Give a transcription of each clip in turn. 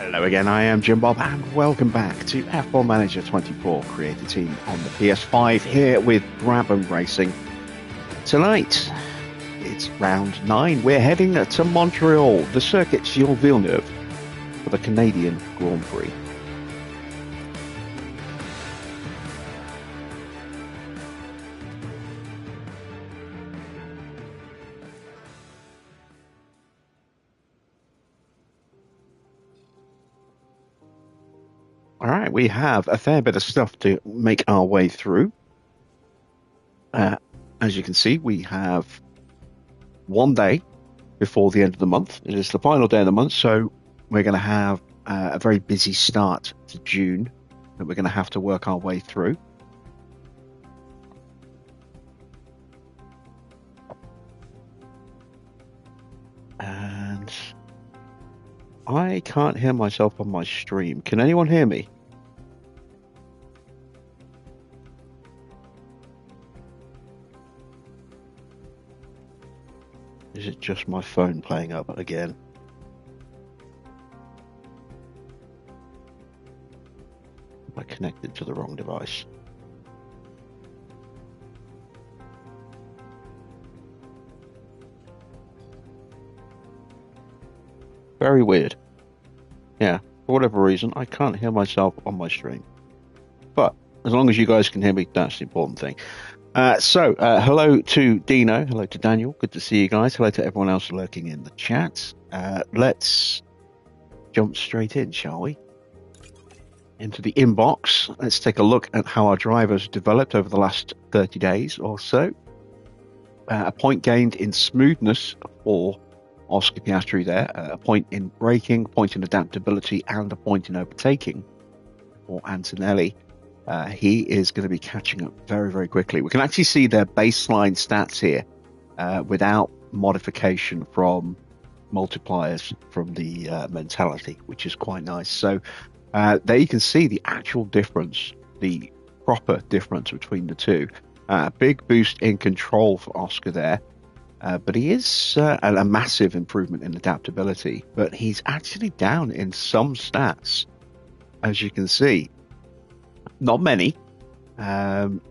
Hello again, I am Jim Bob, and welcome back to F1 Manager 24 Creator Team on the PS5 here with Brabham Racing. Tonight, it's round 9. We're heading to Montreal, the circuit Gilles Villeneuve, for the Canadian Grand Prix. All right, we have a fair bit of stuff to make our way through. As you can see, we have one day before the end of the month. It is the final day of the month, so we're going to have a very busy start to June that we're going to have to work our way through. And I can't hear myself on my stream. Can anyone hear me? Is it just my phone playing up again? Am I connected to the wrong device? Very weird. Yeah, for whatever reason, I can't hear myself on my stream. But as long as you guys can hear me, that's the important thing. Hello to Dino. Hello to Daniel. Good to see you guys. Hello to everyone else lurking in the chat. Let's jump straight in, shall we? Into the inbox. Let's take a look at how our drivers developed over the last 30 days or so. A point gained in smoothness for Oscar Piastri there. A point in braking, a point in adaptability, and a point in overtaking for Antonelli. He is going to be catching up very, very quickly. We can actually see their baseline stats here without modification from multipliers from the mentality, which is quite nice. So there you can see the actual difference, the proper difference between the two. Big boost in control for Oscar there. But he is a massive improvement in adaptability. But he's actually down in some stats, as you can see. Not many.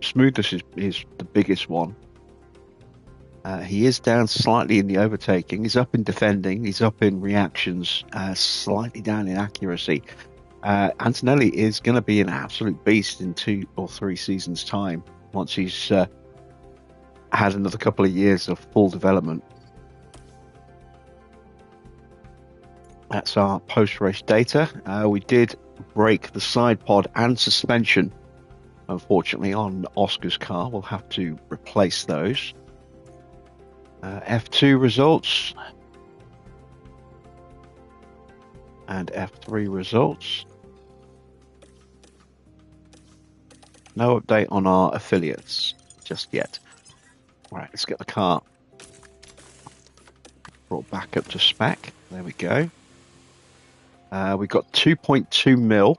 Smoothness is the biggest one. He is down slightly in the overtaking. He's up in defending. He's up in reactions. Slightly down in accuracy. Antonelli is going to be an absolute beast in 2 or 3 seasons' time once he's had another couple of years of full development. That's our post-race data. We did break the side pod and suspension, unfortunately, on Oscar's car. We'll have to replace those. F2 results and F3 results. No update on our affiliates just yet. All right, let's get the car brought back up to spec. There we go. We've got 2.2 mil.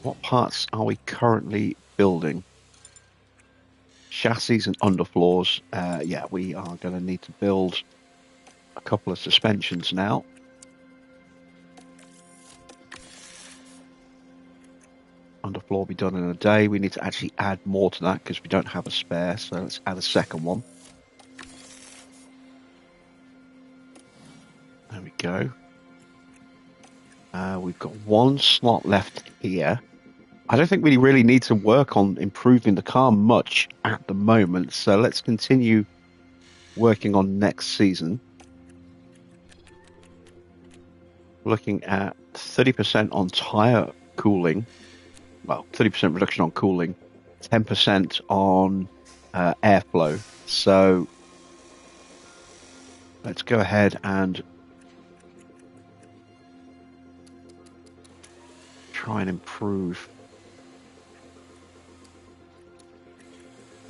What parts are we currently building? Chassis and underfloors. Yeah, we are going to need to build a couple of suspensions now. Underfloor will be done in a day. We need to actually add more to that because we don't have a spare. So let's add a second one. There we go. We've got one slot left here. I don't think we really need to work on improving the car much at the moment. So let's continue working on next season. Looking at 30% on tyre cooling. Well, 30% reduction on cooling, 10% on airflow. So let's go ahead and try and improve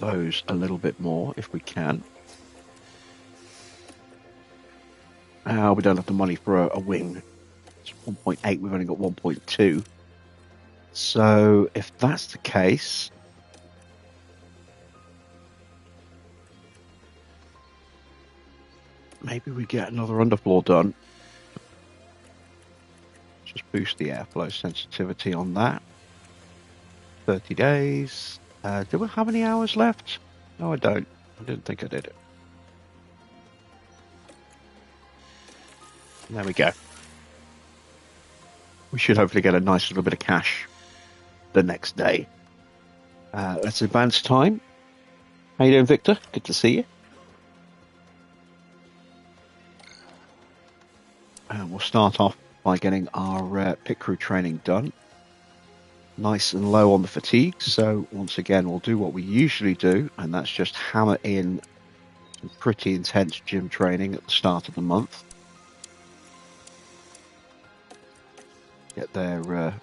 those a little bit more if we can. We don't have the money for a wing. It's 1.8, we've only got 1.2. So if that's the case, maybe we get another underfloor done. just boost the airflow sensitivity on that. 30 days. Do we have any hours left? No, I don't. I didn't think I did it. There we go. We should hopefully get a nice little bit of cash the next day. Let's advance time. How you doing, Victor? Good to see you. We'll start off by getting our pit crew training done. Nice and low on the fatigue, so once again we'll do what we usually do, and that's just hammer in some pretty intense gym training at the start of the month. Get their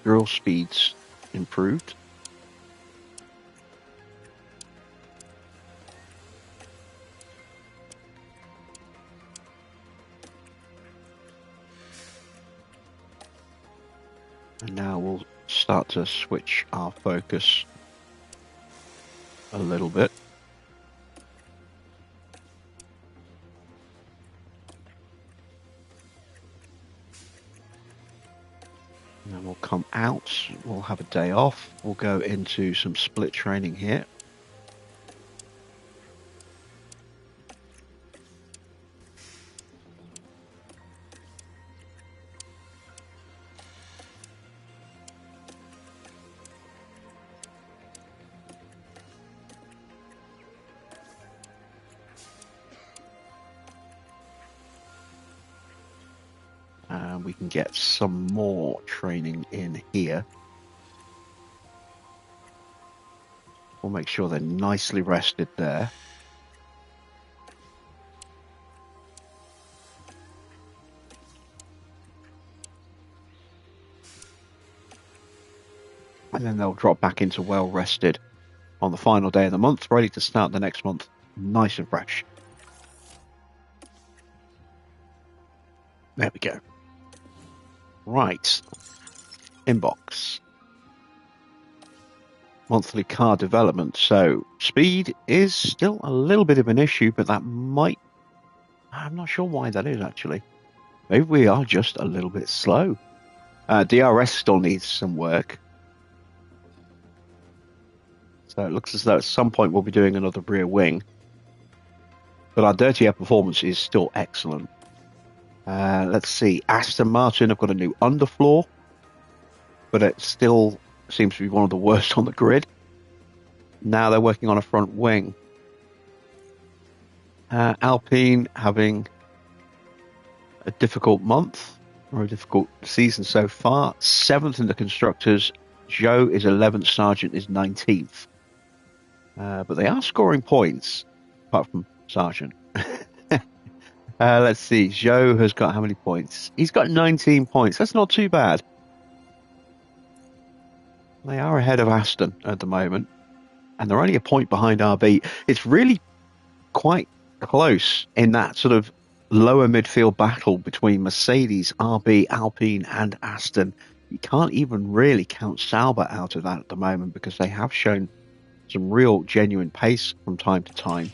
drill speeds improved. And now we'll start to switch our focus a little bit. And then we'll come out, we'll have a day off, we'll go into some split training here. We can get some more training in here. We'll make sure they're nicely rested there. And then they'll drop back into well rested on the final day of the month, ready to start the next month nice and fresh. There we go. Right, inbox. Monthly car development. So speed is still a little bit of an issue, but that might... I'm not sure why that is, actually. Maybe we are just a little bit slow. DRS still needs some work. So it looks as though at some point we'll be doing another rear wing. But our dirty air performance is still excellent. Let's see. Aston Martin have got a new underfloor, but it still seems to be one of the worst on the grid. Now they're working on a front wing. Alpine having a difficult month, or a difficult season so far. 7th in the constructors. Joe is 11th, Sargent is 19th. But they are scoring points, apart from Sargent. Let's see. Joe has got how many points? He's got 19 points. That's not too bad. They are ahead of Aston at the moment, and they're only a point behind RB. It's really quite close in that sort of lower midfield battle between Mercedes, RB, Alpine, and Aston. You can't even really count Sauber out of that at the moment because they have shown some real genuine pace from time to time.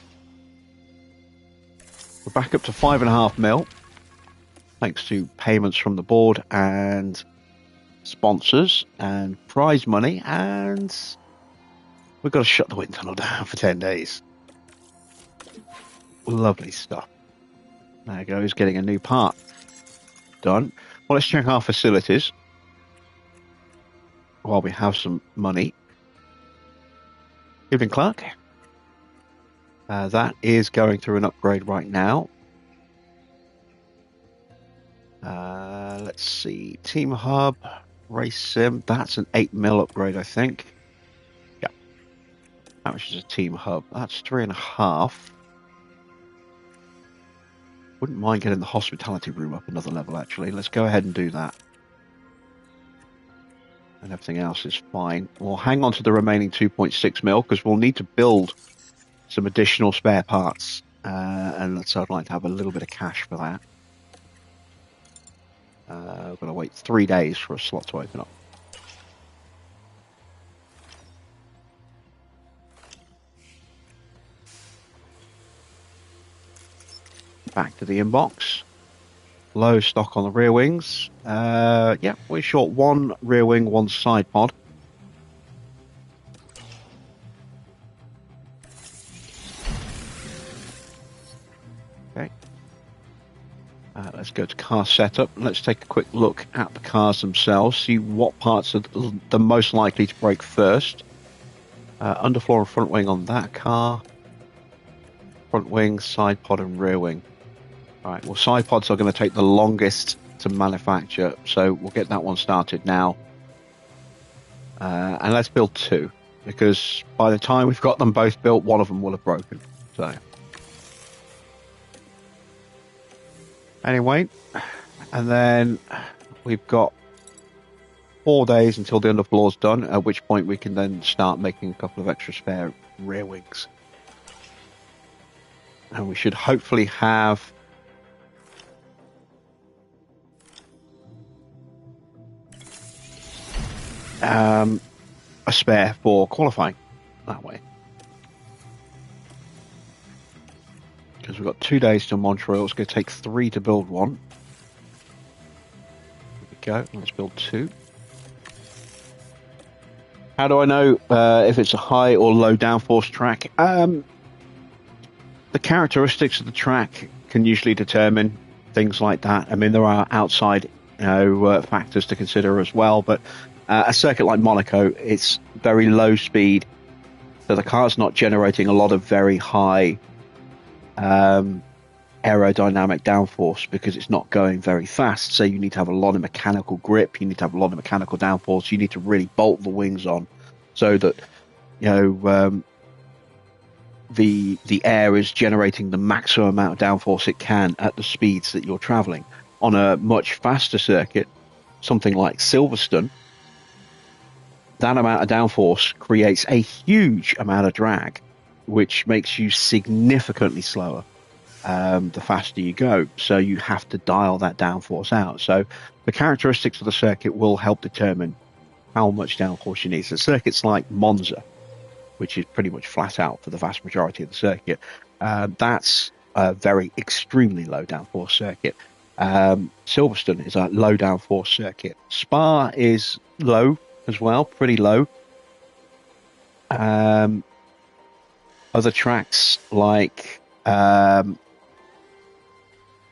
We're back up to 5.5 mil, thanks to payments from the board and sponsors and prize money, and we've got to shut the wind tunnel down for 10 days. Lovely stuff. There goes getting a new part done. Well, let's check our facilities while we have some money. Evening, Clark. That is going through an upgrade right now. Let's see. Team Hub, Race Sim. That's an 8 mil upgrade, I think. Yeah. How much is a Team Hub? That's 3.5. Wouldn't mind getting the hospitality room up another level, actually. Let's go ahead and do that. And everything else is fine. We'll hang on to the remaining 2.6 mil because we'll need to build some additional spare parts, and so I'd like to have a little bit of cash for that. I've got to wait 3 days for a slot to open up. Back to the inbox. Low stock on the rear wings. Yeah, we're short one rear wing, one side pod. Okay. Let's go to car setup. Let's take a quick look at the cars themselves, see what parts are the most likely to break first. Underfloor and front wing on that car. Front wing, side pod, and rear wing. All right, well, side pods are going to take the longest to manufacture, so we'll get that one started now. And let's build two, because by the time we've got them both built, one of them will have broken. So, anyway, and then we've got 4 days until the underfloor's done, at which point we can then start making a couple of extra spare rear wings. And we should hopefully have a spare for qualifying that way. Because we've got 2 days to Montreal. It's going to take 3 to build one. Here we go. Let's build 2. How do I know if it's a high or low downforce track? The characteristics of the track can usually determine things like that. I mean, there are outside factors to consider as well, but a circuit like Monaco, it's very low speed, so the car's not generating a lot of very high aerodynamic downforce because it's not going very fast. So you need to have a lot of mechanical grip, you need to have a lot of mechanical downforce, you need to really bolt the wings on so that the air is generating the maximum amount of downforce it can at the speeds that you're traveling. On a much faster circuit, something like Silverstone, that amount of downforce creates a huge amount of drag, which makes you significantly slower the faster you go. So you have to dial that downforce out. So the characteristics of the circuit will help determine how much downforce you need. So circuits like Monza, which is pretty much flat out for the vast majority of the circuit, that's a very extremely low downforce circuit. Silverstone is a low downforce circuit. Spa is low as well, pretty low. Other tracks like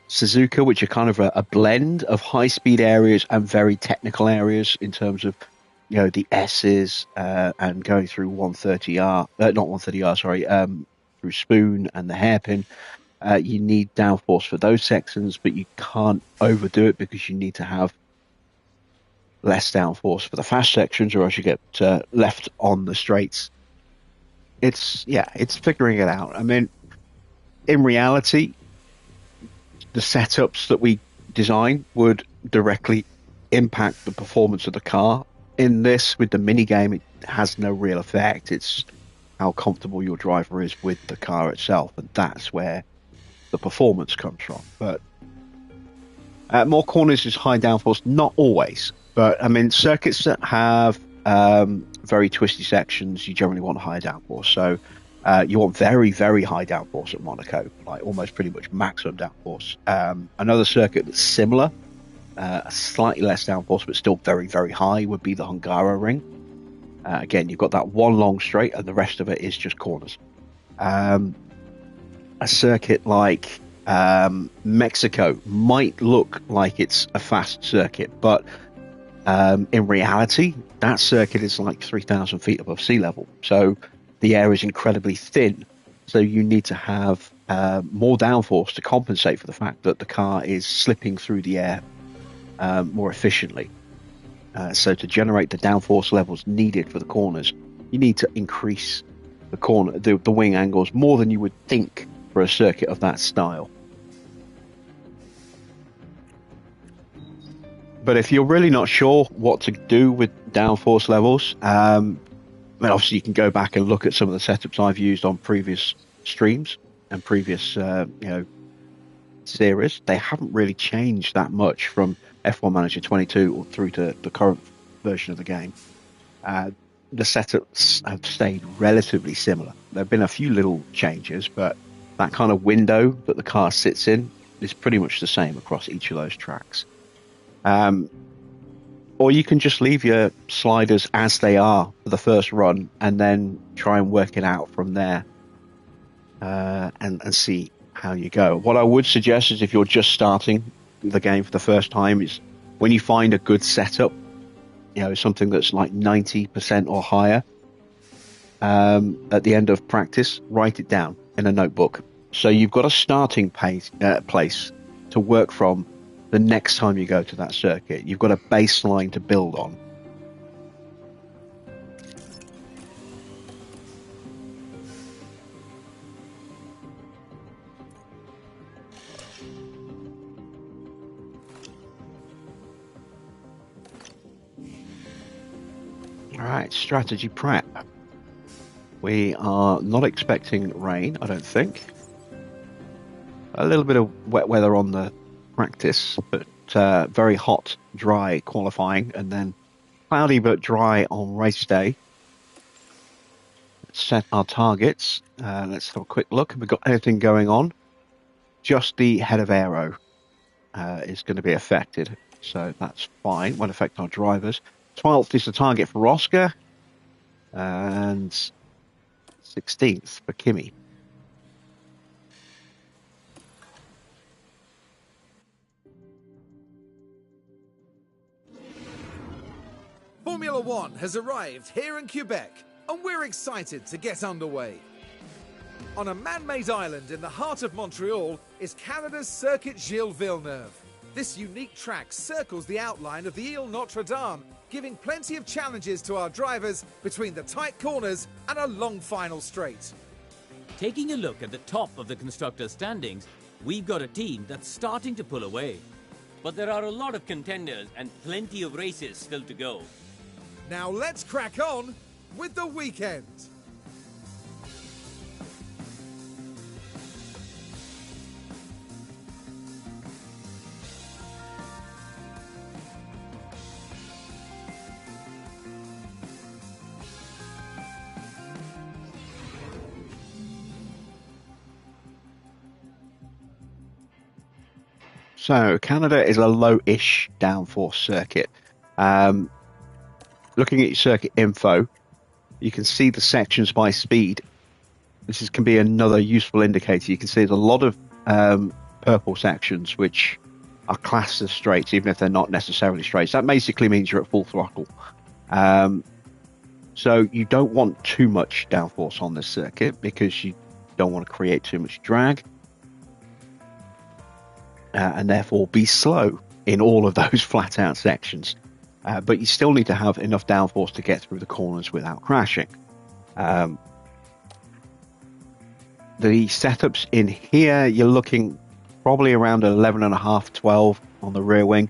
Suzuka, which are kind of a blend of high-speed areas and very technical areas in terms of, the S's and going through 130R, not 130R, sorry, through Spoon and the hairpin. You need downforce for those sections, but you can't overdo it because you need to have less downforce for the fast sections, or else you get left on the straights. It's figuring it out. I mean, in reality, the setups that we design would directly impact the performance of the car. In this, with the mini game, it has no real effect. It's how comfortable your driver is with the car itself, and that's where the performance comes from. But more corners is high downforce, not always. But I mean, circuits that have very twisty sections, you generally want high downforce. So you want very, very high downforce at Monaco, like almost pretty much maximum downforce. Another circuit that's similar, slightly less downforce, but still very, very high, would be the Hungaroring. Again, you've got that one long straight, and the rest of it is just corners. A circuit like Mexico might look like it's a fast circuit, but in reality, that circuit is like 3,000 feet above sea level. So the air is incredibly thin. So you need to have more downforce to compensate for the fact that the car is slipping through the air more efficiently. So to generate the downforce levels needed for the corners, you need to increase the wing angles more than you would think for a circuit of that style. But if you're really not sure what to do with downforce levels, obviously you can go back and look at some of the setups I've used on previous streams and previous series. They haven't really changed that much from F1 Manager 22 or through to the current version of the game. The setups have stayed relatively similar. There have been a few little changes, but that kind of window that the car sits in is pretty much the same across each of those tracks. Or you can just leave your sliders as they are for the first run and then try and work it out from there, and see how you go. What I would suggest is, if you're just starting the game for the first time, is when you find a good setup, something that's like 90% or higher, at the end of practice, write it down in a notebook. So you've got a starting place to work from the next time you go to that circuit. You've got a baseline to build on. All right, strategy prep. We are not expecting rain, I don't think. A little bit of wet weather on the practice, but very hot, dry qualifying, and then cloudy but dry on race day. Let's set our targets. Let's have a quick look. Have we got anything going on? Just the head of aero is going to be affected, so that's fine. Won't affect our drivers. 12th is the target for Oscar, and 16th for Kimi. Formula One has arrived here in Quebec, and we're excited to get underway. On a man-made island in the heart of Montreal is Canada's Circuit Gilles Villeneuve. This unique track circles the outline of the Ile Notre Dame, giving plenty of challenges to our drivers between the tight corners and a long final straight. Taking a look at the top of the constructors' standings, we've got a team that's starting to pull away. But there are a lot of contenders and plenty of races still to go. Now let's crack on with the weekend. So Canada is a low-ish downforce circuit. Looking at your circuit info, you can see the sections by speed. This can be another useful indicator. You can see there's a lot of purple sections which are classed as straights, even if they're not necessarily straights. That basically means you're at full throttle. So you don't want too much downforce on this circuit because you don't want to create too much drag. And therefore be slow in all of those flat out sections. But you still need to have enough downforce to get through the corners without crashing. The setups in here, you're looking probably around 11.5, 12 on the rear wing.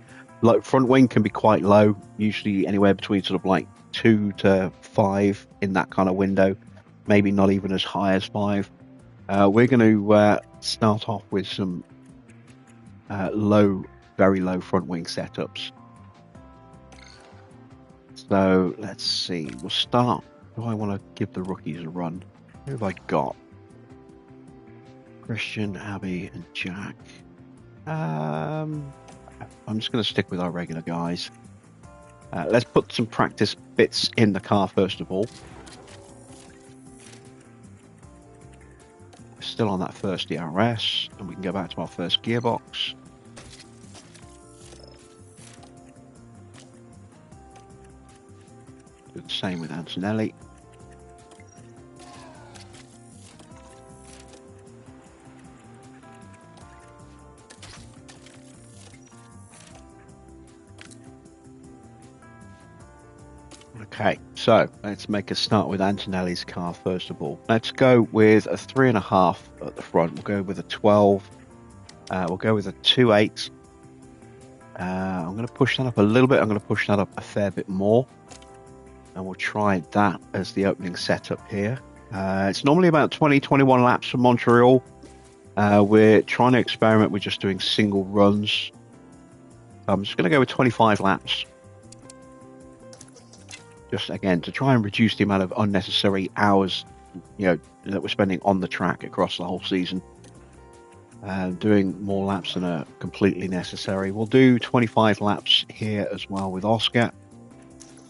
Front wing can be quite low, usually anywhere between sort of like 2 to 5 in that kind of window, maybe not even as high as 5. We're going to start off with some very low front wing setups. So let's see, we'll start. Do I want to give the rookies a run? Who have I got? Christian, Abby, and Jack. I'm just going to stick with our regular guys. Let's put some practice bits in the car first of all. Still on that first DRS, and we can go back to our first gearbox. Do the same with Antonelli. Okay, so let's make a start with Antonelli's car first of all. Let's go with a 3.5 at the front. We'll go with a 12. We'll go with a 2.8. I'm going to push that up a little bit. I'm going to push that up a fair bit more. And we'll try that as the opening setup here. It's normally about 20-21 laps from Montreal. We're trying to experiment with just doing single runs. I'm just going to go with 25 laps. Just again to try and reduce the amount of unnecessary hours, that we're spending on the track across the whole season. doing more laps than are completely necessary. We'll do 25 laps here as well with Oscar,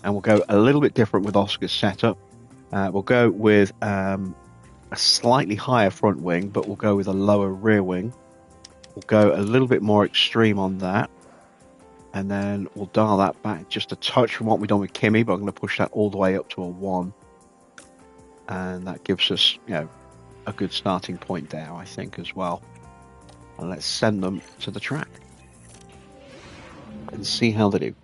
and we'll go a little bit different with Oscar's setup. We'll go with a slightly higher front wing, but we'll go with a lower rear wing. We'll go a little bit more extreme on that, and then we'll dial that back just a touch from what we've done with Kimmy, but I'm going to push that all the way up to a 1, and that gives us, a good starting point there, I think, as well. And let's send them to the track and see how they do.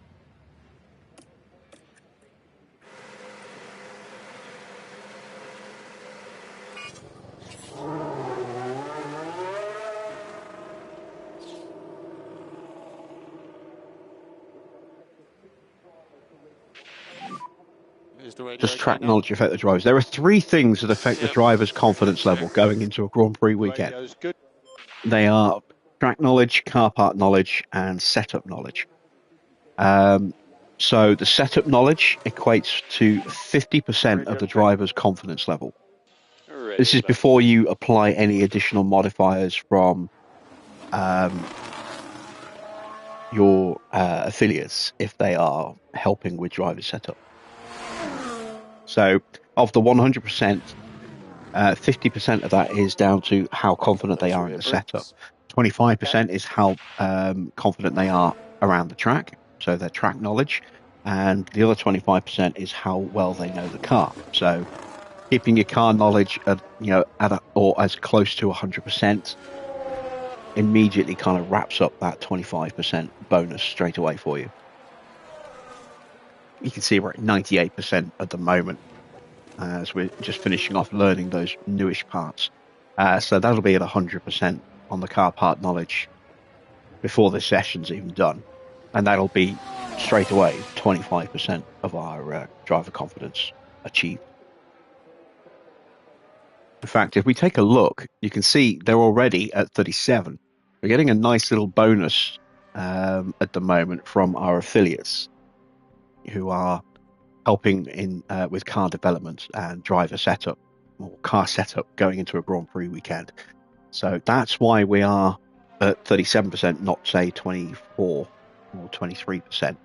Does track knowledge affect the drivers? There are 3 things that affect the driver's confidence level going into a Grand Prix weekend. They are track knowledge, car part knowledge, and setup knowledge. So the setup knowledge equates to 50% of the driver's confidence level. This is before you apply any additional modifiers from your affiliates if they are helping with driver setup. So of the 100%, 50% of that is down to how confident they are in the setup. 25% is how confident they are around the track, so their track knowledge, and the other 25% is how well they know the car. So keeping your car knowledge at or as close to 100% immediately kind of wraps up that 25% bonus straight away for you. You can see we're at 98% at the moment, as we're just finishing off learning those newish parts. So that'll be at 100% on the car part knowledge before the session's even done. And that'll be straight away 25% of our driver confidence achieved. In fact, if we take a look, you can see they're already at 37. We're getting a nice little bonus at the moment from our affiliates who are helping in with car development and driver setup or car setup going into a Grand Prix weekend. So that's why we are at 37%, not say 24 or 23%.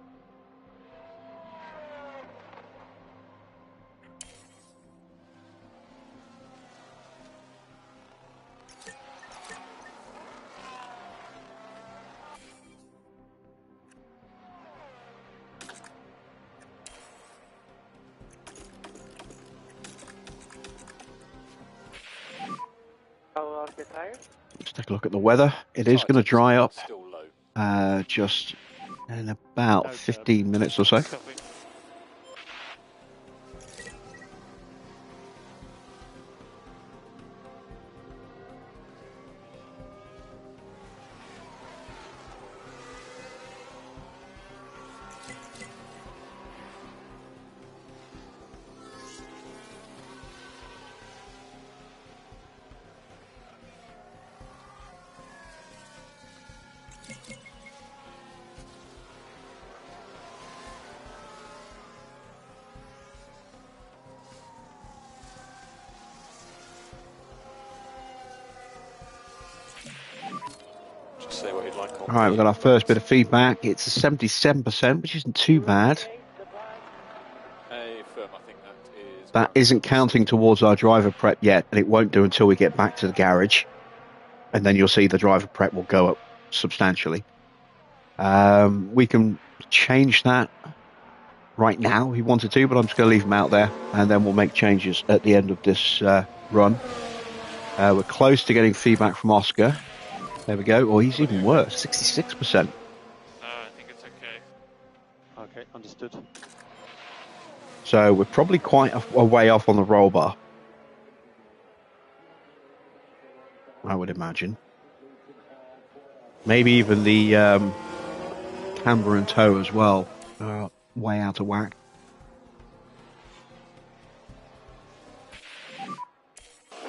Let's take a look at the weather. It is going to dry up just in about 15 minutes or so. All right, we've got our first bit of feedback. It's a 77%, which isn't too bad. That isn't counting towards our driver prep yet, and it won't do until we get back to the garage. And then you'll see the driver prep will go up substantially. We can change that right now if we wanted to, but I'm just going to leave them out there, and then we'll make changes at the end of this run. We're close to getting feedback from Oscar. There we go. Oh, he's even worse, 66%. I think it's okay. Okay, understood. So we're probably quite a way off on the roll bar, I would imagine. Maybe even the camber and toe as well are way out of whack.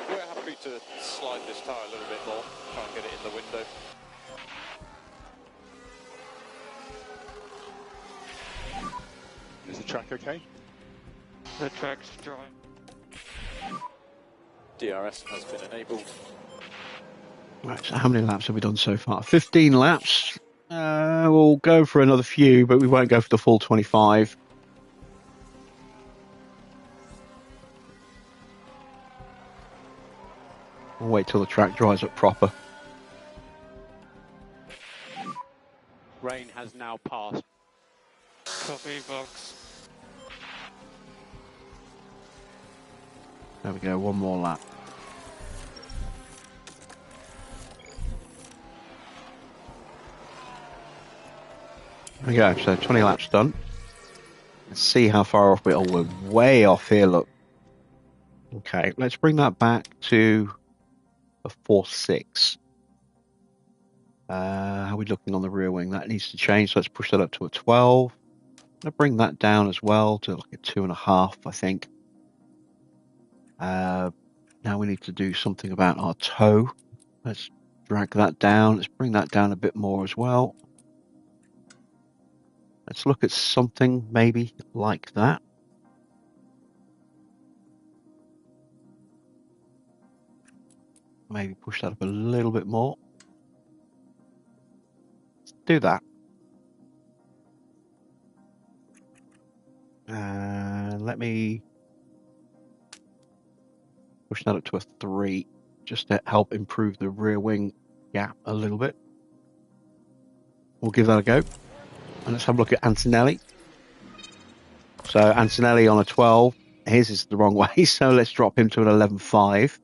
We're happy to slide this tire a little bit more, try and get it in the window. Is the track okay? The track's dry. DRS has been enabled. Right, so how many laps have we done so far? 15 laps. We'll go for another few, but we won't go for the full 25. We'll wait till the track dries up proper. Rain has now passed. Copy, box. There we go, one more lap. There we go, so 20 laps done. Let's see how far off we are. Oh, we're way off here, look. Okay, let's bring that back to a 4.6. How are we looking on the rear wing? That needs to change, so let's push that up to a 12. I'm going to bring that down as well to like a 2.5, I think. Now we need to do something about our toe. Let's drag that down. Let's bring that down a bit more as well. Let's look at something maybe like that. Maybe push that up a little bit more. Let's do that. And let me push that up to a 3, just to help improve the rear wing gap a little bit. We'll give that a go. And let's have a look at Antonelli. So Antonelli on a 12. His is the wrong way, so let's drop him to an 11.5.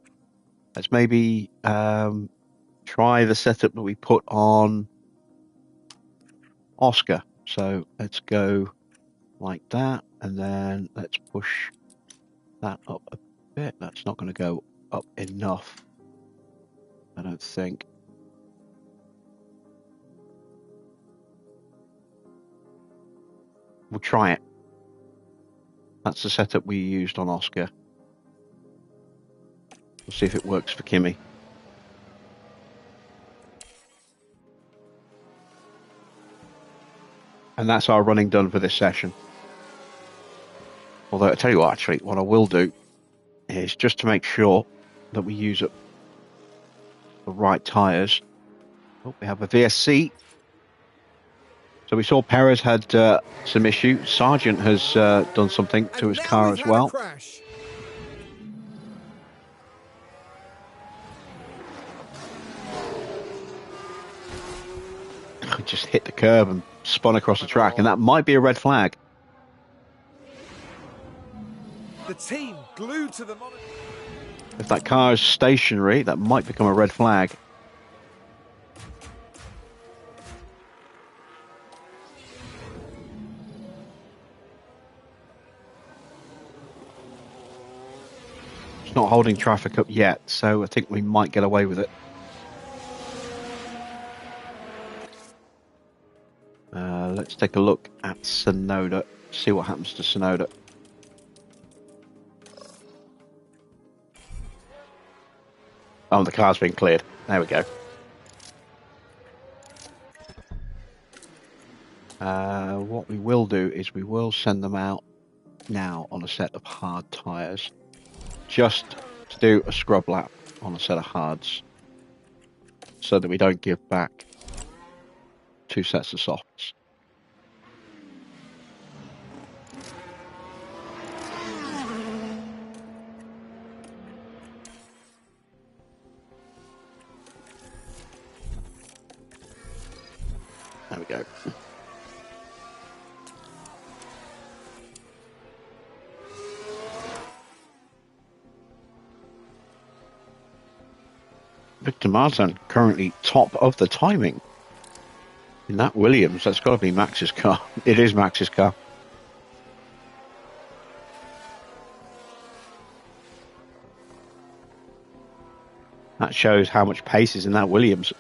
Let's maybe try the setup that we put on Oscar. So let's go like that, and then let's push that up a bit. That's not going to go up enough, I don't think. We'll try it. That's the setup we used on Oscar. We'll see if it works for Kimi. And that's our running done for this session. Although I tell you what, actually, what I will do is just to make sure that we use up the right tyres. Oh, we have a VSC. So we saw Perez had some issue. Sargent has done something to his car as well. Just hit the curb and spun across the track, and that might be a red flag. The team glued to the monitor. If that car is stationary, that might become a red flag. It's not holding traffic up yet, so I think we might get away with it. Let's take a look at Sonoda, see what happens to Sonoda. Oh, the car's been cleared. There we go. What we will do is we will send them out now on a set of hard tyres, just to do a scrub lap on a set of hards, so that we don't give back 2 sets of softs. There we go. Victor Martin currently top of the timing in that Williams. That's got to be Max's car. It is Max's car. That shows how much pace is in that Williams.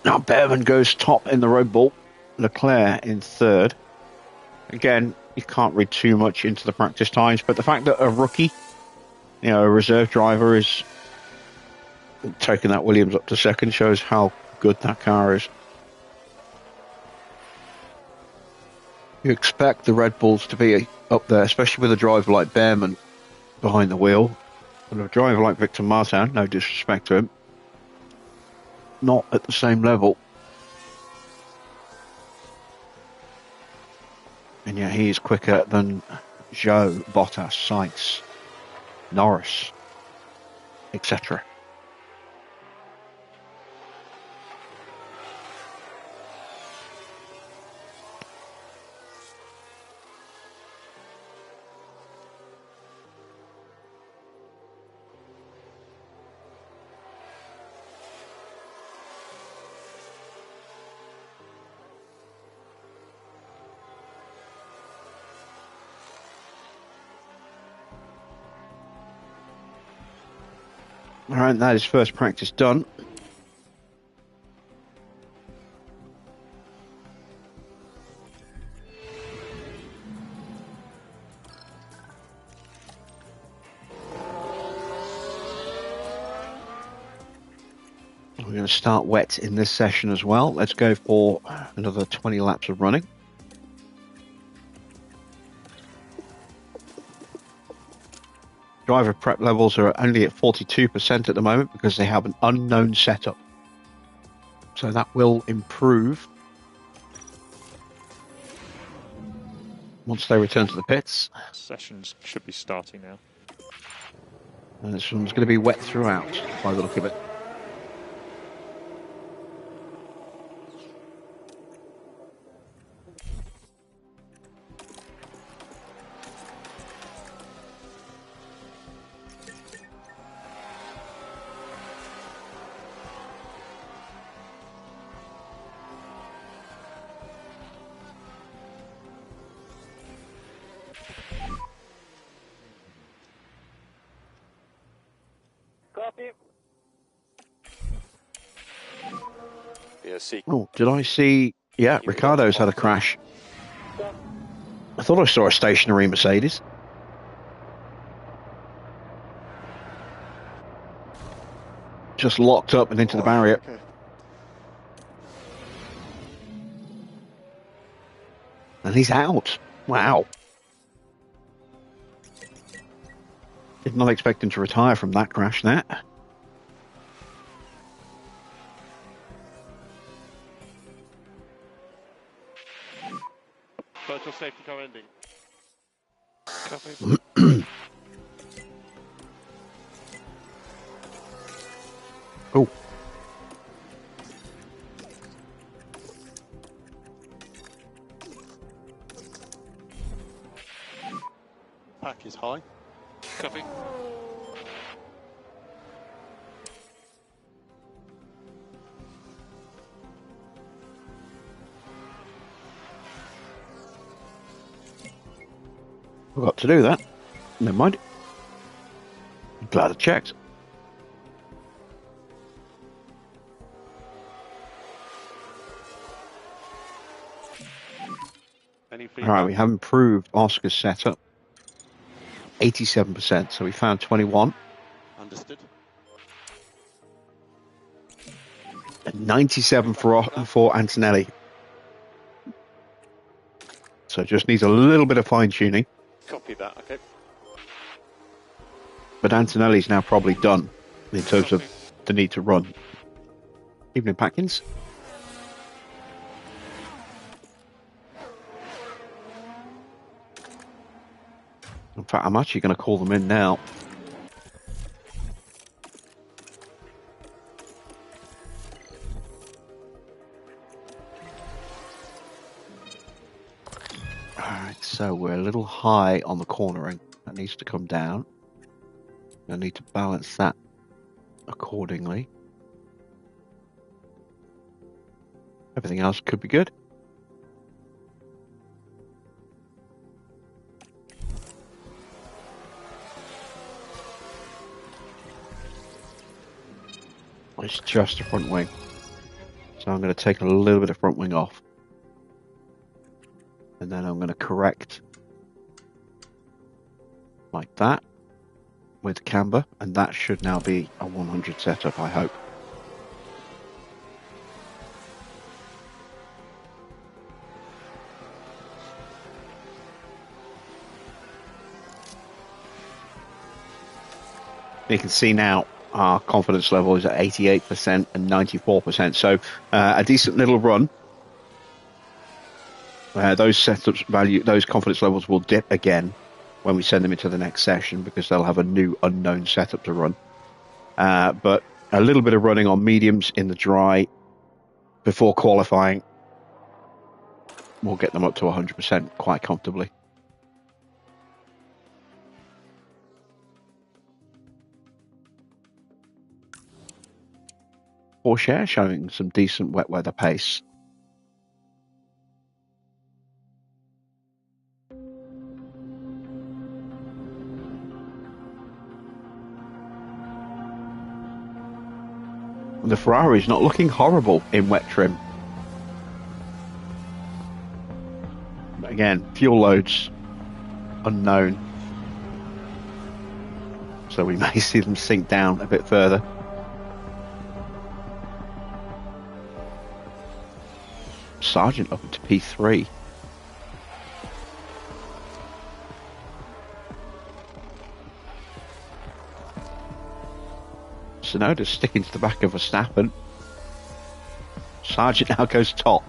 Now Brabham goes top in the road ball. Leclerc in third. Again, you can't read too much into the practice times, but the fact that a rookie, you know, a reserve driver, is taking that Williams up to second shows how good that car is. You expect the Red Bulls to be up there, especially with a driver like Behrman behind the wheel. And a driver like Victor Martin, no disrespect to him, not at the same level. And yet he is quicker than Joe, Bottas, Sainz, Norris, etc. All right, that is first practice done. We're going to start wet in this session as well. Let's go for another 20 laps of running. Driver prep levels are only at 42% at the moment because they have an unknown setup. So that will improve once they return to the pits. Sessions should be starting now. And this one's going to be wet throughout by the look of it. Copy. Yeah, Oh, did I see? Yeah, Ricardo's had a crash. I thought I saw a stationary Mercedes. Just locked up and into the barrier. Okay. And he's out. Wow. Did not expect him to retire from that crash there. Virtual safety car ending. Copy. Oh. Pack is high. Copy. Forgot to do that. Never mind. I'm glad I checked. Any All feedback? right, we have improved Oscar's setup. 87%, so we found 21. Understood. And 97 for Antonelli. So just needs a little bit of fine-tuning. Copy that, okay. But Antonelli's now probably done in terms of the need to run. Evening, Patkins. In fact, I'm actually going to call them in now. Alright, so we're a little high on the cornering. That needs to come down. I need to balance that accordingly. Everything else could be good. It's just the front wing. So I'm going to take a little bit of front wing off. And then I'm going to correct like that with camber. And that should now be a 100 setup, I hope. You can see now our confidence level is at 88% and 94%. So a decent little run. Those setups value, those confidence levels will dip again when we send them into the next session because they'll have a new unknown setup to run. But a little bit of running on mediums in the dry before qualifying will get them up to 100% quite comfortably. Porsche showing some decent wet weather pace. And the Ferrari's not looking horrible in wet trim. But again, fuel loads unknown. So we may see them sink down a bit further. Sargent up into P3. Sonoda's sticking to the back of Verstappen. Sargent now goes top.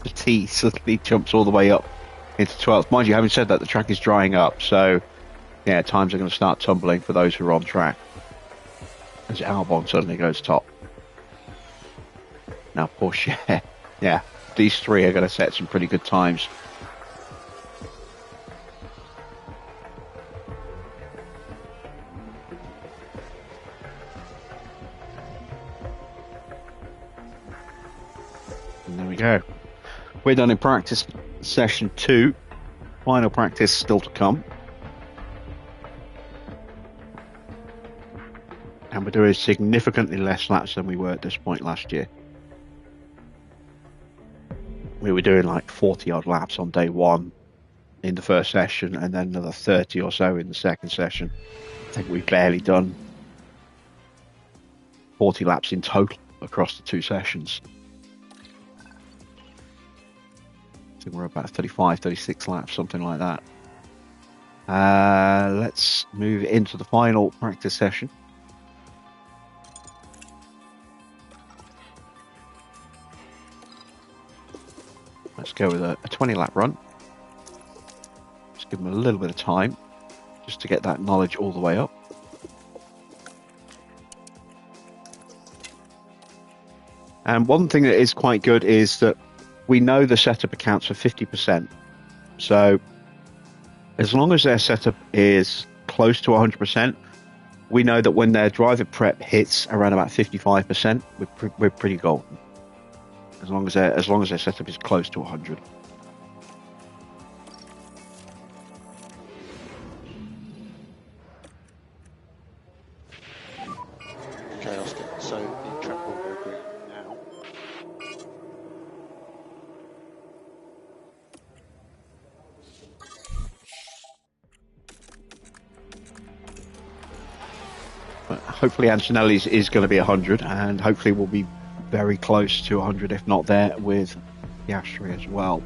The T suddenly jumps all the way up into 12th. Mind you, having said that, the track is drying up, so yeah, times are going to start tumbling for those who are on track. As Albon suddenly goes top. Now Porsche, yeah, these three are going to set some pretty good times. And there we go. We're done in practice session 2. Final practice still to come. And we're doing significantly less laps than we were at this point last year. We were doing like 40 odd laps on day 1 in the first session and then another 30 or so in the second session. I think we've barely done 40 laps in total across the 2 sessions. I think we're about 35, 36 laps, something like that. Let's move into the final practice session. Let's go with a 20 lap run. Just give them a little bit of time just to get that knowledge all the way up. And one thing that is quite good is that we know the setup accounts for 50%. So as long as their setup is close to 100%, we know that when their driver prep hits around about 55%, we're pretty golden. As long as their setup is close to 100. Okay, Oscar. So the track will go green now. But hopefully Antonelli's is going to be 100, and hopefully we'll be very close to 100, if not there, with Piastri as well.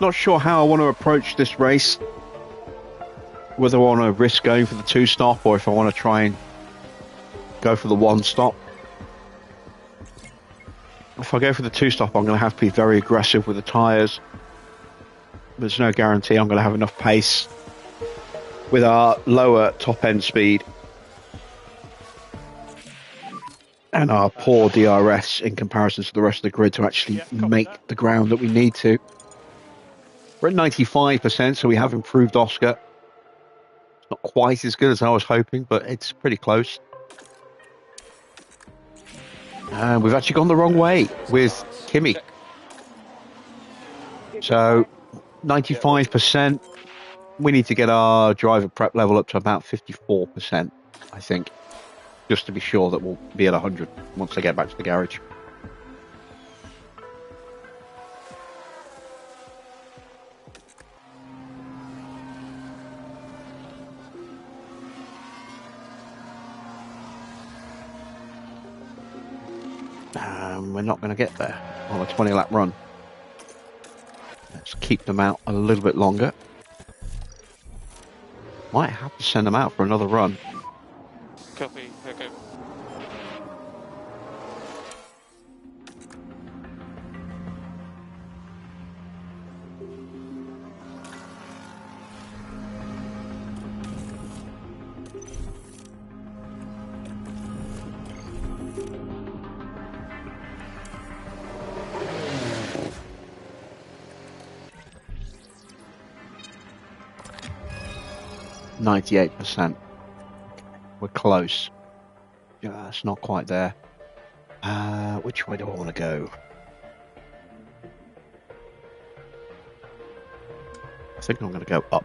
Not sure how I want to approach this race. Whether I want to risk going for the 2-stop or if I want to try and go for the 1-stop. If I go for the 2-stop, I'm going to have to be very aggressive with the tyres. There's no guarantee I'm going to have enough pace with our lower top-end speed and our poor DRS in comparison to the rest of the grid to actually make the ground that we need to. We're at 95%, so we have improved Oscar. It's not quite as good as I was hoping, but it's pretty close. And we've actually gone the wrong way with Kimmy. Check. So 95%. We need to get our driver prep level up to about 54%, I think, just to be sure that we'll be at 100 once they get back to the garage. We're not going to get there on a 20-lap run. Let's keep them out a little bit longer. Might have to send them out for another run. Copy. Okay. %. We're close. Yeah, it's not quite there. Which way do I want to go? I think I'm going to go up.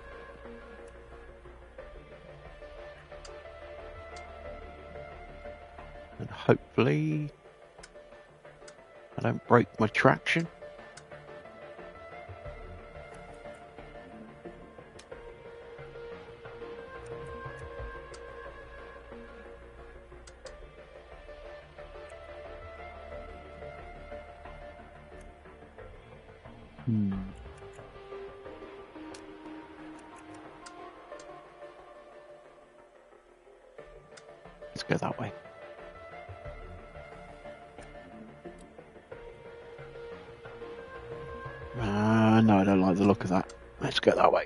And hopefully I don't break my traction. Let's go that way. No, I don't like the look of that. Let's go that way.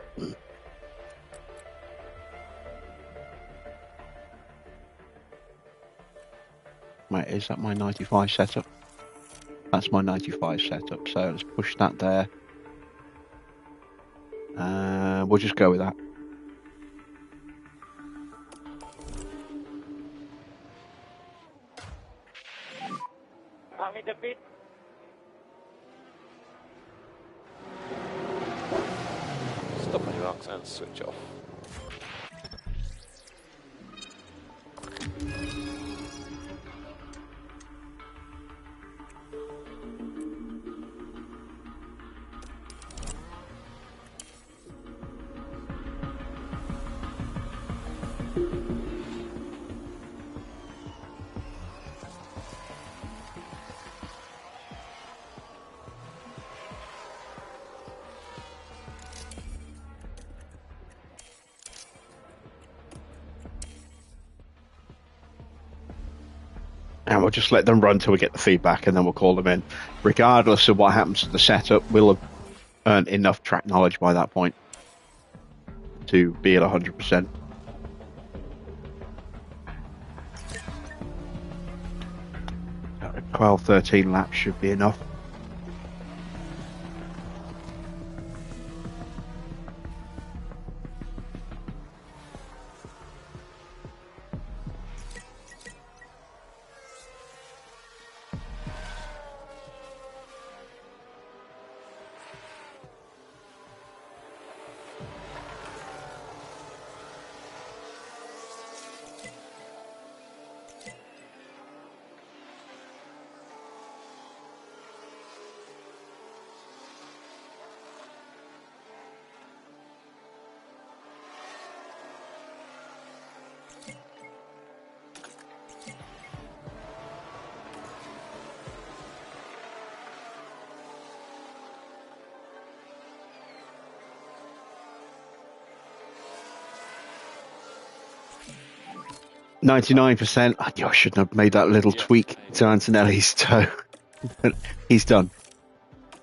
Wait, is that my 95 setup? That's my 95 setup, so let's push that there. We'll just go with that. Stop on your arcs and switch off. And we'll just let them run till we get the feedback, and then we'll call them in. Regardless of what happens to the setup, we'll have earned enough track knowledge by that point to be at 100%. Uh, 12, 13 laps should be enough. %. I shouldn't have made that little tweak to Antonelli's toe. But he's done.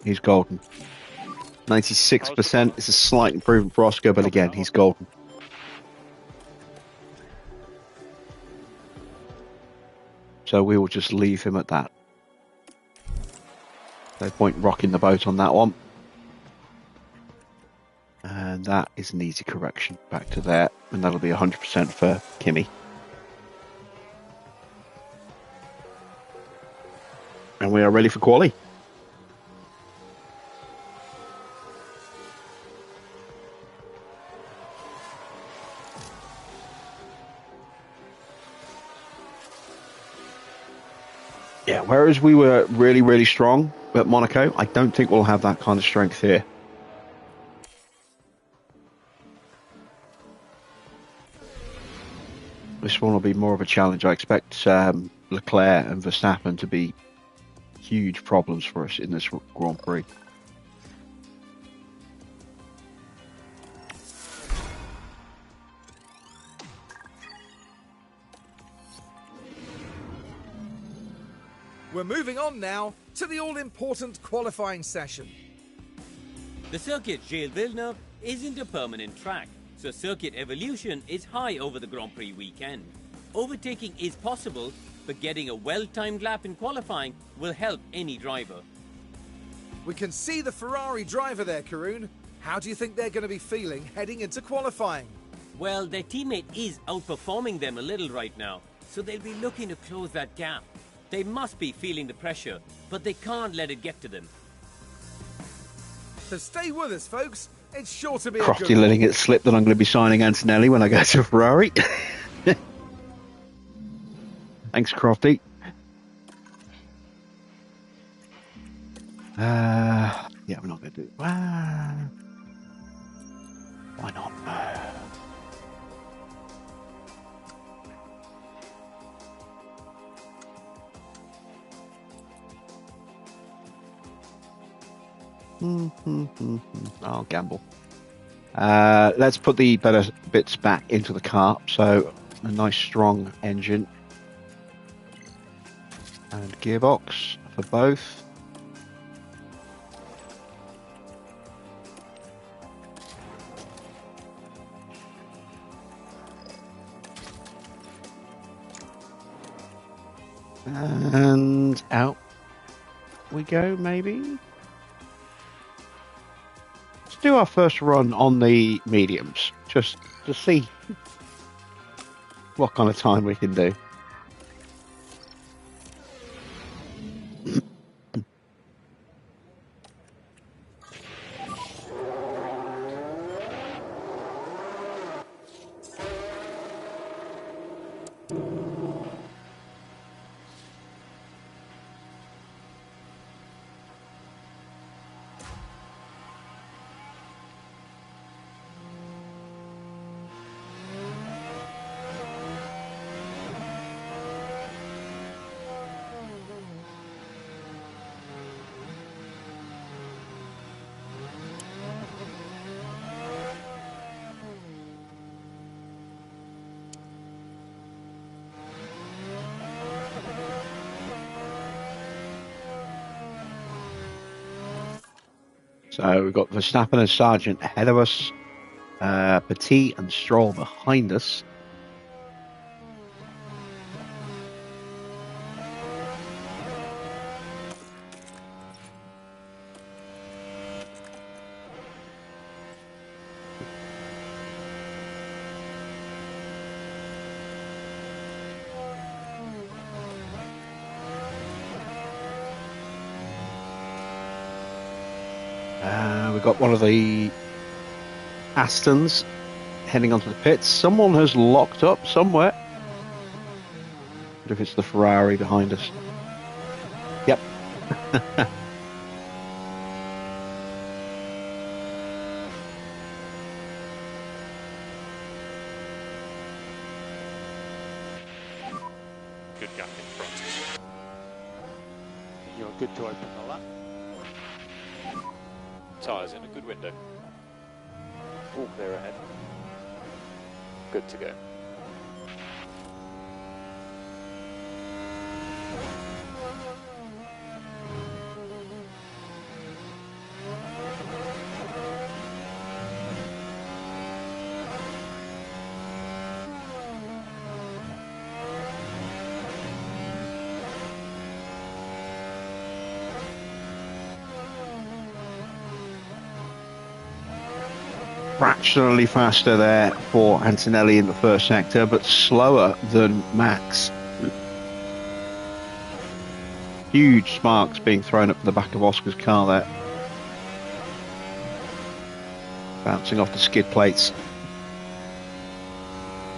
He's golden. 96% is a slight improvement for Oscar, but again, he's golden. So we will just leave him at that. No point rocking the boat on that one. And that is an easy correction back to there. And that'll be 100% for Kimmy. we are ready for quali. Yeah, whereas we were really, really strong at Monaco, I don't think we'll have that kind of strength here. This one will be more of a challenge. I expect Leclerc and Verstappen to be huge problems for us in this Grand Prix. We're moving on now to the all-important qualifying session. The circuit Gilles Villeneuve isn't a permanent track, so circuit evolution is high over the Grand Prix weekend. Overtaking is possible, but getting a well-timed lap in qualifying will help any driver. We can see the Ferrari driver there, Karun. How do you think they're going to be feeling heading into qualifying? Well, their teammate is outperforming them a little right now, so they'll be looking to close that gap. They must be feeling the pressure, but they can't let it get to them. So stay with us, folks. It's sure to be a Crofty good letting it slip that I'm going to be signing Antonelli when I go to Ferrari. Thanks, Crofty. Yeah, we're not going to do it. Why not? I'll gamble. Let's put the better bits back into the car. So a nice strong engine and gearbox for both. And out we go, maybe. Let's do our first run on the mediums, just to see what kind of time we can do. So we've got Verstappen and Sargent ahead of us, Petit and Stroll behind us. We've got one of the Astons heading onto the pits. Someone has locked up somewhere. What if it's the Ferrari behind us? Yep. Good gap in front. You're good to open the lap. Tyres in a good window. All clear ahead. Good to go. Fractionally faster there for Antonelli in the first sector, but slower than Max. Huge sparks being thrown up the back of Oscar's car there. Bouncing off the skid plates.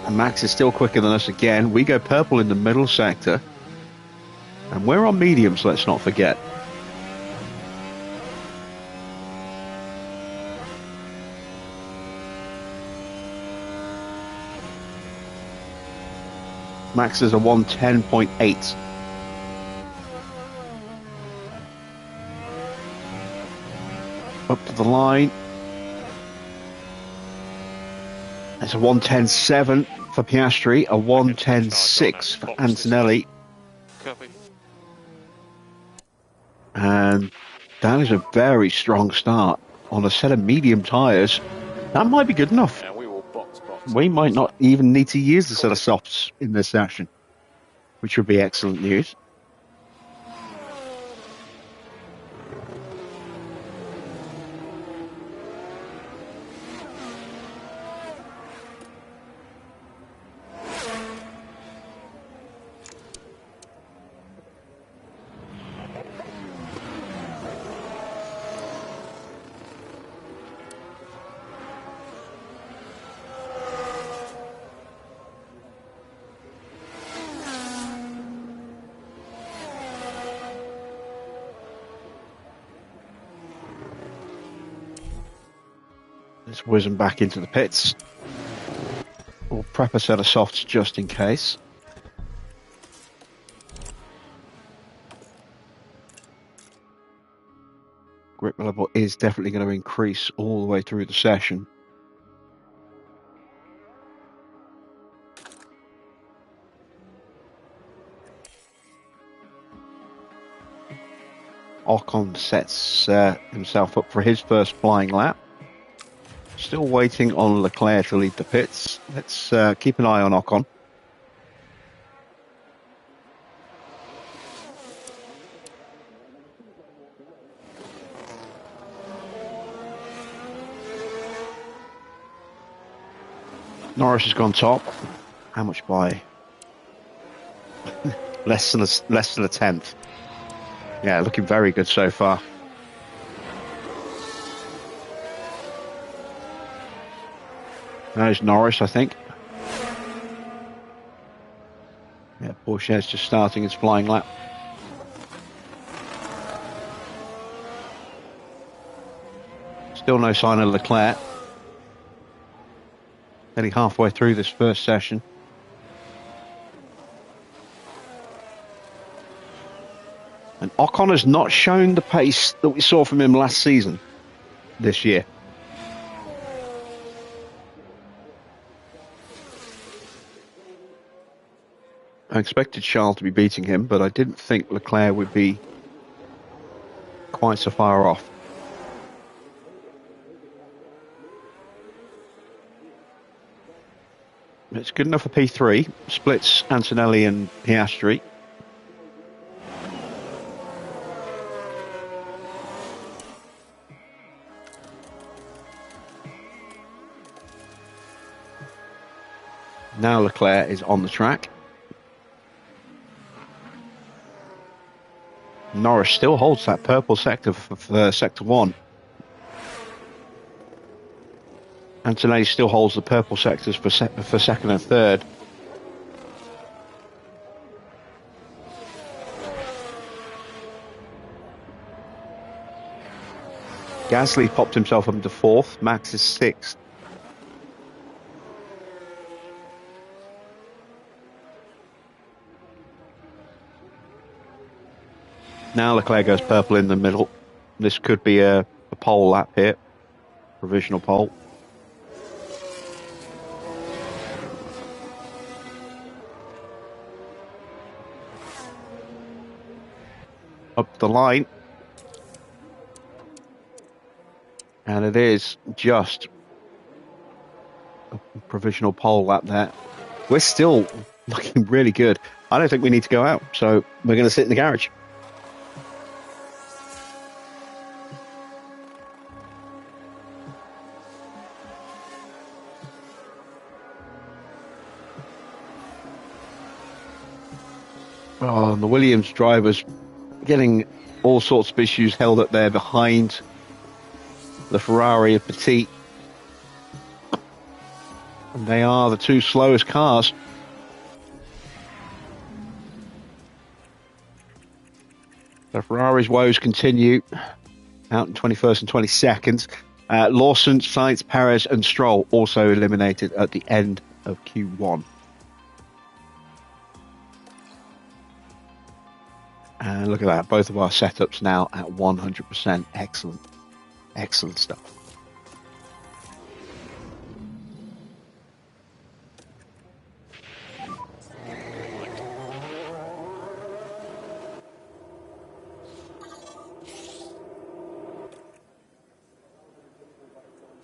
And Max is still quicker than us again. We go purple in the middle sector. And we're on mediums, let's not forget. Max is a 110.8. Up to the line. It's a 110.7 for Piastri, a 110.6 for Antonelli. Copy. And that is a very strong start on a set of medium tyres. That might be good enough. And we will box. We might not even need to use the set of softs in this session, which would be excellent news. Let's whiz them back into the pits. We'll prep a set of softs just in case. Grip level is definitely going to increase all the way through the session. Ocon sets himself up for his first flying lap. Still waiting on Leclerc to leave the pits. Let's keep an eye on Ocon. Norris has gone top. How much by? less than a tenth. Yeah, looking very good so far. There's Norris, I think. Yeah, Pourchaire's just starting his flying lap. Still no sign of Leclerc. Nearly halfway through this first session. And Ocon has not shown the pace that we saw from him last season, this year. I expected Charles to be beating him, but I didn't think Leclerc would be quite so far off. It's good enough for P3. Splits Antonelli and Piastri. Now Leclerc is on the track. Norris still holds that purple sector for sector 1. Antonelli still holds the purple sectors for second and third. Gasly popped himself up into 4th. Max is 6th. Now Leclerc goes purple in the middle. This could be a pole lap here. Provisional pole. Up the line. And it is just a provisional pole lap there. We're still looking really good. I don't think we need to go out, so we're going to sit in the garage. Oh, and the Williams drivers getting all sorts of issues held up there behind the Ferrari of Petit. And they are the two slowest cars. The Ferrari's woes continue out in 21st and 22nd. Lawson, Sainz, Perez and Stroll also eliminated at the end of Q1. And look at that, both of our setups now at 100%. Excellent. Excellent stuff.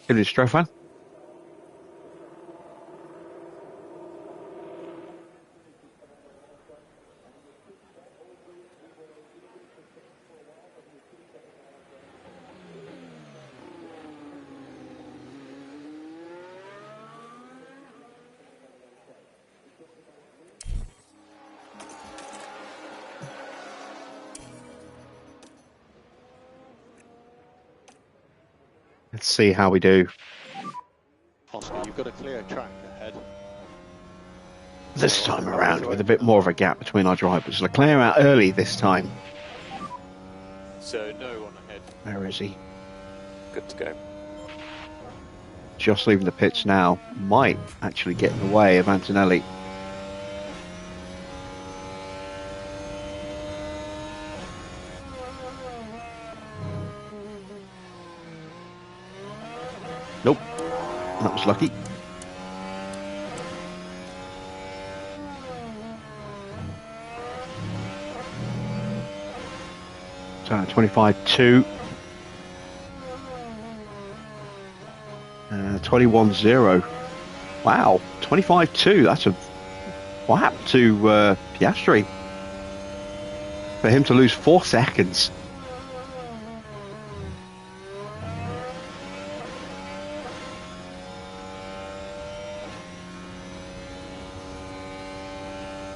It is Strofan. Let's see how we do. Oscar, you've got a clear track ahead. This time around, with a bit more of a gap between our drivers. Leclerc out early this time. So no one ahead. Where is he? Good to go. Just leaving the pits now. Might actually get in the way of Antonelli. Nope. That was lucky. So 25-2. 21-0. Wow, 25-2. That's a... What happened to Piastri? For him to lose 4 seconds.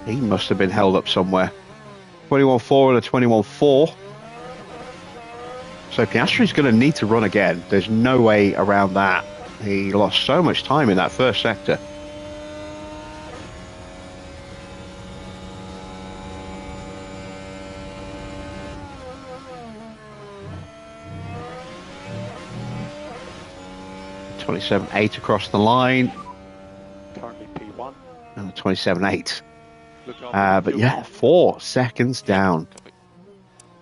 He must have been held up somewhere. 21-4 and a 21-4. So Piastri's going to need to run again. There's no way around that. He lost so much time in that first sector. (27.8) across the line. Currently P1. And a 27.8. But yeah, 4 seconds down.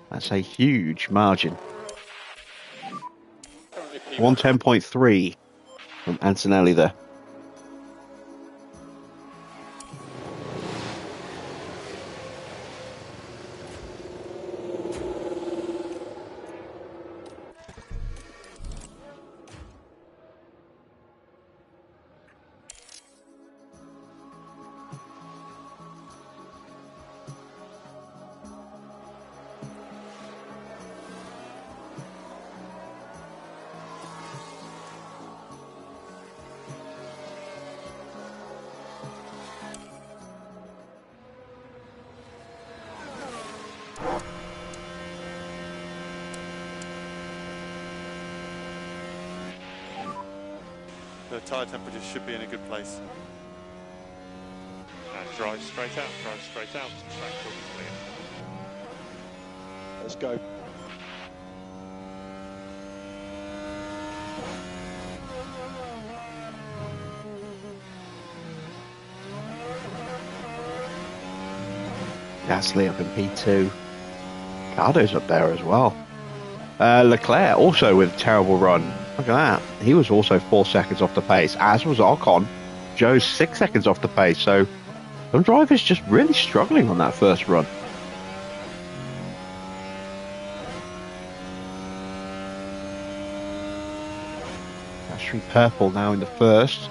That's a huge margin. 110.3 from Antonelli there. The tyre temperature should be in a good place. And drive straight out, track will be clear. Let's go. Gasly up in P2. Cardo's up there as well. Leclerc also with a terrible run. Look at that. He was also 4 seconds off the pace, as was Ocon. Joe's 6 seconds off the pace, so some drivers just really struggling on that first run. Piastri purple now in the first.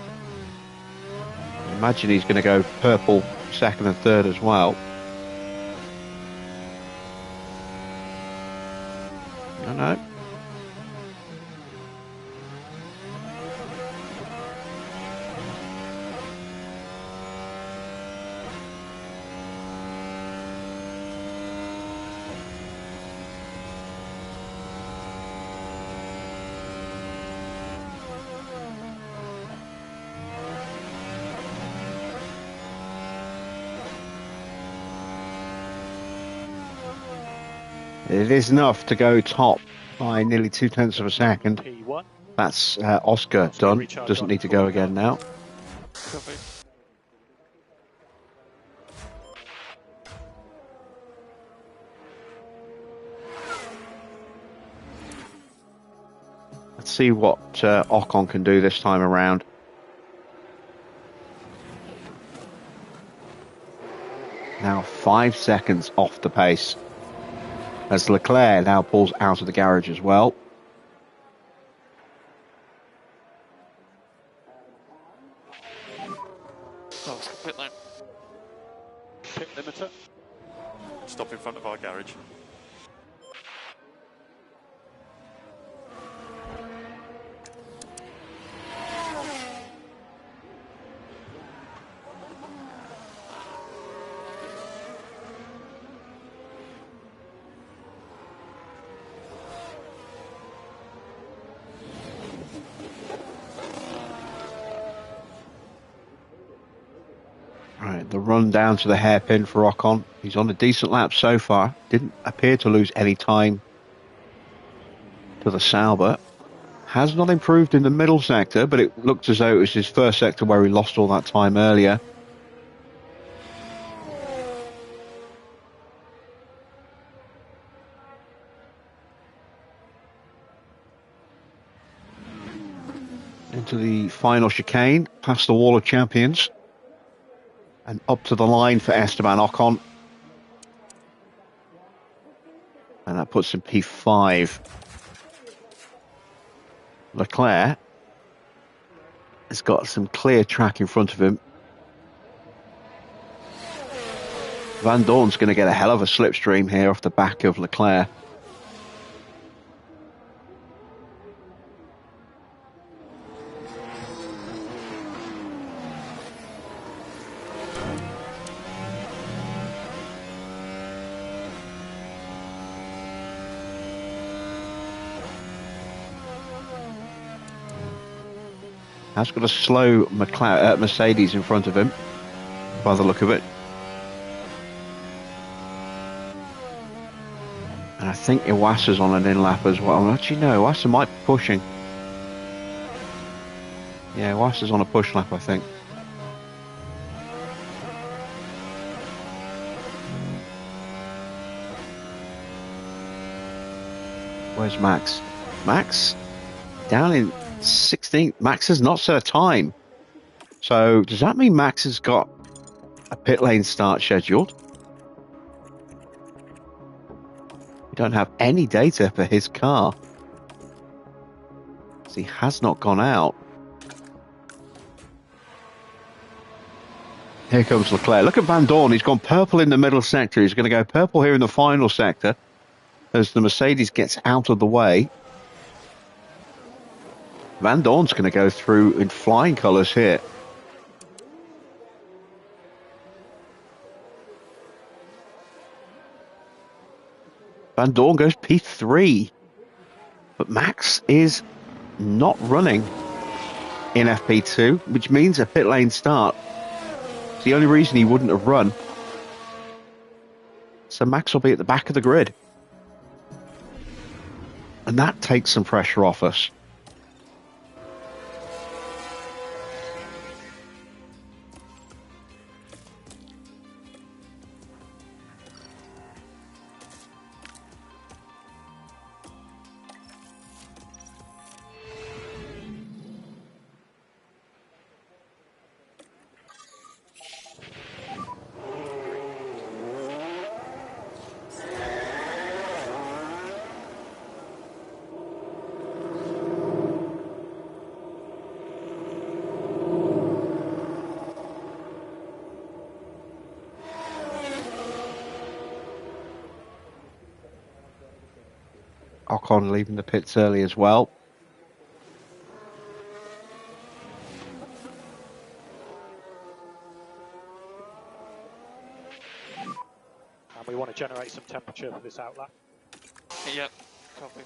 I imagine he's going to go purple second and third as well. No. It is enough to go top by nearly 0.2 of a second. P1. That's Oscar done. Doesn't need to go again now. Copy. Let's see what Ocon can do this time around. Now 5 seconds off the pace, as Leclerc now pulls out of the garage as well. Oh, it's the pit lane. Pit limiter. Stop in front of our garage. Right, the run down to the hairpin for Ocon. He's on a decent lap so far. Didn't appear to lose any time to the Sauber. Has not improved in the middle sector, but it looked as though it was his first sector where he lost all that time earlier. Into the final chicane, past the wall of champions. And up to the line for Esteban Ocon. And that puts him P5. Leclerc has got some clear track in front of him. Van Dorn's going to get a hell of a slipstream here off the back of Leclerc. Has got a slow Mercedes in front of him, by the look of it. And I think Iwasa's on an in-lap as well. Actually, no, Iwasa might be pushing. Yeah, Iwasa's on a push lap, I think. Where's Max? Max? Down in 16th. Max has not set a time. So does that mean Max has got a pit lane start scheduled? We don't have any data for his car. So he has not gone out. Here comes Leclerc. Look at Van Dorn. He's gone purple in the middle sector. He's going to go purple here in the final sector as the Mercedes gets out of the way. Van Dorn's going to go through in flying colours here. Van Dorn goes P3. But Max is not running in FP2, which means a pit lane start. It's the only reason he wouldn't have run. So Max will be at the back of the grid. And that takes some pressure off us. Ocon leaving the pits early as well. And we want to generate some temperature for this outlap. Yep, copy.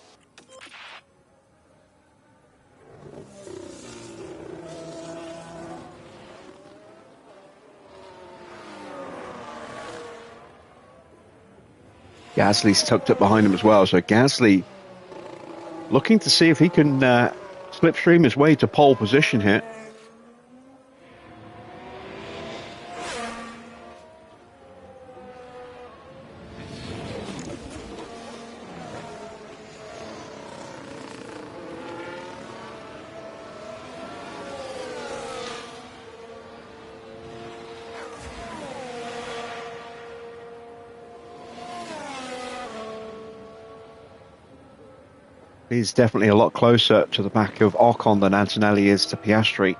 Gasly's tucked up behind him as well. So Gasly looking to see if he can slipstream his way to pole position here. He's definitely a lot closer to the back of Ocon than Antonelli is to Piastri.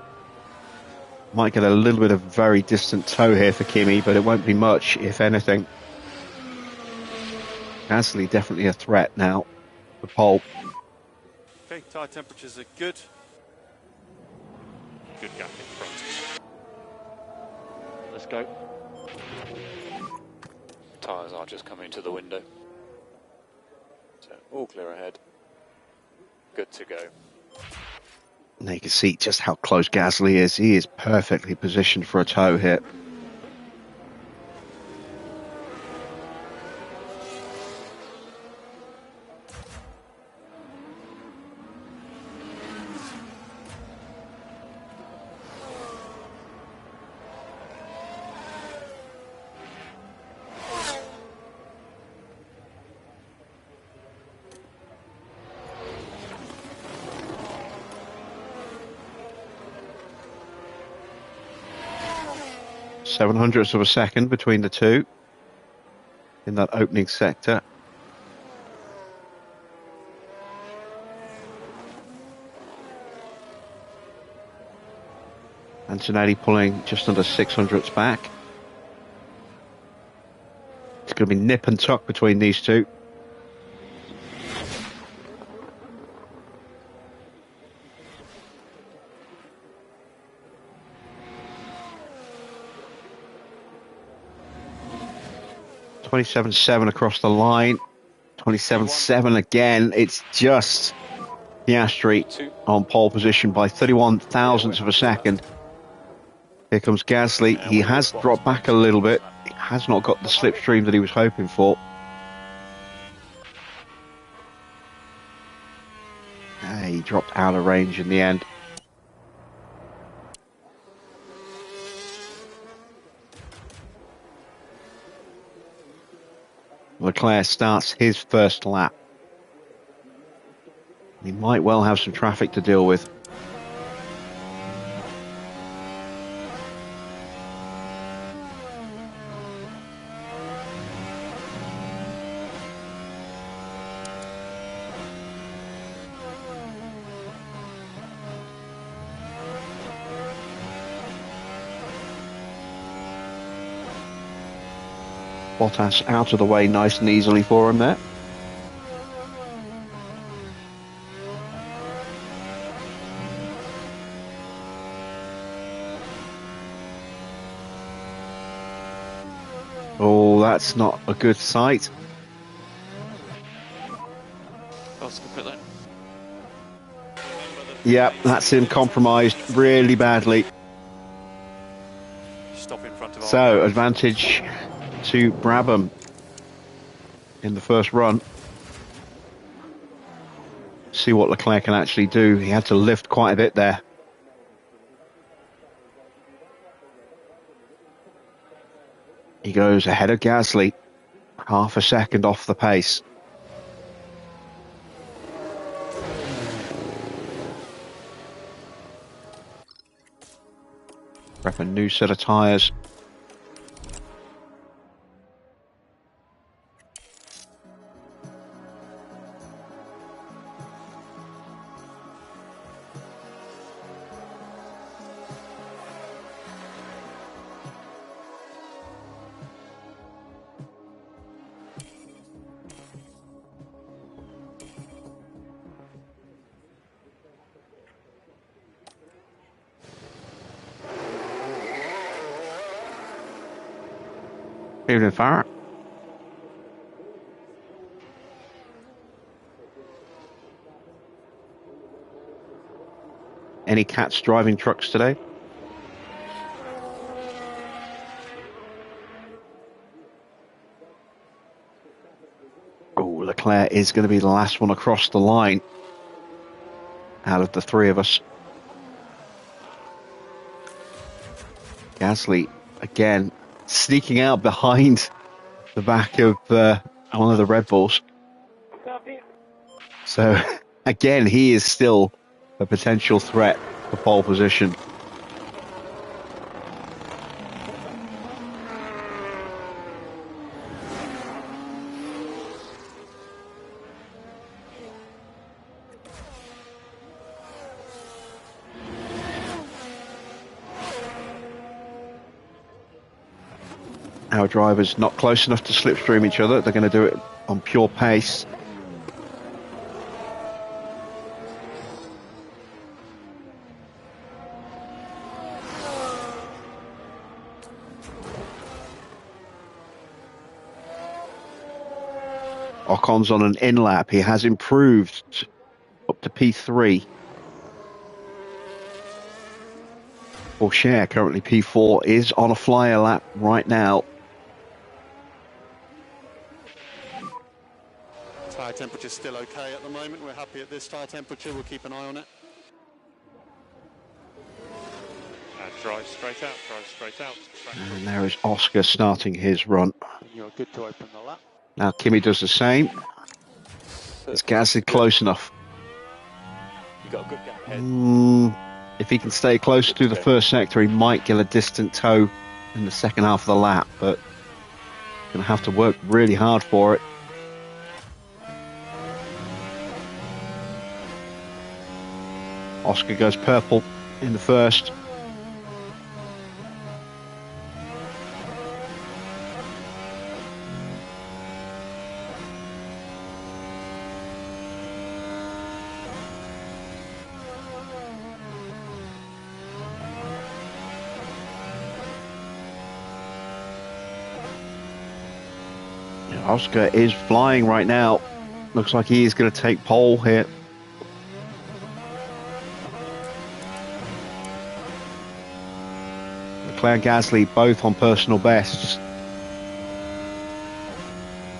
Might get a little bit of very distant tow here for Kimi, but it won't be much, if anything. Gasly definitely a threat now for pole. Okay, tyre temperatures are good. Good gap in front. Let's go. Tyres are just coming to the window. So all clear ahead. Good to go. Now you can see just how close Gasly is. He is perfectly positioned for a tow here. Seven hundredths of a second between the two in that opening sector. Antonelli pulling just under 600ths back. It's going to be nip and tuck between these two. .27.7 across the line. 27.7 again. It's just Piastri on pole position by 31 thousandths of a second. Here comes Gasly. He has dropped back a little bit. He has not got the slipstream that he was hoping for. He dropped out of range in the end. Leclerc starts his first lap. He might well have some traffic to deal with. Bottas out of the way nice and easily for him there. Oh, that's not a good sight. Yeah, that's him compromised really badly. Stop in front of our So, advantage to Brabham in the first run. See what Leclerc can actually do. He had to lift quite a bit there. He goes ahead of Gasly, half a second off the pace. Prep a new set of tyres. Evening, Farah. Any cats driving trucks today? Oh, Leclerc is going to be the last one across the line out of the three of us. Gasly, again, sneaking out behind the back of one of the Red Bulls. So, again, he is still a potential threat for pole position. Our drivers not close enough to slipstream each other. They're going to do it on pure pace. Ocon's on an in-lap. He has improved up to P3. Pourchaire, currently P4, is on a flyer lap right now. Tyre temperature's still okay at the moment. We're happy at this tyre temperature. We'll keep an eye on it. Drive straight out, drive straight out. And there is Oscar starting his run. And you're good to open the lap. Now Kimi does the same. Is Gasly close enough? You got a good gap ahead. If he can stay close to the first sector, he might get a distant tow in the second half of the lap, but going to have to work really hard for it. Oscar goes purple in the first. Oscar is flying right now. Looks like he is going to take pole here. Leclerc, Gasly, both on personal bests.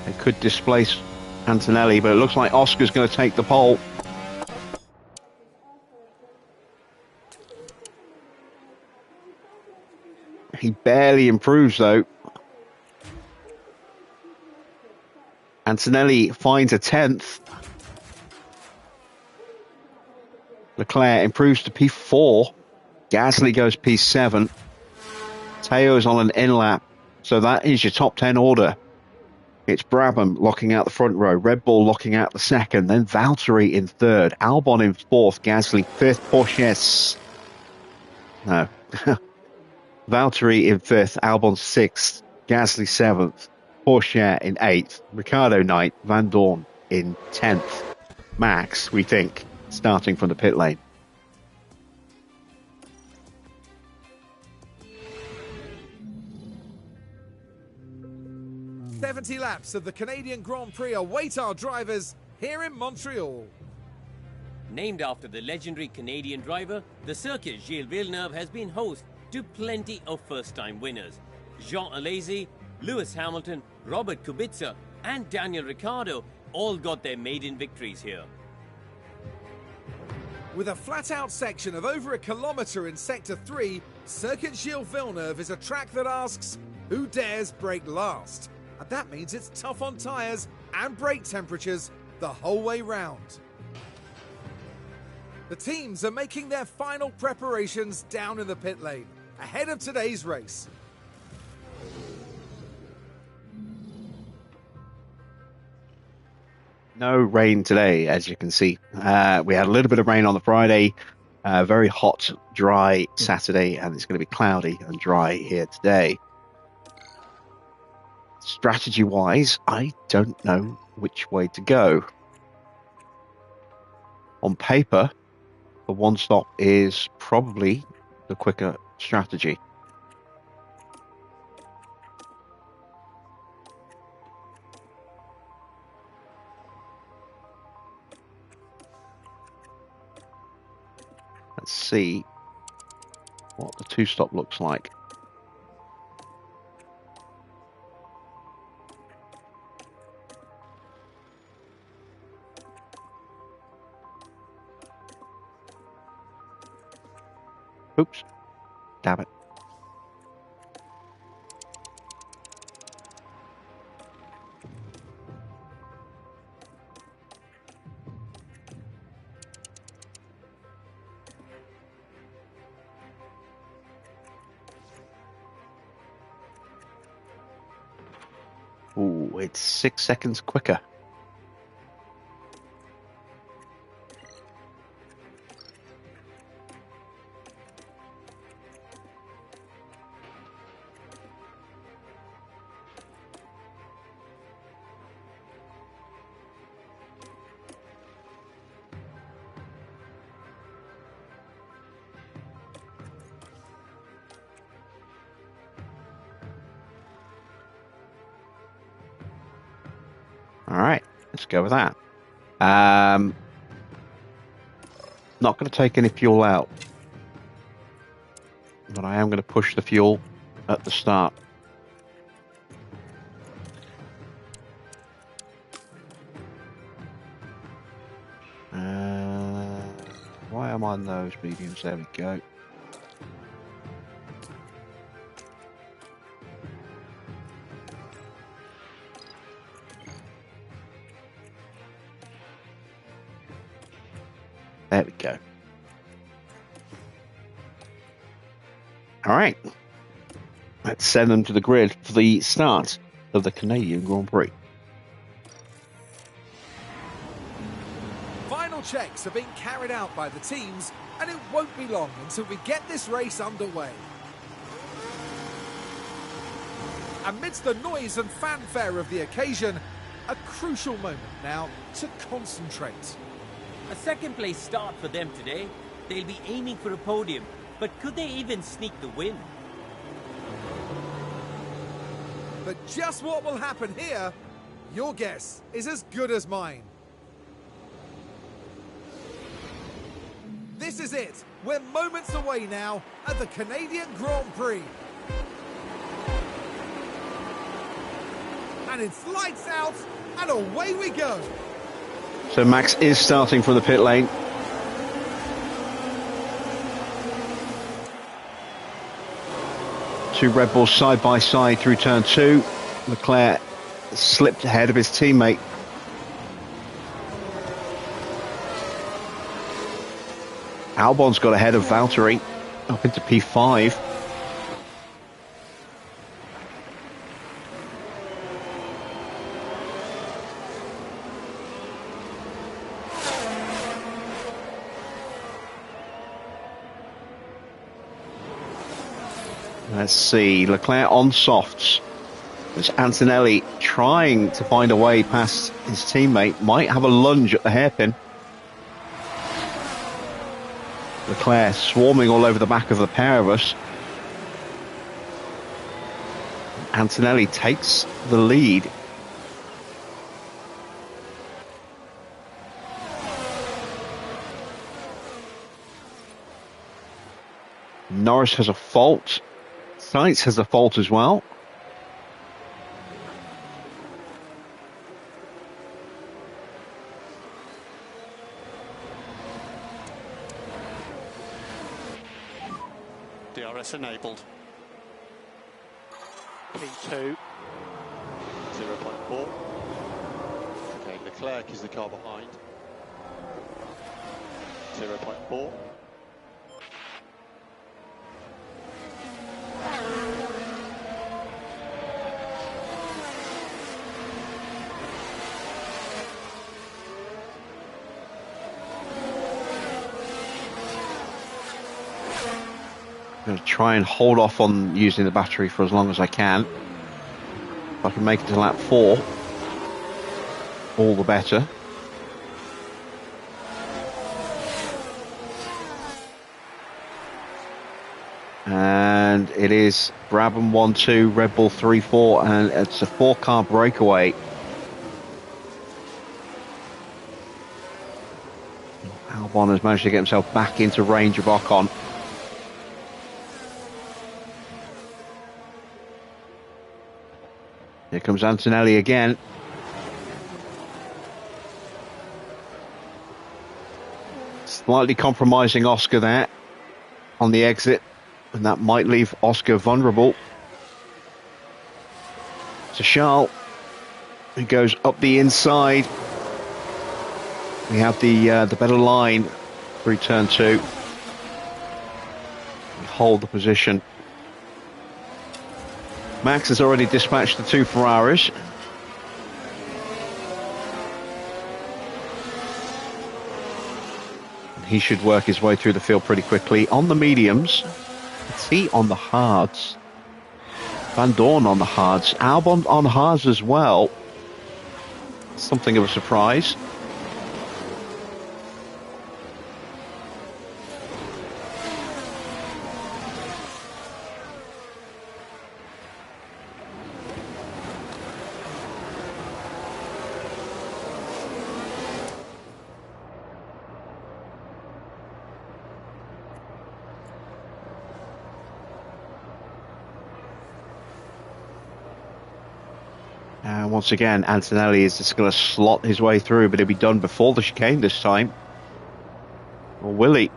They could displace Antonelli, but it looks like Oscar's going to take the pole. He barely improves, though. Antonelli finds a 10th. Leclerc improves to P4. Gasly goes P7. Teo's on an in-lap. So that is your top 10 order. It's Brabham locking out the front row. Red Bull locking out the second. Then Valtteri in third. Albon in fourth. Gasly fifth. Porsche. No. Valtteri in fifth. Albon sixth. Gasly seventh. Porsche in 8th, Ricciardo 9th, Van Dorn in 10th. Max, we think, starting from the pit lane. "70 laps of the Canadian Grand Prix await our drivers here in Montreal." Named after the legendary Canadian driver, the circuit Gilles Villeneuve has been host to plenty of first-time winners. Jean Alesi, Lewis Hamilton, Robert Kubica and Daniel Ricciardo all got their maiden victories here. With a flat-out section of over a kilometre in Sector 3, Circuit Gilles Villeneuve is a track that asks, who dares brake last? And that means it's tough on tyres and brake temperatures the whole way round. The teams are making their final preparations down in the pit lane, ahead of today's race. No rain today, as you can see. We had a little bit of rain on the Friday, very hot, dry Saturday, and it's going to be cloudy and dry here today. Strategy-wise, I don't know which way to go. On paper, the one stop is probably the quicker strategy. Let's see what the two-stop looks like. Oops. Damn it. Ooh, it's 6 seconds quicker. All right, let's go with that. Not going to take any fuel out, but I am going to push the fuel at the start. Why am I on those mediums? There we go. There we go. All right. Let's send them to the grid for the start of the Canadian Grand Prix. Final checks are being carried out by the teams, and it won't be long until we get this race underway. Amidst the noise and fanfare of the occasion, a crucial moment now to concentrate. A second place start for them today. They'll be aiming for a podium, but could they even sneak the win? But just what will happen here, your guess is as good as mine. This is it. We're moments away now at the Canadian Grand Prix. And it's lights out, and away we go. So Max is starting from the pit lane. Two Red Bulls side by side through turn 2. Leclerc slipped ahead of his teammate. Albon's got ahead of Valtteri up into P5. Let's see, Leclerc on softs. There's Antonelli trying to find a way past his teammate. Might have a lunge at the hairpin. Leclerc swarming all over the back of the pair of us. Antonelli takes the lead. Norris has a fault. Sainz has a fault as well. DRS enabled. P2. 0.4. Okay, Leclerc is the car behind. 0.4. I'm going to try and hold off on using the battery for as long as I can. If I can make it to lap 4, all the better. And it is Brabham 1-2, Red Bull 3-4, and it's a 4-car breakaway. Albon has managed to get himself back into range of Ocon. Here comes Antonelli again. Slightly compromising Oscar there. on the exit, and that might leave Oscar vulnerable. So Charles, who goes up the inside. We have the better line through turn 2. We hold the position. Max has already dispatched the 2 Ferraris. He should work his way through the field pretty quickly. On the mediums, T on the hards, Van Dorn on the hards, Albon on hards as well. Something of a surprise. Once again, Antonelli is just going to slot his way through, but he'll be done before the chicane this time. Or will he?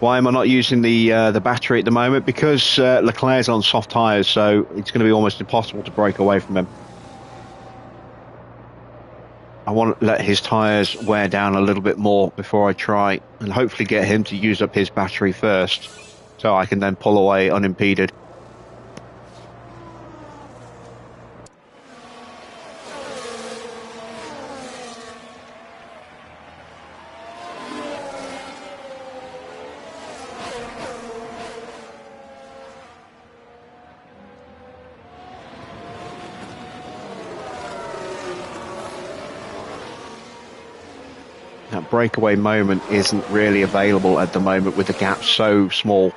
Why am I not using the battery at the moment? Because Leclerc's on soft tyres, so it's going to be almost impossible to break away from him. I want to let his tyres wear down a little bit more before I try, and hopefully get him to use up his battery first, so I can then pull away unimpeded. That breakaway moment isn't really available at the moment with the gap so small.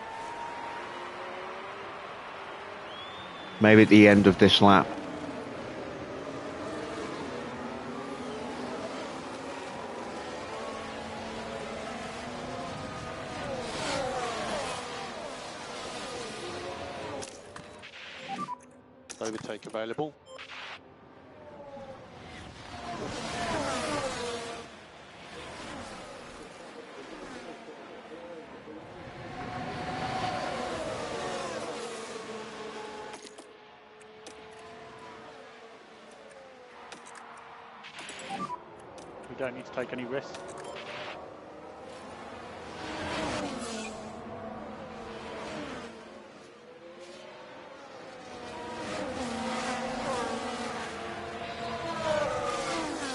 Maybe at the end of this lap. Overtake available. We don't need to take any risks.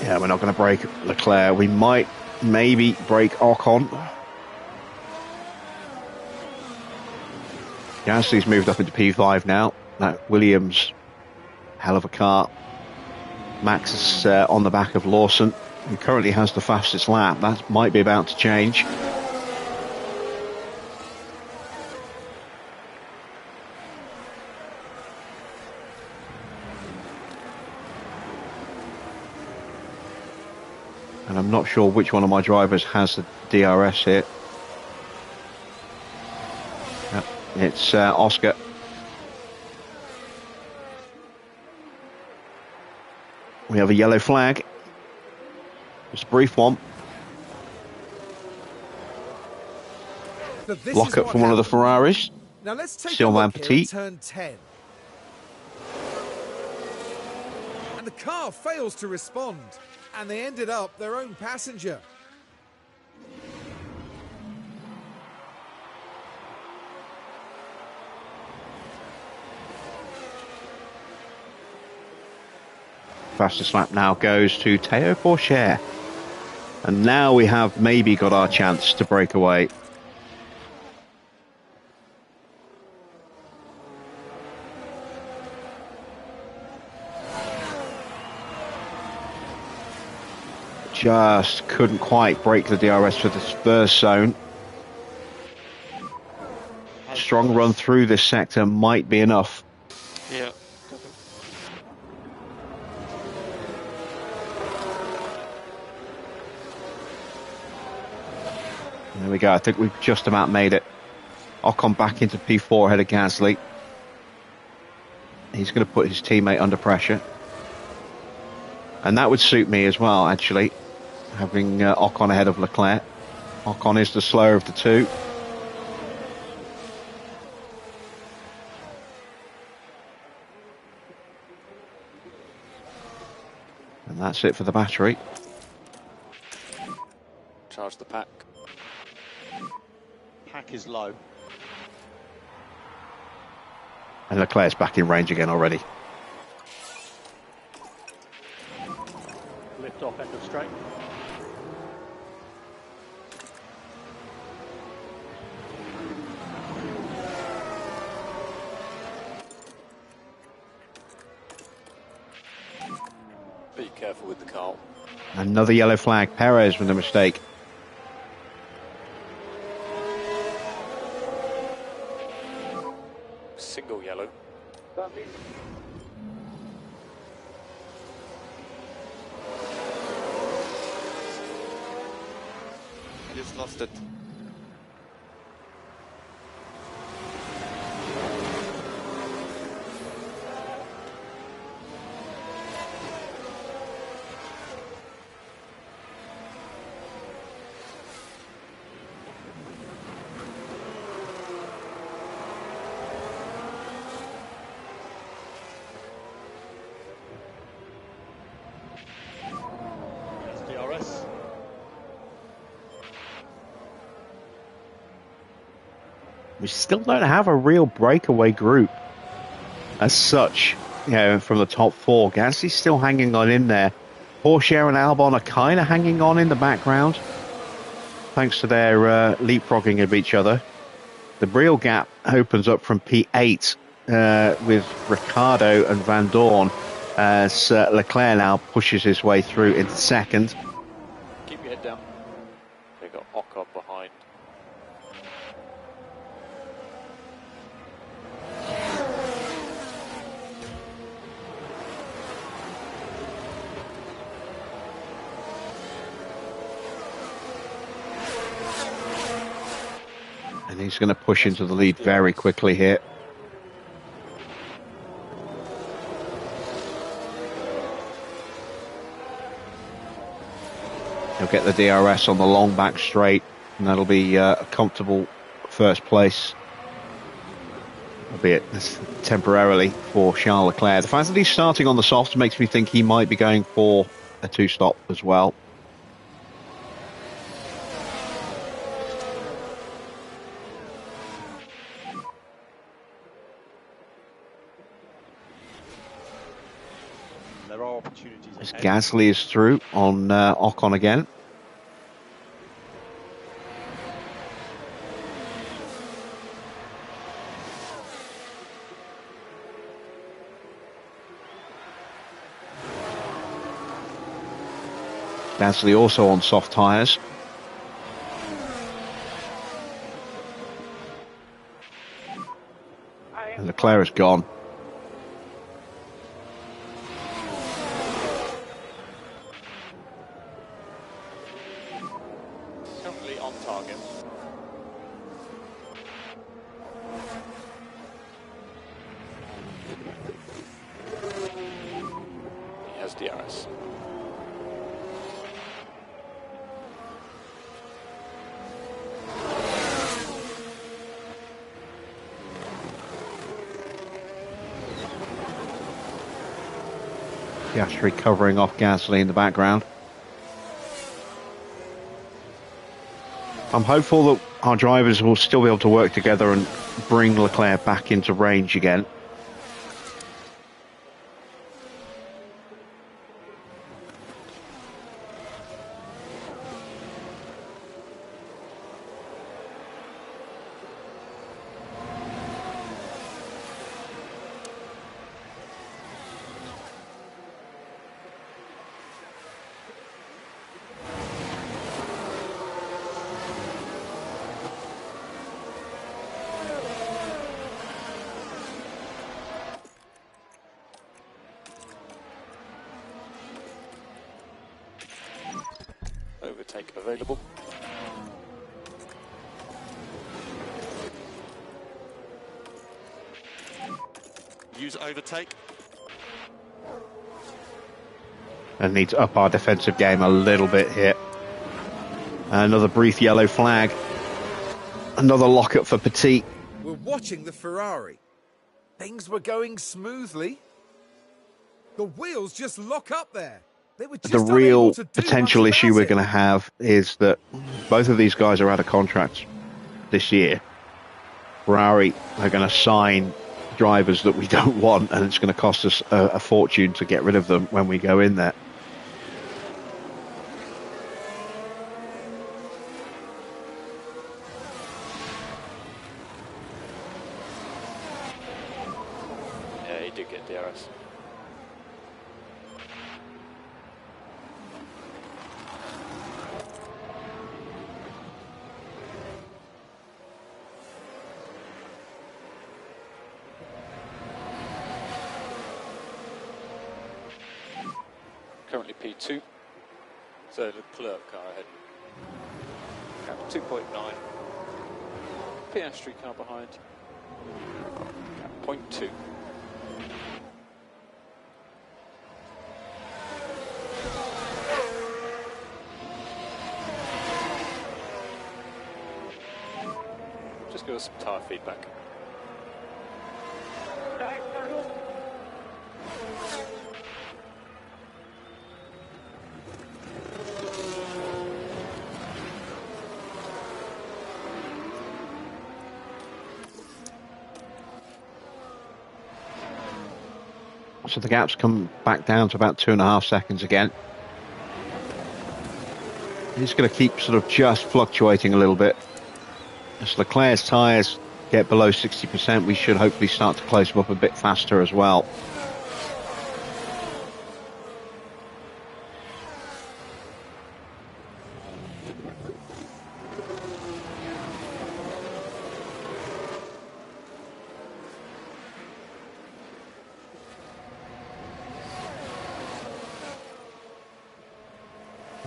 Yeah, we're not going to break Leclerc. We might maybe break Ocon. Gasly's moved up into P5 now. That Williams, hell of a car. Max is on the back of Lawson, who currently has the fastest lap. That might be about to change. And I'm not sure which one of my drivers has the DRS here. Yep, it's Oscar. We have a yellow flag. Just a brief one. Lock up from one of the Ferraris. Now let's take Sylvain a look Petit. here at turn 10. And the car fails to respond, and they ended up their own passenger. Fastest lap now goes to Théo Pourchaire. And now we have maybe got our chance to break away. Just couldn't quite break the DRS for the first zone. Strong run through this sector might be enough. Yeah. There we go. I think we've just about made it. Ocon back into P4 ahead of Gasly. He's going to put his teammate under pressure. And that would suit me as well, actually. having Ocon ahead of Leclerc. Ocon is the slower of the two. And that's it for the battery. Charge the pack. Pack is low. And Leclerc's back in range again already. Lift off end of straight. Be careful with the car. Another yellow flag. Perez with a mistake. Single yellow. Just lost it. That's DRS. We still don't have a real breakaway group as such, you know, from the top four. Gasly's still hanging on in there. Porsche and Albon are kind of hanging on in the background, thanks to their leapfrogging of each other. The real gap opens up from P8 with Ricciardo and Van Dorn as Leclerc now pushes his way through into second. Keep your head down. They got Ocon behind. And he's going to push into the lead very quickly here. He'll get the DRS on the long back straight, and that'll be a comfortable first place, albeit temporarily, for Charles Leclerc. The fact that he's starting on the softs makes me think he might be going for a two-stop as well. There are opportunities. As ahead. Gasly is through on Ocon again. Gasly also on soft tyres. And Leclerc is gone. Currently on target. He has DRS. Piastri covering off Gasly in the background. I'm hopeful that our drivers will still be able to work together and bring Leclerc back into range again. Overtake available. Use overtake. And need to up our defensive game a little bit here. Another brief yellow flag. Another lockup for Petit. We're watching the Ferrari. Things were going smoothly. The wheels just lock up there. They were just The unable real to do potential much issue about we're it. going to have is that both of these guys are out of contracts this year. Ferrari are going to sign drivers that we don't want, and it's going to cost us a fortune to get rid of them when we go in there. Yeah, he did get DRS. Currently P2, so the clerk car ahead. Gap 2.9. Piastri car behind. Gap 0.2. Just give us some tyre feedback. So the gap's come back down to about 2.5 seconds again. It's going to keep sort of just fluctuating a little bit. As Leclerc's tyres get below 60%, we should hopefully start to close them up a bit faster as well.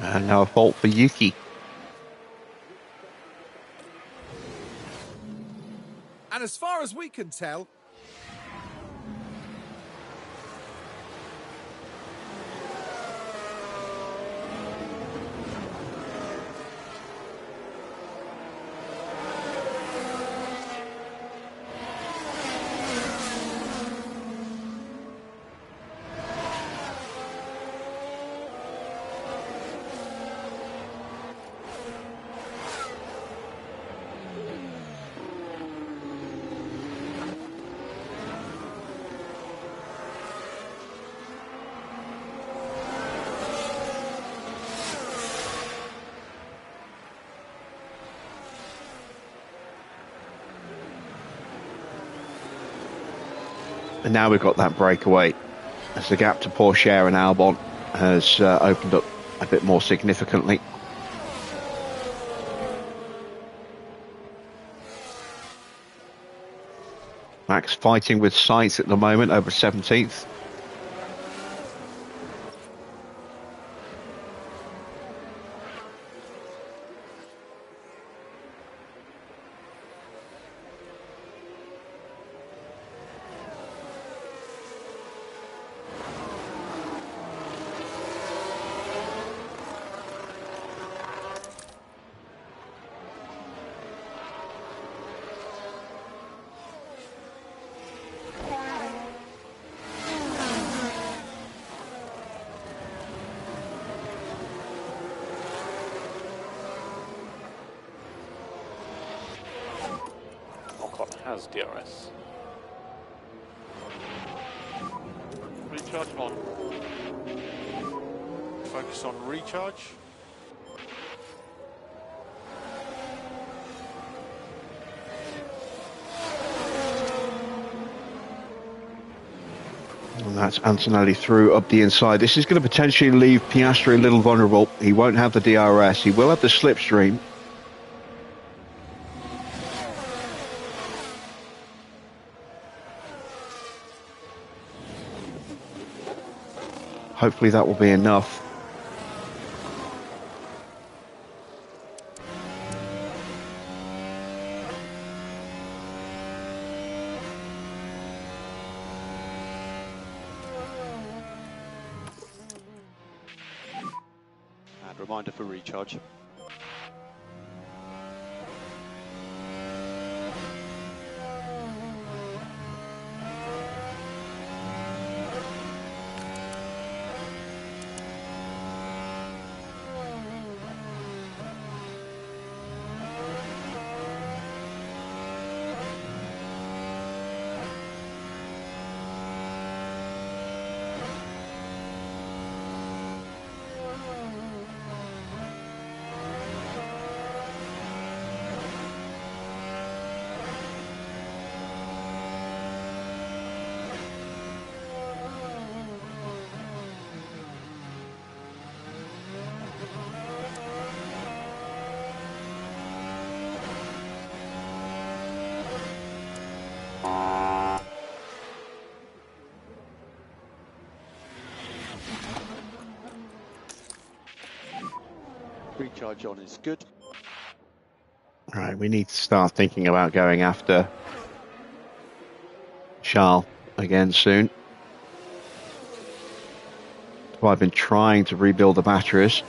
And now a fault for Yuki. And as far as we can tell, And now we've got that breakaway as the gap to Porsche and Albon has opened up a bit more significantly. Max fighting with Sainz at the moment over 17th. Has DRS. Recharge on. Focus on recharge. And that's Antonelli through up the inside. This is going to potentially leave Piastri a little vulnerable. He won't have the DRS. He will have the slipstream. Hopefully that will be enough. And reminder for recharge. Recharge on is good. Right, we need to start thinking about going after Charles again soon. Well, I've been trying to rebuild the batteries.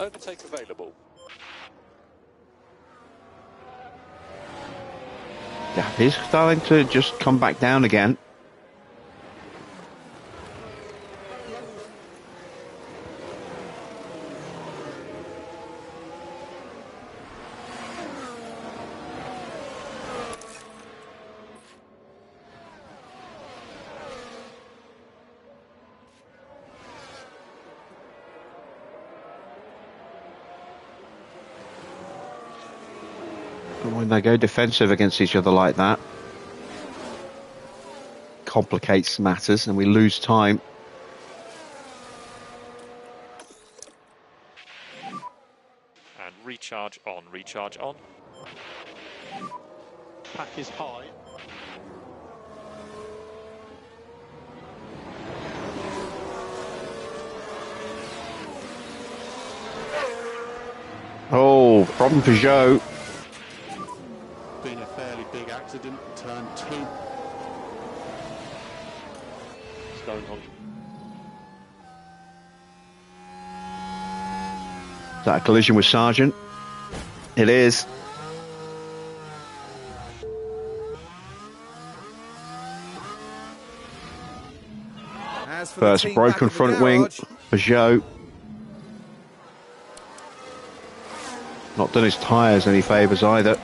Overtake available. Yeah, he's starting to just come back down again. But when they go defensive against each other like that, complicates matters and we lose time. And recharge on, recharge on. Pack is high. Oh, problem for Joe. Been a fairly big accident, turn 2. It's going on. Is that a collision with Sargent? It is. As for First the team broken back in the front wing garage, for Joe. Not done his tyres any favours either.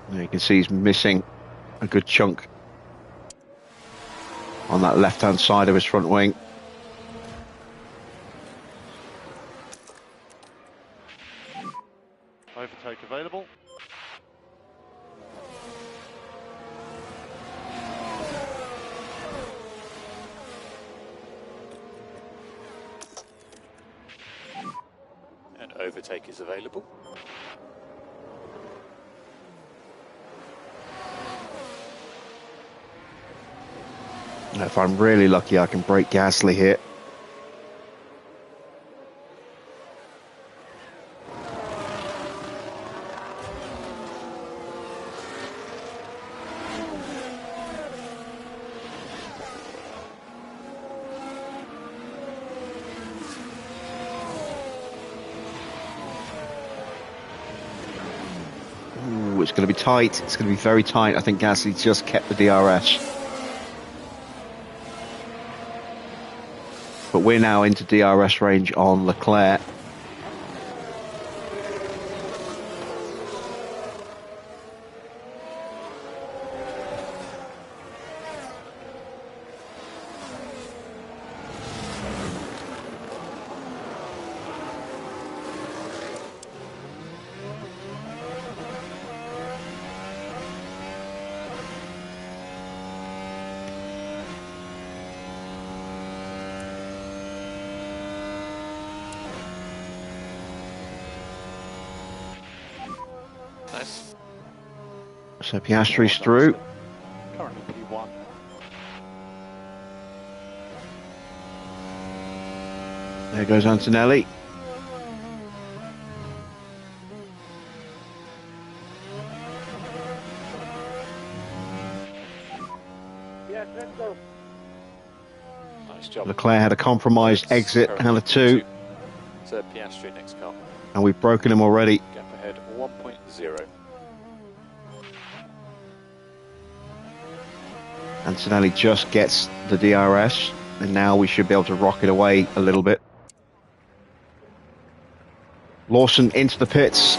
There you can see he's missing a good chunk on that left-hand side of his front wing. Overtake available. And overtake is available. If I'm really lucky, I can break Gasly here. Ooh, it's going to be tight. It's going to be very tight. I think Gasly just kept the DRS. But we're now into DRS range on Leclerc. Nice. So Piastri's through. Currently P1. There goes Antonelli. Nice job. Leclerc had a compromised exit out of 2, So Piastri next car. and we've broken him already. Gap ahead 1.0. Antonelli just gets the DRS, and now we should be able to rocket away a little bit. Lawson into the pits,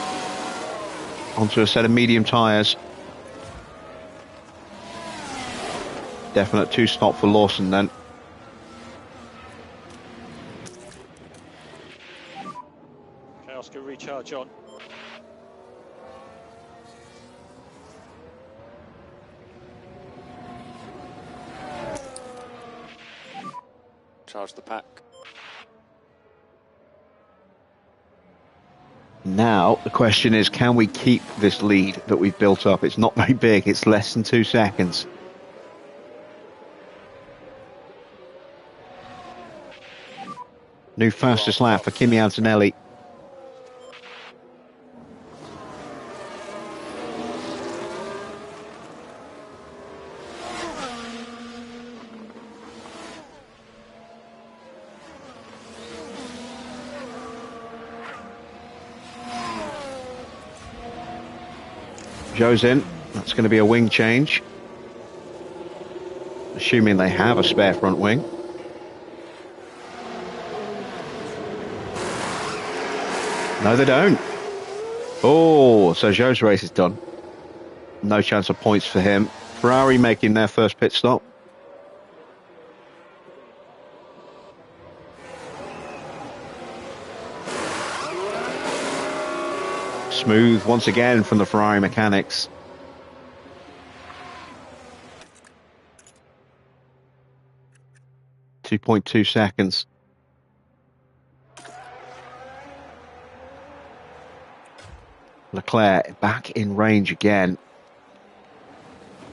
onto a set of medium tyres. Definite 2-stop for Lawson then. Okay, Oscar, recharge on. Charge the pack. Now, the question is, can we keep this lead that we've built up? It's not very big. It's less than 2 seconds. New fastest lap for Kimi Antonelli. Joe's in. That's going to be a wing change. Assuming they have a spare front wing. No, they don't. Oh, so Joe's race is done. No chance of points for him. Ferrari making their first pit stop. Smooth once again from the Ferrari mechanics. .2 seconds. Leclerc back in range again.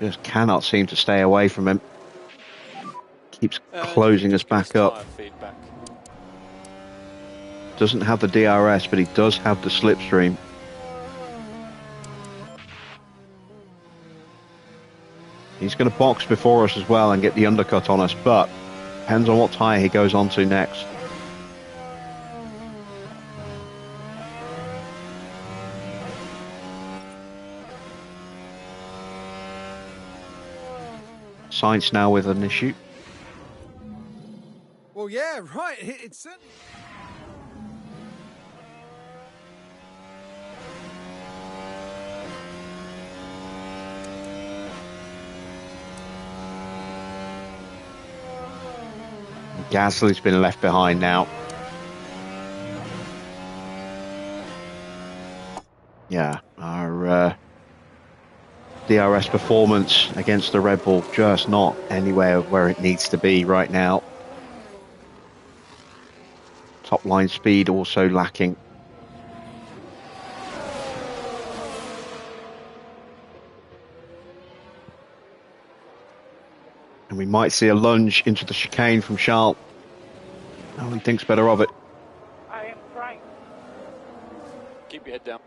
Just cannot seem to stay away from him. Keeps closing us back up. Feedback. Doesn't have the DRS, but he does have the slipstream. He's going to box before us as well and get the undercut on us, but depends on what tyre he goes on to next. Sainz now with an issue. Well, yeah, right. It's certainly... Gasly's been left behind now. Yeah, our DRS performance against the Red Bull just not anywhere where it needs to be right now. Top line speed also lacking. And we might see a lunge into the chicane from Charles. Oh, he thinks better of it. I am right. Keep your head down.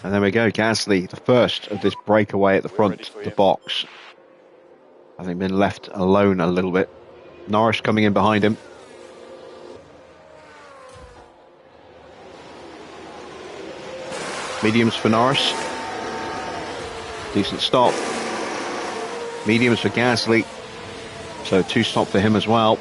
And there we go, Gasly, the first of this breakaway at the front of the box. Having been left alone a little bit. Norris coming in behind him. Mediums for Norris. Decent stop. Mediums for Gasly. So 2 stop for him as well.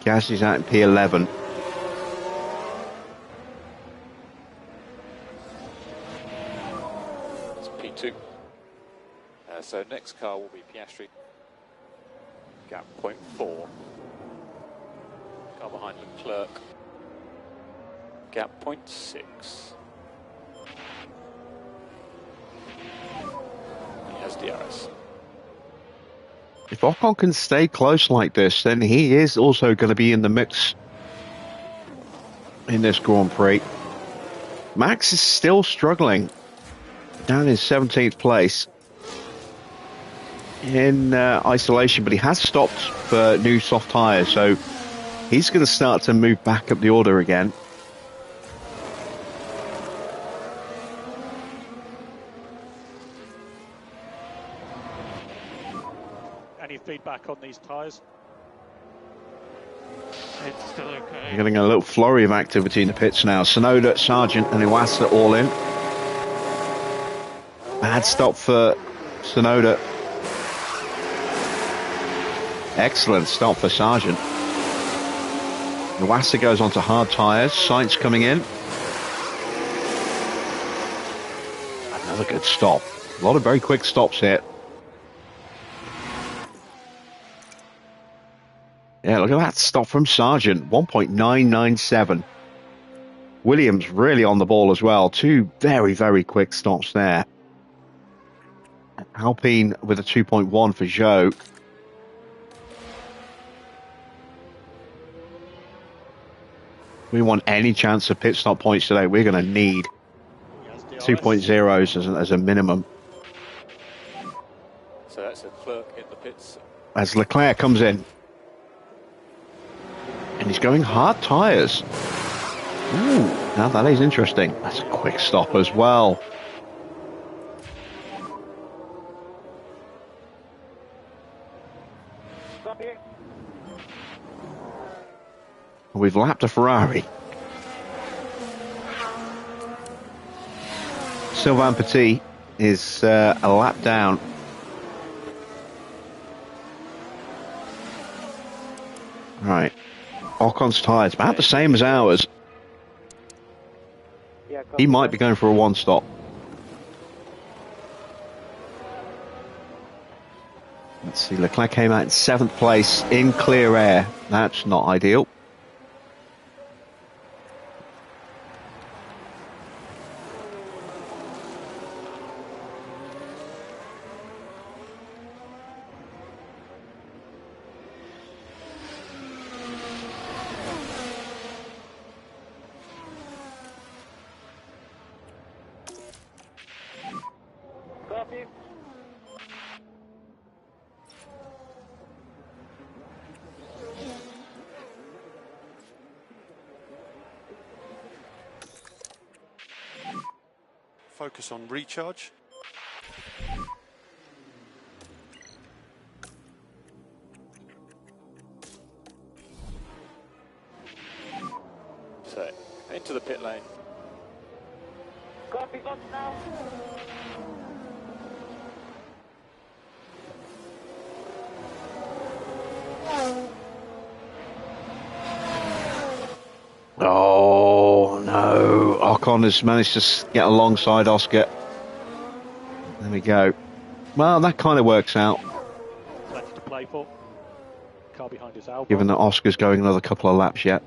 Gasly's out in P11. It's P2. So next car will be Piastri. Gap 0.4. Car behind Leclerc. Gap 0.6. He has DRS. If Ocon can stay close like this, then he is also going to be in the mix in this Grand Prix. Max is still struggling, down in 17th place in isolation, but he has stopped for new soft tyres, so he's going to start to move back up the order again. Any feedback on these tyres? It's still okay. You're getting a little flurry of activity in the pits now. Tsunoda, Sargent and Iwasa all in. Bad stop for Tsunoda. Excellent stop for Sargent. Iwasa goes on to hard tyres. Sainz coming in. Another good stop. A lot of very quick stops here. Yeah, look at that stop from Sargent. 1.997. Williams really on the ball as well. Two very, very quick stops there. Alpine with a 2.1 for Zhou. We want any chance of pit stop points today. We're going to need 2.0s as a minimum. So that's a Clerk in the pits. As Leclerc comes in. And he's going hard tyres. Ooh, now that is interesting. That's a quick stop as well. We've lapped a Ferrari. Sylvain Petit is a lap down. Right. Ocon's tyres about the same as ours. He might be going for a one stop. Let's see, Leclerc came out in 7th place in clear air. That's not ideal. Focus on recharge. So, into the pit lane. Copy, got now. Oh no, Ocon has managed to get alongside Oscar. There we go. Well, that kind of works out. Plenty to play for. Car behind his Albon. Given that Oscar's going another couple of laps yet.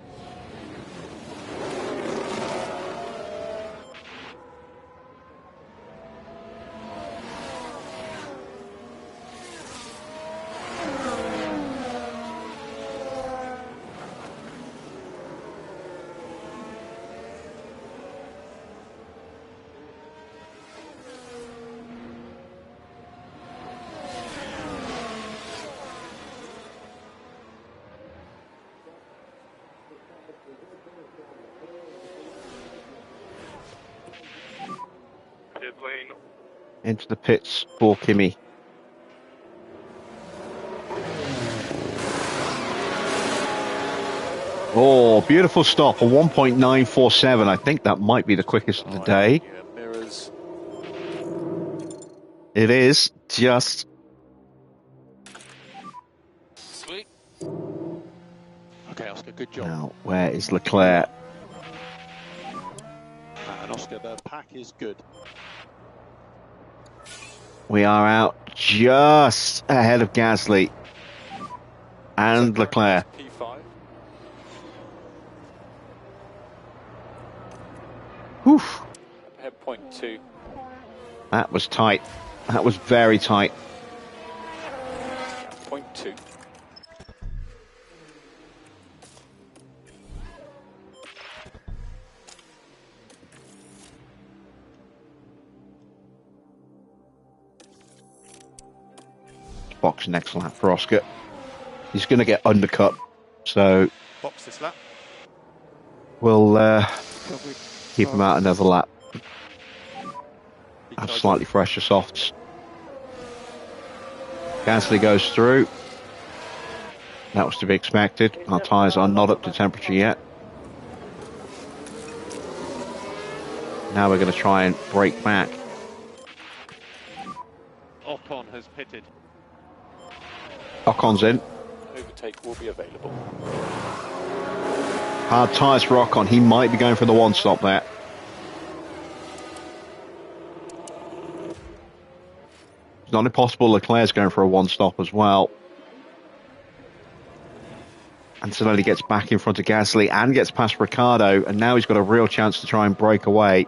Into the pits for Kimi. Oh, beautiful stop, a 1.947. I think that might be the quickest of the day. Yeah, mirrors. It is just... Sweet. Okay, Oscar, good job. Now, where is Leclerc? And Oscar, the pack is good. We are out just ahead of Gasly and Leclerc. P5. Whew. Ahead 0.2. That was tight. That was very tight. 0.2. Box next lap for Oscar. He's going to get undercut, so Box this lap. we'll keep him out another lap. Have Recharge. slightly fresher softs. Gasly goes through. That was to be expected. Our tyres are not up to temperature yet. Now we're going to try and brake back. Ocon has pitted. Ocon's in. overtake will be available. Hard tyres for Ocon. He might be going for the one stop there. It's not impossible Leclerc's going for a one stop as well. Antonelli gets back in front of Gasly and gets past Ricciardo, and now he's got a real chance to try and break away.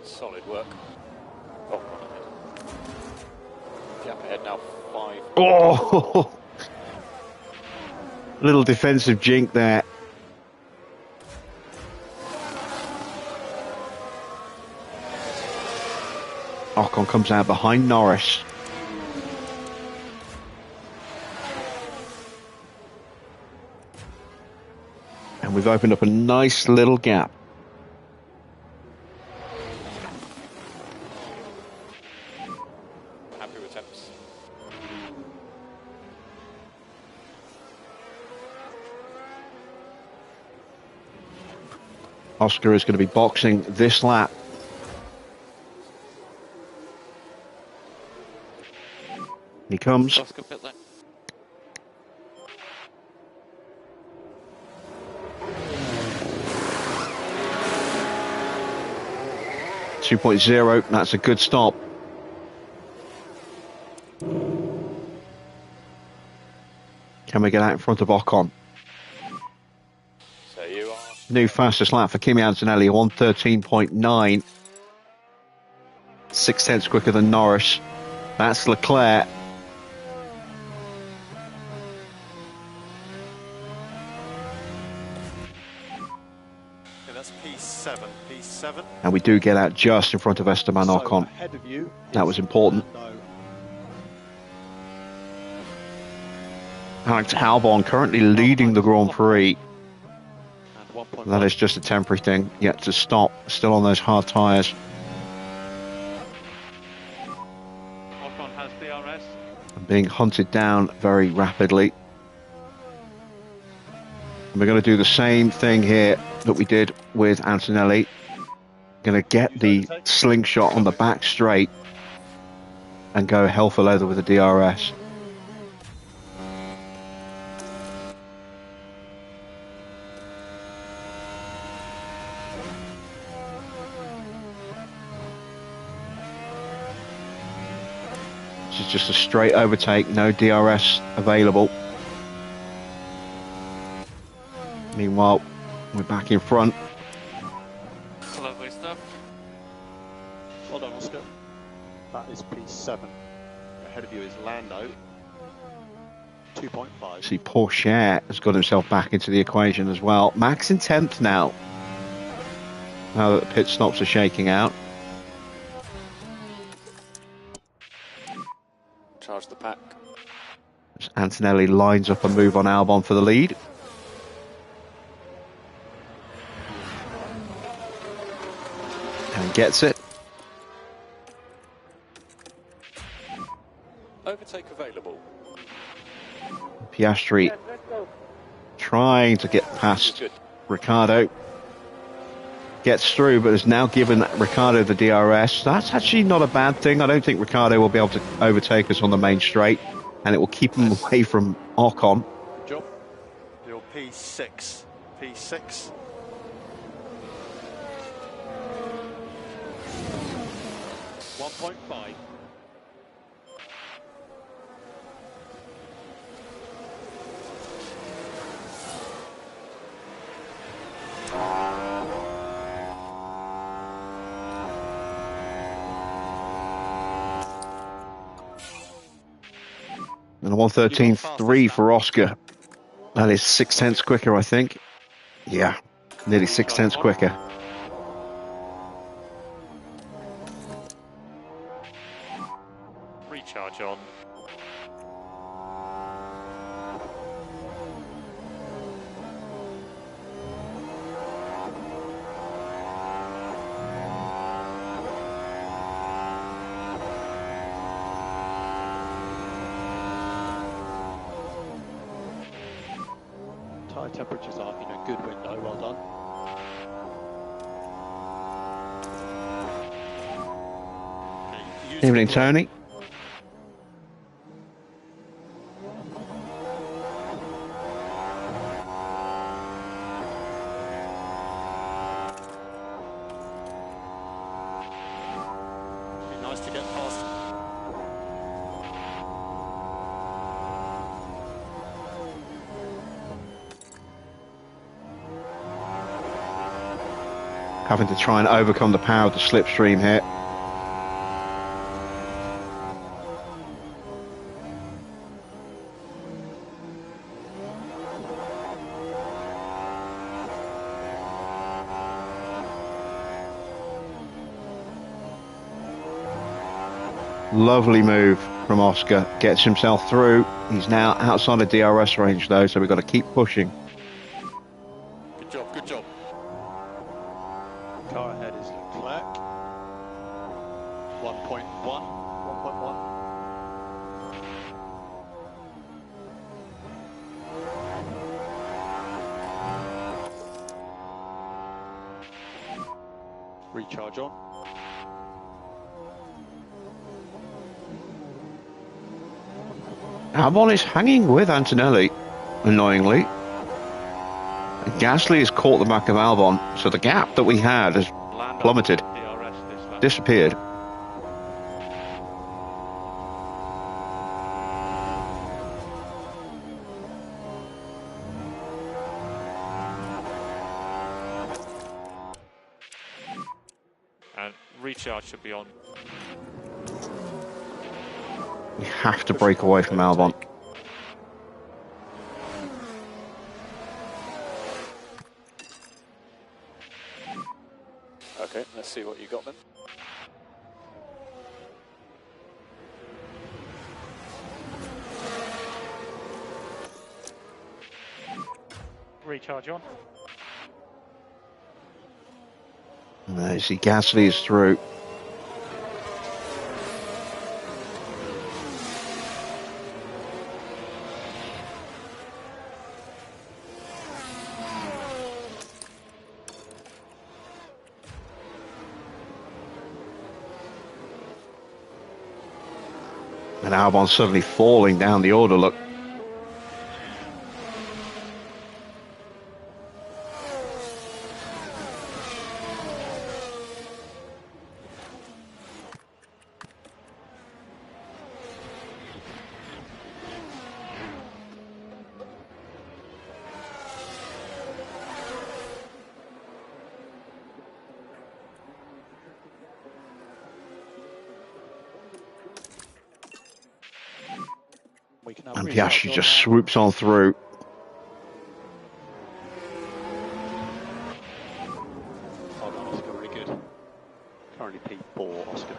Solid work. Oh, gap ahead now, 5. Oh! Little defensive jink there. Ocon comes out behind Norris. And we've opened up a nice little gap. Happy with temps. Oscar is going to be boxing this lap. He comes. Oscar pit lane. .0, that's a good stop. Can we get out in front of Ocon? So you are. New fastest lap for Kimi Antonelli, 1:13.9. 6/10 quicker than Norris. That's Leclerc. Okay, that's P7. P7. And we do get out just in front of Esteban Ocon. Ahead of you That was important. Alex Albon currently leading the Grand Prix. That is just a temporary thing. Yet to stop. Still on those hard tyres. Ocon has DRS. And being hunted down very rapidly. And we're going to do the same thing here that we did with Antonelli. Going to get the slingshot on the back straight and go hell for leather with the DRS. This is just a straight overtake, no DRS available. Meanwhile, we're back in front. Lovely stuff. Well done, Oscar. That is P7. Ahead of you is Lando. 2.5. See, Porsche has got himself back into the equation as well. Max in 10th now. Now that the pit stops are shaking out. Charge the pack. As Antonelli lines up a move on Albon for the lead. And gets it. Overtake available. Piastri trying to get past Good. Ricciardo. Gets through, but has now given Ricciardo the DRS. That's actually not a bad thing. I don't think Ricciardo will be able to overtake us on the main straight, and it will keep him away from Ocon. Good job. You're P6. P6. .5. And a 1:13.3 for Oscar. That is 6/10 quicker, I think. Yeah, nearly 6/10 quicker. Recharge on. Tyre temperatures are in a good window, well done. Okay, Evening, Tony. Use nice to get past. Having to try and overcome the power of the slipstream here. Lovely move from Oscar. Gets himself through. He's now outside of DRS range though, so we've got to keep pushing. Good job, good job. Car ahead is Leclerc. 1.1. Recharge on. Albon is hanging with Antonelli, annoyingly. And Gasly has caught the back of Albon, so the gap that we had has plummeted, disappeared. And recharge should be on. We have to break away from Albon. Okay, let's see what you got then. Recharge on. And there you see Gasly is through. And Albon suddenly falling down the order, look. And Piastri just swoops on through. Hold on, Oscar, really good. Currently P4, Oscar.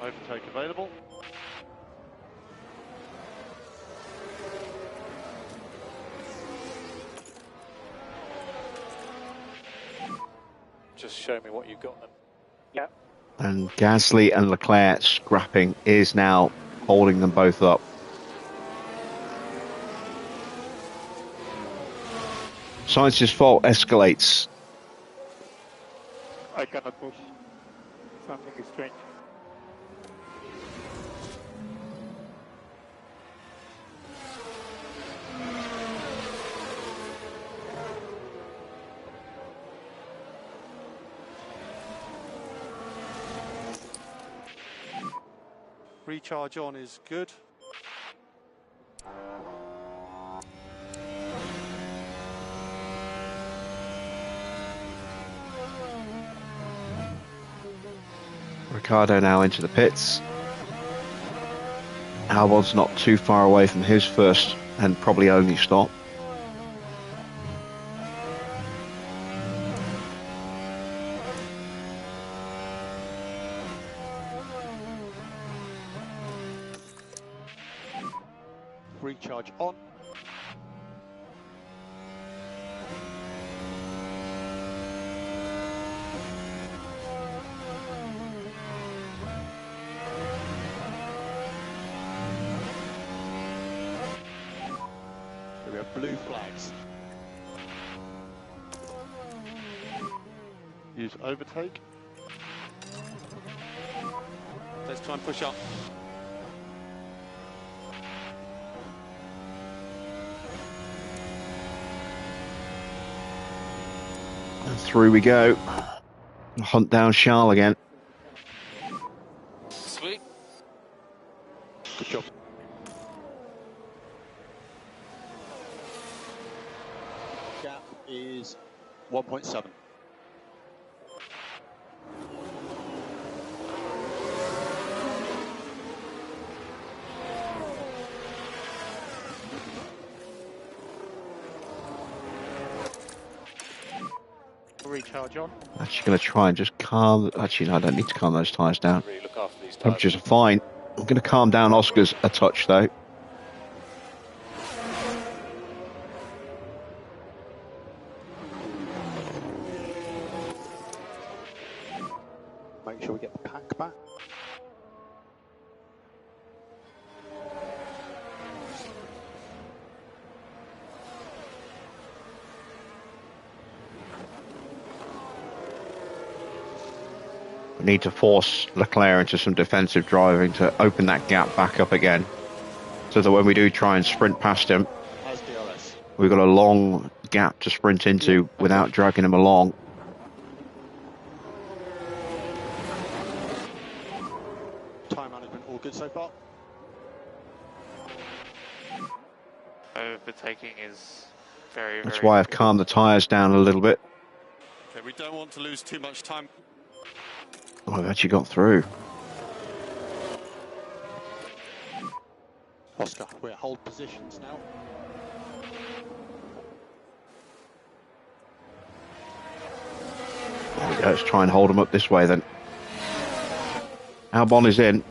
Overtake available. Just show me what you've got then. Yeah. And Gasly and Leclerc scrapping is now holding them both up. Sainz's fault escalates. I cannot push. Something is strange. Recharge on is good. Ricciardo now into the pits. Albon's not too far away from his first and probably only stop. Recharge on. So we have blue flags. Use overtake. There's Try and push up. And through we go. Hunt down Charles again. Sweet. Good job. Gap is 1.7. Recharge on. Actually going to try and just calm... Actually, no, I don't need to calm those tyres down. Really look after these tyres. Temperatures are fine. I'm going to calm down Oscar's a touch, though. Make sure we get the pack back. We need to force Leclerc into some defensive driving to open that gap back up again, so that when we do try and sprint past him, As DRS. we've got a long gap to sprint into without dragging him along. Time management all good so far. Overtaking is very, That's very why I've calmed the tyres down a little bit. Okay, we don't want to lose too much time. Oh, I've actually got through. Oscar, we're at hold positions now. There we go, let's try and hold him up this way then. Albon is in.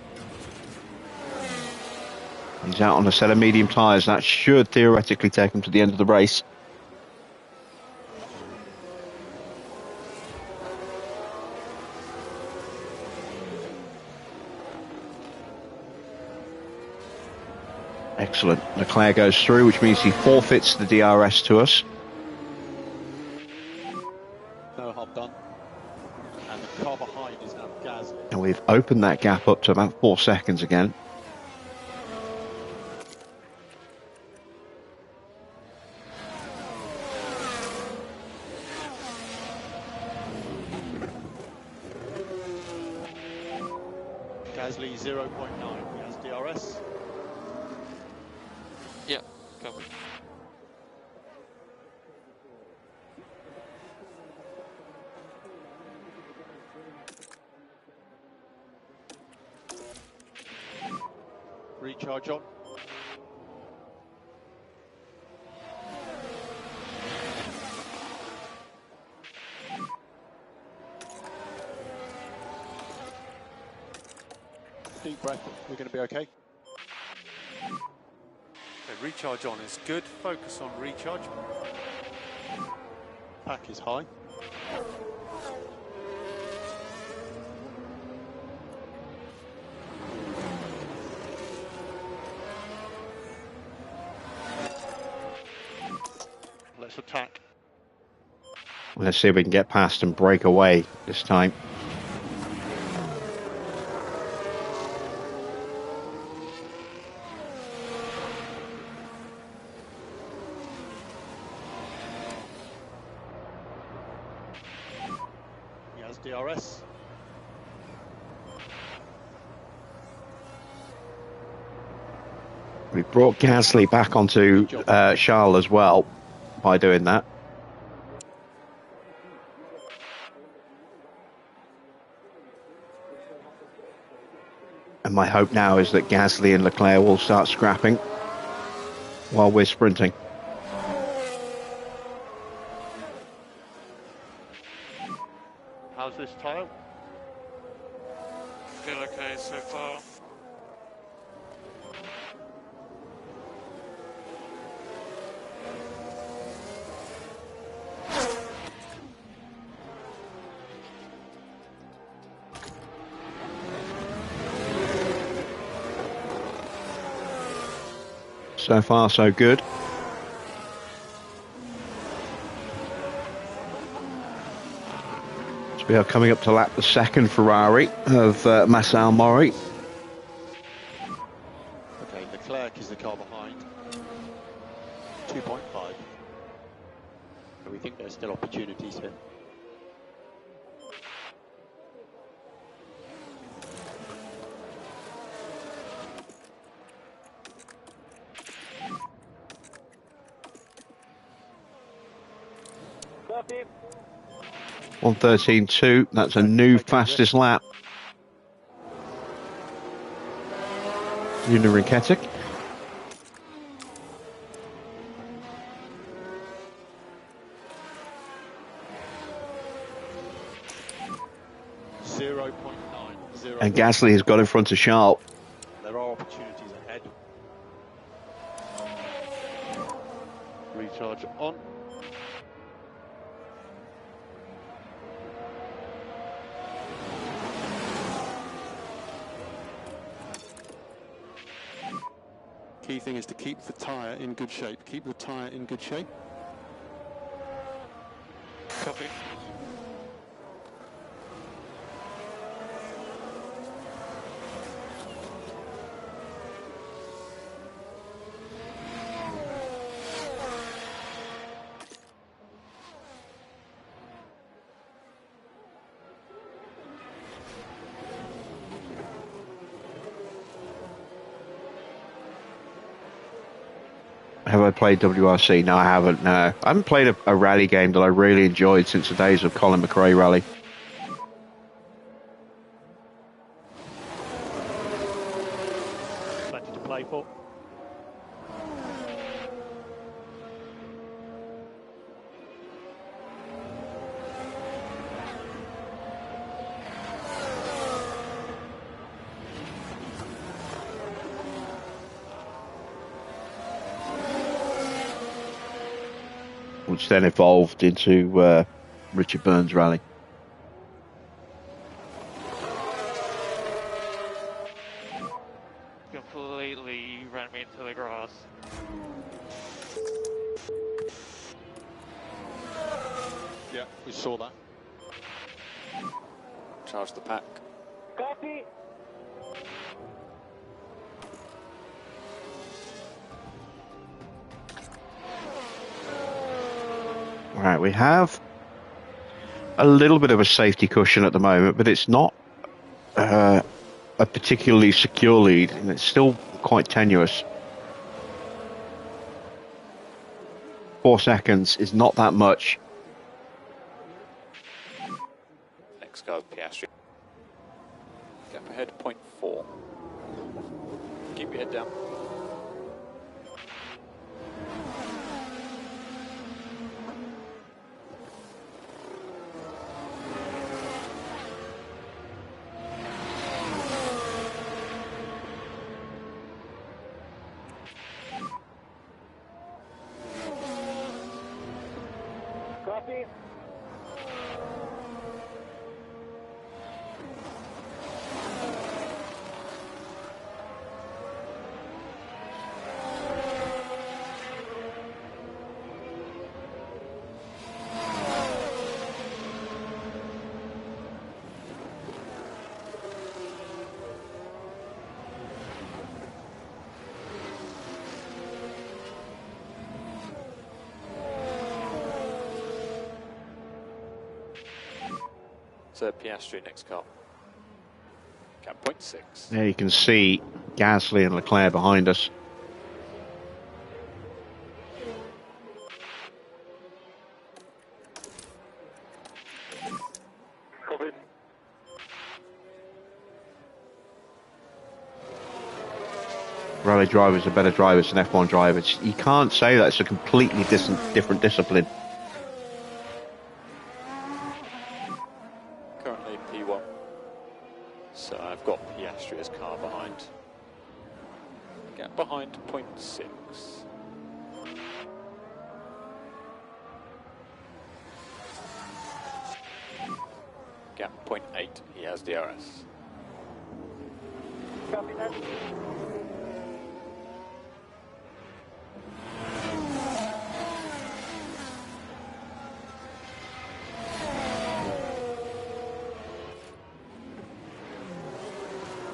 He's out on a set of medium tyres. That should theoretically take him to the end of the race. Excellent. Leclerc goes through, which means he forfeits the DRS to us. No harm done. And the car behind is now Gasly. And we've opened that gap up to about 4 seconds again. Gasly 0.9. He has DRS. Yeah, copy. Recharge on. Deep breath. We're going to be okay. Okay, recharge on is good. Focus on recharge. Pack is high. Let's attack. Let's see if we can get past and break away this time. He has DRS. We brought Gasly back onto Charles as well by doing that. And my hope now is that Gasly and Leclerc will start scrapping while we're sprinting. How's this tyre? Feel okay so far. So far, so good. So we are coming up to lap the second Ferrari of Marcel Mori. back is the car behind. 2.5. So we think there's still opportunities here. Copy. 1:13.2. That's a new fastest lap. Una Raketic. And Gasly has got in front of Sharp. There are opportunities ahead. Recharge on. Key thing is to keep the tyre in good shape. Keep the tyre in good shape. Copy. Have I played WRC? No, I haven't. No, I haven't played a rally game that I really enjoyed since the days of Colin McRae Rally. Plenty to play for. Which then evolved into Richard Burns Rally. Completely ran me into the grass. Yeah, we saw that. Charge the pack. Copy. Right, we have a little bit of a safety cushion at the moment, but it's not a particularly secure lead, and it's still quite tenuous. 4 seconds is not that much. Next go, Piastri. Gap ahead, 0.4. Keep your head down. Copy. So Piastri next car. Gap 0.6. There you can see Gasly and Leclerc behind us. Copy. Rally drivers are better drivers than F1 drivers. You can't say that. It's a completely different discipline. Currently P1. So I've got Piastri's car behind. Gap behind 0.6. Gap 0.8. He has DRS. Copy that.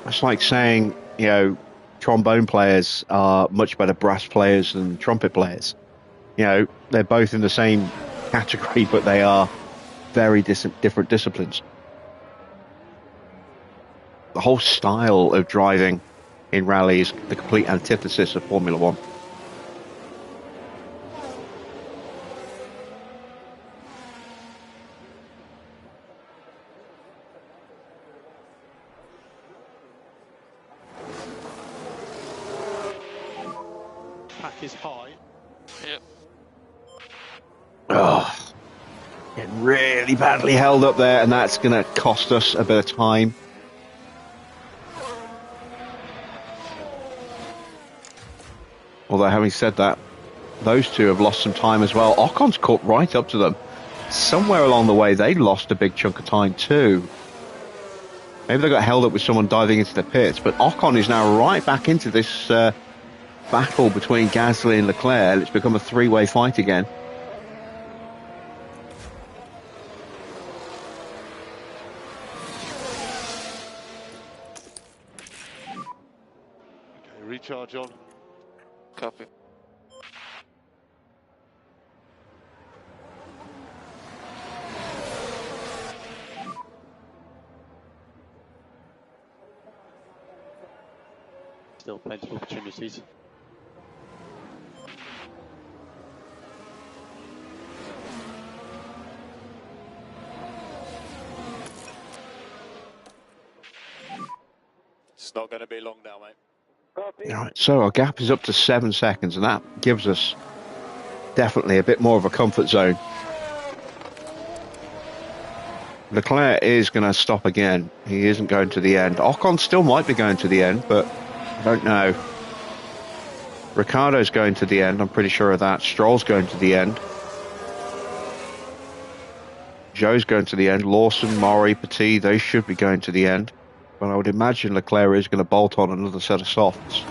It's like saying, you know, trombone players are much better brass players than trumpet players. You know, they're both in the same category, but they are very different disciplines. The whole style of driving in rally is the complete antithesis of Formula One. Pack is high. Yep. Oh, getting really badly held up there, and that's going to cost us a bit of time. Although, having said that, those two have lost some time as well. Ocon's caught right up to them. Somewhere along the way, they lost a big chunk of time too. Maybe they got held up with someone diving into the pits, but Ocon is now right back into this battle between Gasly and Leclerc. It's become a three-way fight again. Okay, recharge on. Copy. Still plenty of opportunities. It's not going to be long now, mate. All right, so our gap is up to 7 seconds, and that gives us definitely a bit more of a comfort zone. Leclerc is going to stop again. He isn't going to the end. Ocon still might be going to the end, but I don't know. Ricciardo's going to the end, I'm pretty sure of that. Stroll's going to the end. Joe's going to the end. Lawson, Murray, Petit, they should be going to the end. But I would imagine Leclerc is going to bolt on another set of softs.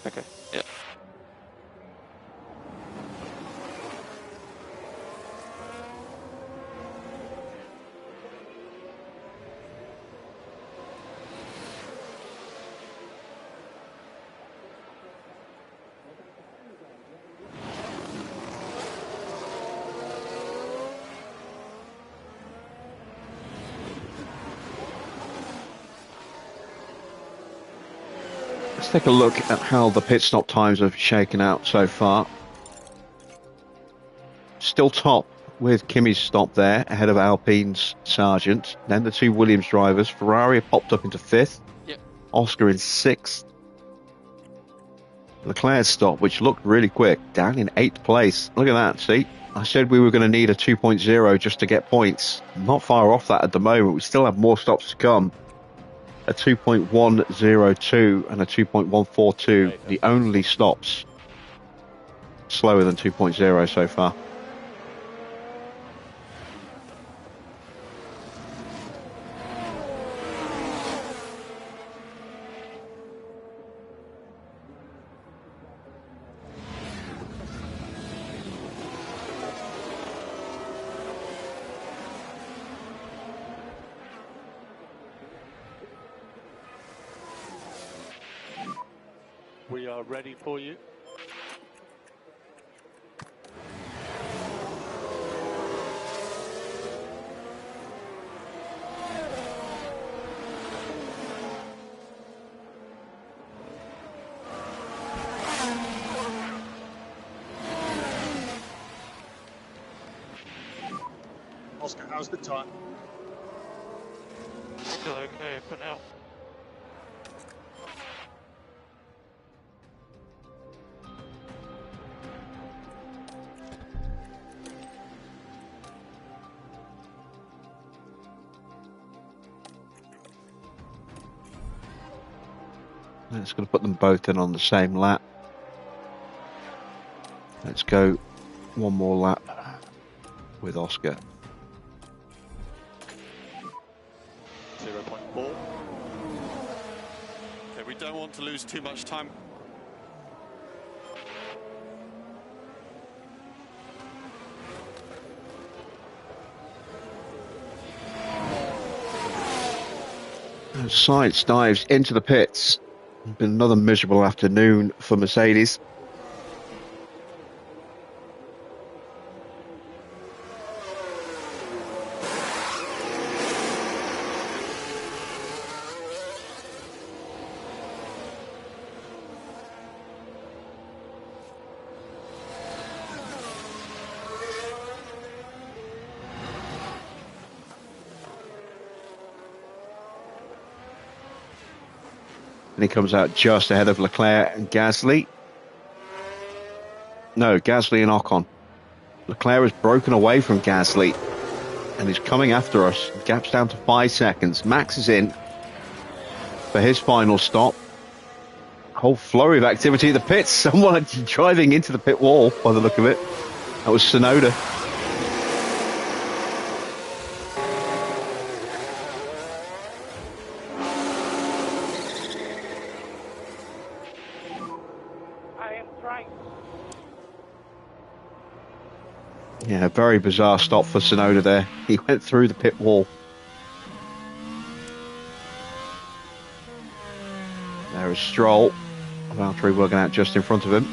Okay, yeah. Let's take a look at how the pit stop times have shaken out so far. Still top with Kimi's stop there, ahead of Alpine's Sargent. Then the two Williams drivers. Ferrari popped up into 5th. Yep. Oscar in 6th. Leclerc's stop, which looked really quick, down in 8th place. Look at that, see? I said we were going to need a 2.0 just to get points. Not far off that at the moment. We still have more stops to come. A 2.102 and a 2.142, the only stops slower than 2.0 so far. We are ready for you. Oscar, how's the time? Still okay for now. It's going to put them both in on the same lap. Let's go one more lap with Oscar. 0.4. Okay, we don't want to lose too much time. Science dives into the pits. Been another miserable afternoon for Mercedes. And he comes out just ahead of Leclerc and Gasly. No, Gasly and Ocon. Leclerc has broken away from Gasly and he's coming after us. The gap's down to 5 seconds. Max is in for his final stop. Whole flurry of activity at the pits. Someone driving into the pit wall by the look of it. That was Tsunoda. Yeah, very bizarre stop for Tsunoda there. He went through the pit wall. There is Stroll. Valtteri working out just in front of him.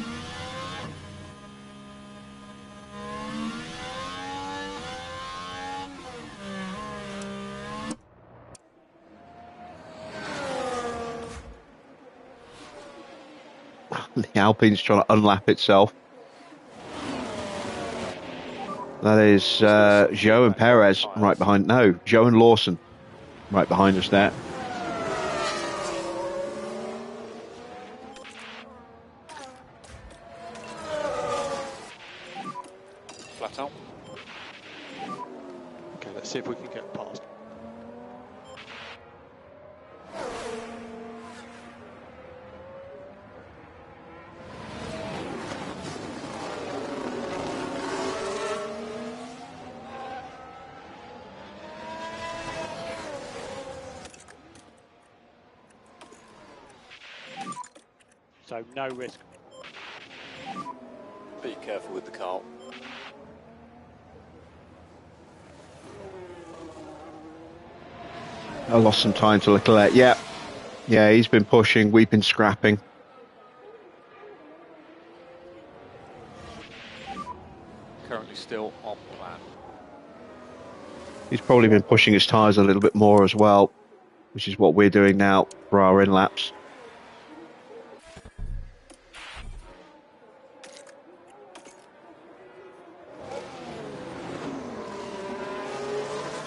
The Alpine's trying to unlap itself. That is Zhou and Perez right behind. No, Zhou and Lawson right behind us there. Flat out. Okay, let's see if we can get past. So no risk. Be careful with the car. I lost some time to Leclerc. Yeah, he's been pushing. We've been scrapping. Currently still on plan. He's probably been pushing his tyres a little bit more as well, which is what we're doing now for our in-laps.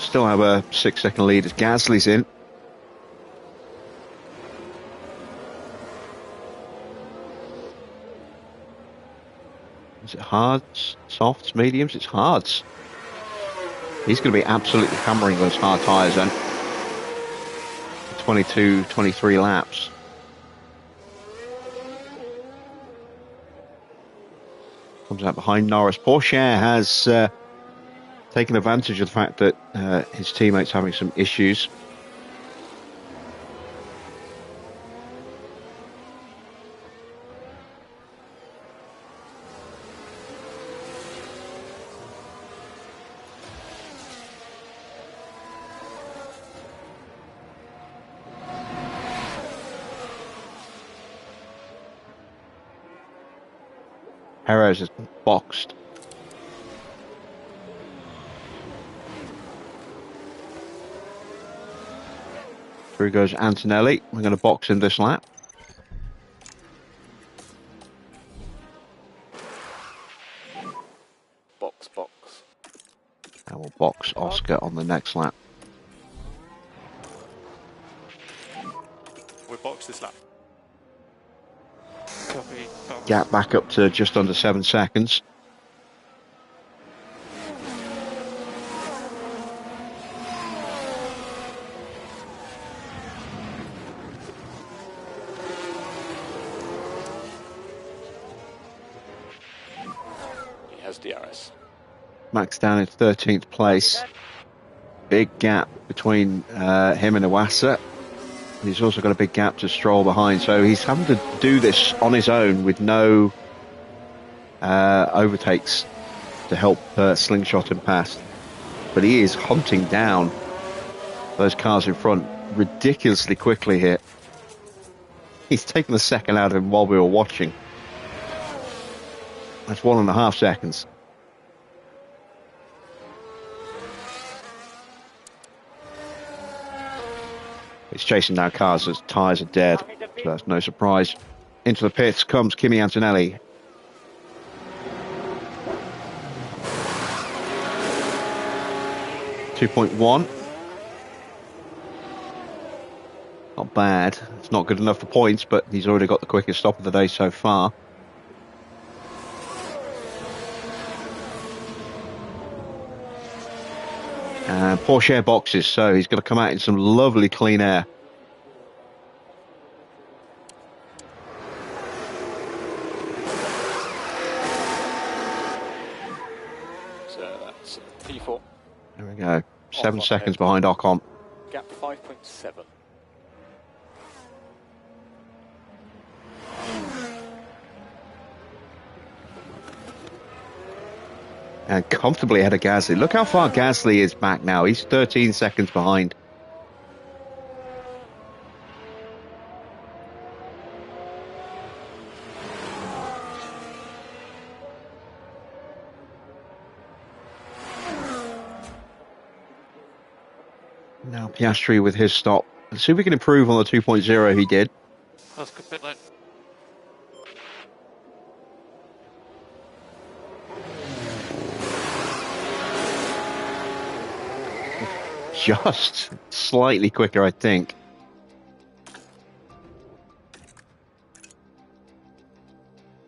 Still have a 6-second lead as Gasly's in. Is it hards, softs, mediums? It's hards. He's going to be absolutely hammering those hard tyres then. 22, 23 laps. Comes out behind Norris. Porsche has taken advantage of the fact that his teammate's having some issues. Perez is boxed. Through goes Antonelli. We're going to box in this lap. Box. And we'll box Oscar on the next lap. We'll box this lap. Copy. Box. Gap back up to just under 7 seconds. has DRS. Max down in 13th place. Big gap between him and Iwasa. He's also got a big gap to Stroll behind, so he's having to do this on his own with no overtakes to help slingshot him past. But he is hunting down those cars in front ridiculously quickly here. He's taken the second out of him while we were watching. That's 1.5 seconds. He's chasing down cars as tyres are dead, so that's no surprise. Into the pits comes Kimi Antonelli. .1. Not bad. It's not good enough for points, but he's already got the quickest stop of the day so far. And Porsche air boxes, so he's going to come out in some lovely clean air. So that's P4. There we go. 7 seconds behind Ocon. Gap 5.7. And comfortably ahead of Gasly. Look how far Gasly is back now. He's 13 seconds behind. Now Piastri with his stop. Let's see if we can improve on the 2.0 he did. That's a good bit late. Just slightly quicker, I think.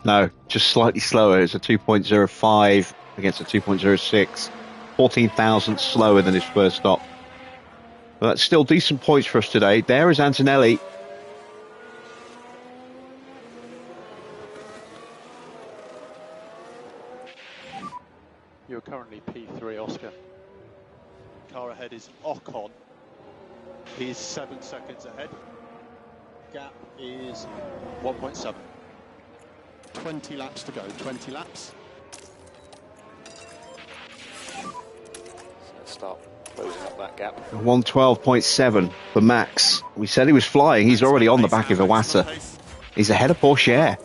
No, just slightly slower. It's a 2.05 against a 2.06. 14,000 slower than his first stop. But that's still decent points for us today. There is Antonelli. You're currently P3, Oscar. Car ahead is Ocon. He's 7 seconds ahead. Gap is 1.7. 20 laps to go, 20 laps. So let's start closing up that gap. 112.7 for Max. We said he was flying. He's already on the back of Iwasa. He's ahead of Porsche.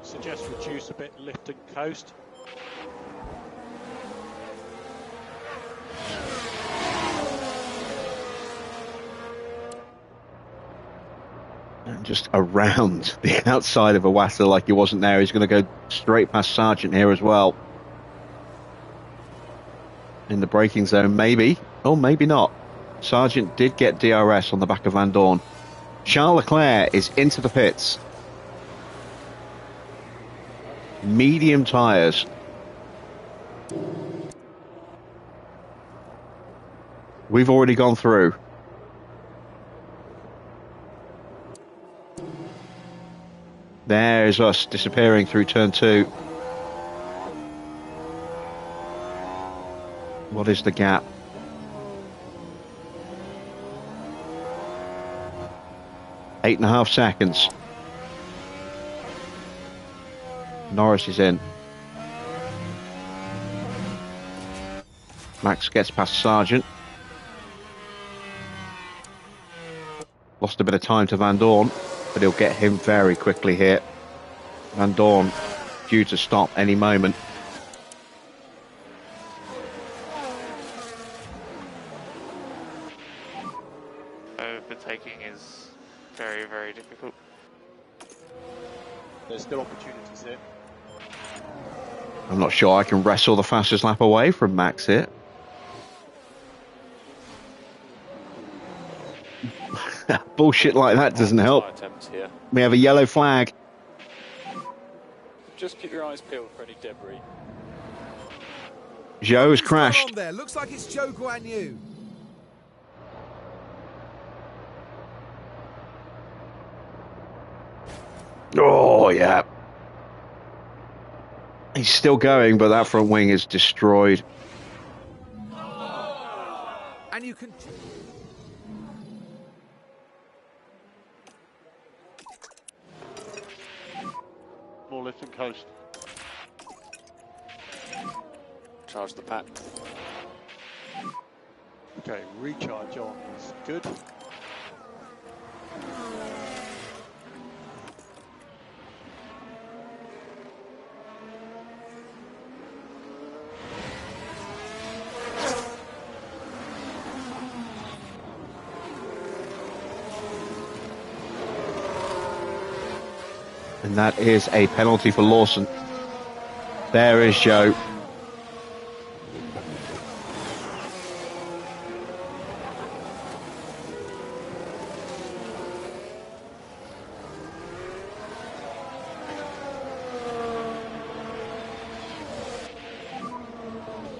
Suggest reduce a bit, lift and coast. And just around the outside of Iwasa like he wasn't there. He's going to go straight past Sargent here as well. In the braking zone, maybe. Oh, maybe not. Sargent did get DRS on the back of Van Dorn. Charles Leclerc is into the pits. Medium tyres. We've already gone through. There's us disappearing through turn 2. What is the gap? Eight and a half seconds. Norris is in. Max gets past Sargent. Lost a bit of time to Van Dorn, but he'll get him very quickly here. Van Dorn due to stop any moment. Overtaking is very, very difficult. There's still opportunities here. I'm not sure I can wrestle the fastest lap away from Max here. Bullshit like that doesn't help. Here. We have a yellow flag. Just keep your eyes peeled for any debris. Zhou has Who's gone crashed. on there? Looks like it's Zhou Guan Yu. Oh, yeah. He's still going, but that front wing is destroyed. And you can... More lift and coast. Charge the pack. Okay, recharge on is good. And that is a penalty for Lawson. There is Joe.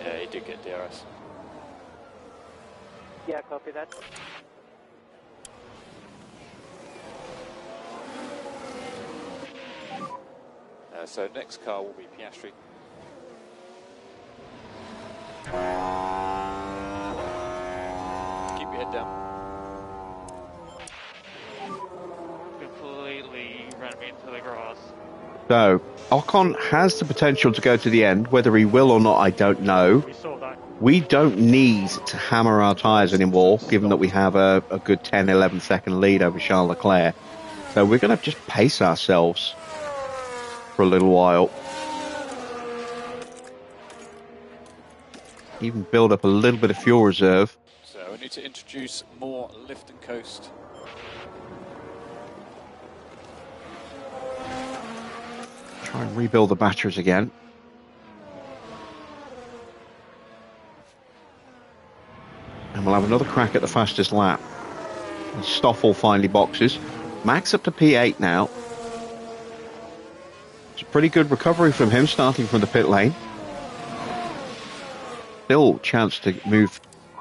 Yeah, he did get DRS. Yeah, copy that. So next car will be Piastri. Keep your head down. Completely ran me into the grass. So, Ocon has the potential to go to the end. Whether he will or not, I don't know. We saw that. We don't need to hammer our tyres anymore, given that we have a good 10, 11 second lead over Charles Leclerc. So we're going to just pace ourselves for a little while. Even build up a little bit of fuel reserve. So we need to introduce more lift and coast. Try and rebuild the batteries again. And we'll have another crack at the fastest lap. And Stoffel finally boxes. Max up to P8 now. It's a pretty good recovery from him, starting from the pit lane. Still chance to move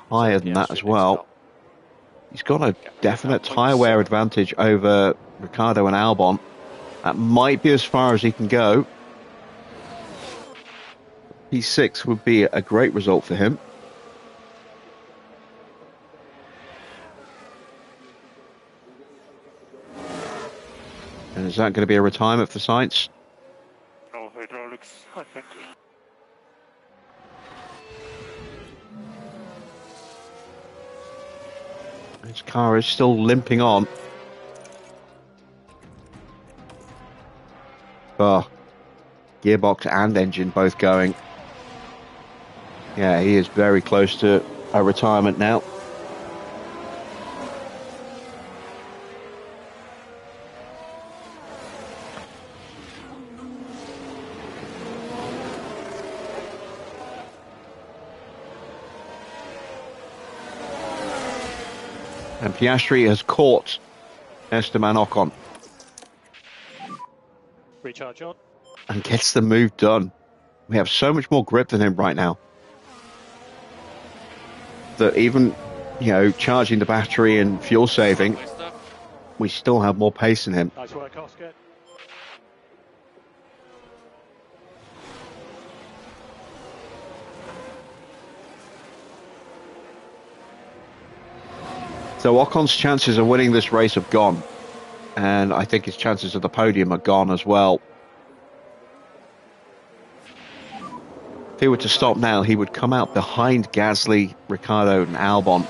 higher than that as well. He's got a definite tyre wear advantage over Ricciardo and Albon. That might be as far as he can go. P6 would be a great result for him. And is that going to be a retirement for Sainz? No hydraulics, I think. His car is still limping on. Oh, gearbox and engine both going. Yeah, he is very close to a retirement now. And Piastri has caught Esteban Ocon. Recharge on. And gets the move done. We have so much more grip than him right now. That even, charging the battery and fuel saving, we still have more pace than him. Nice work, Oscar. So Ocon's chances of winning this race have gone. And I think his chances of the podium are gone as well. If he were to stop now, he would come out behind Gasly, Ricciardo and Albon.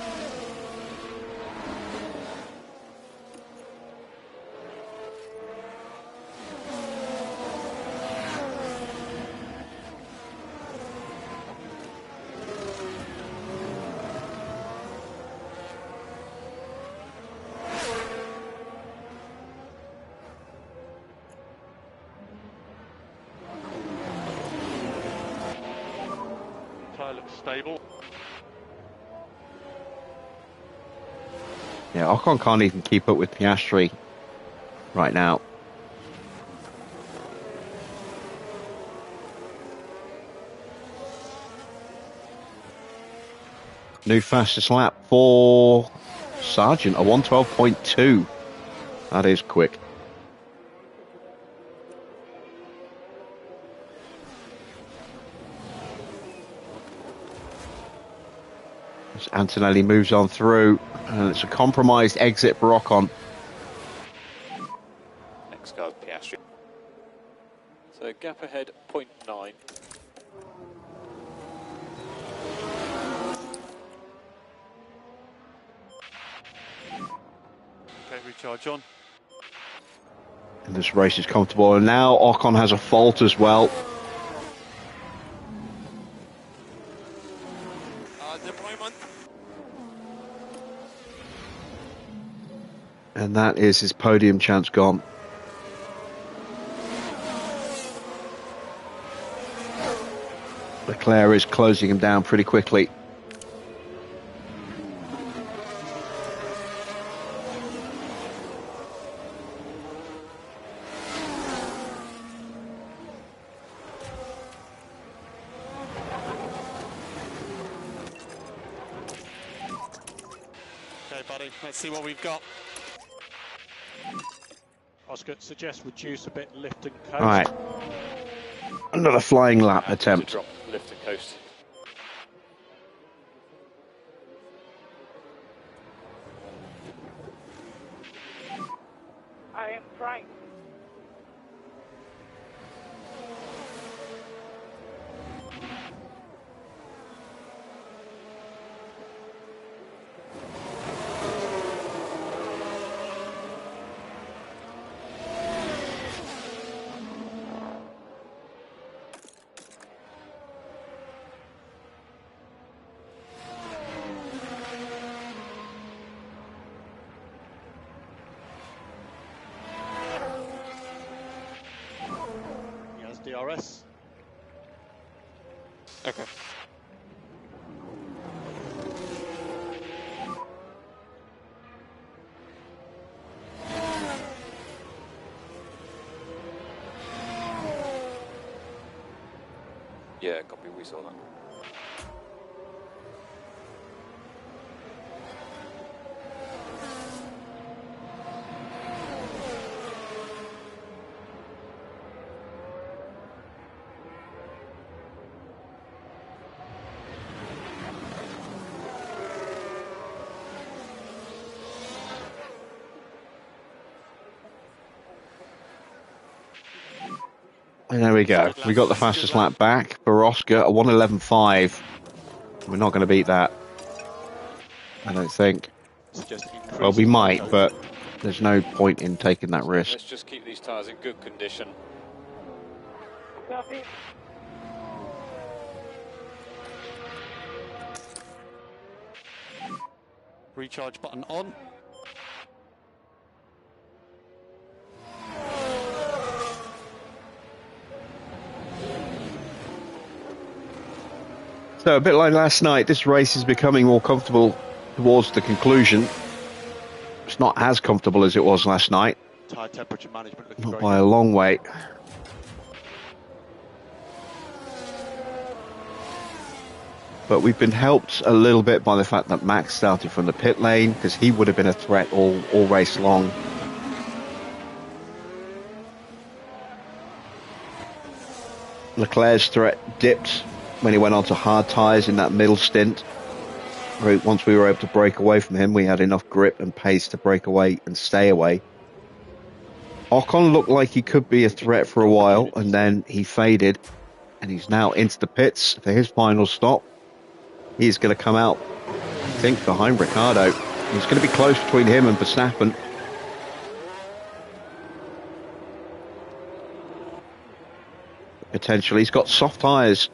Looks stable. Yeah, Ocon can't even keep up with Piastri right now. New fastest lap for Sargent, a 112.2. That is quick. As Antonelli moves on through, and it's a compromised exit for Ocon. Next car's Piastri. So gap ahead, 0.9. Okay, recharge on. And this race is comfortable, and now Ocon has a fault as well. And that is his podium chance gone. Leclerc is closing him down pretty quickly. Okay, buddy, let's see what we've got. Oscar, suggest reduce a bit, lift and coast. All right. Another flying lap To attempt. drop, lift and coast. I am trying. He has DRS. Okay. Yeah, copy, we saw that. And there we go. We got the fastest lap back for Oscar, a 1:11.5. We're not going to beat that, I don't think. Suggest increase Well, we the might, tempo. but there's no point in taking that risk. Let's just keep these tyres in good condition. Copy. Recharge button on. So a bit like last night, this race is becoming more comfortable towards the conclusion. It's not as comfortable as it was last night, Tyre temperature management looking not very by a good. long way. But we've been helped a little bit by the fact that Max started from the pit lane, because he would have been a threat all race long. Leclerc's threat dipped when he went onto hard tyres in that middle stint. Once we were able to break away from him, we had enough grip and pace to break away and stay away. Ocon looked like he could be a threat for a while, and then he faded, and he's now into the pits for his final stop. He's going to come out, I think, behind Ricciardo. It's going to be close between him and Verstappen. Potentially, he's got soft tyres.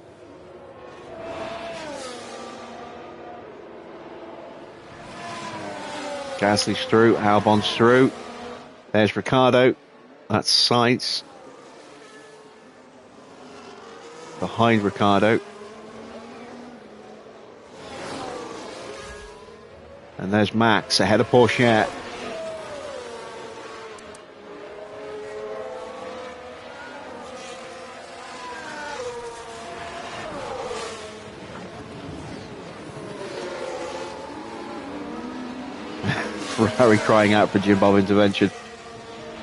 Gasly's through, Albon's through. There's Ricciardo. That's Sainz. Behind Ricciardo. And there's Max ahead of Porsche. Ferrari crying out for Jim Bob intervention.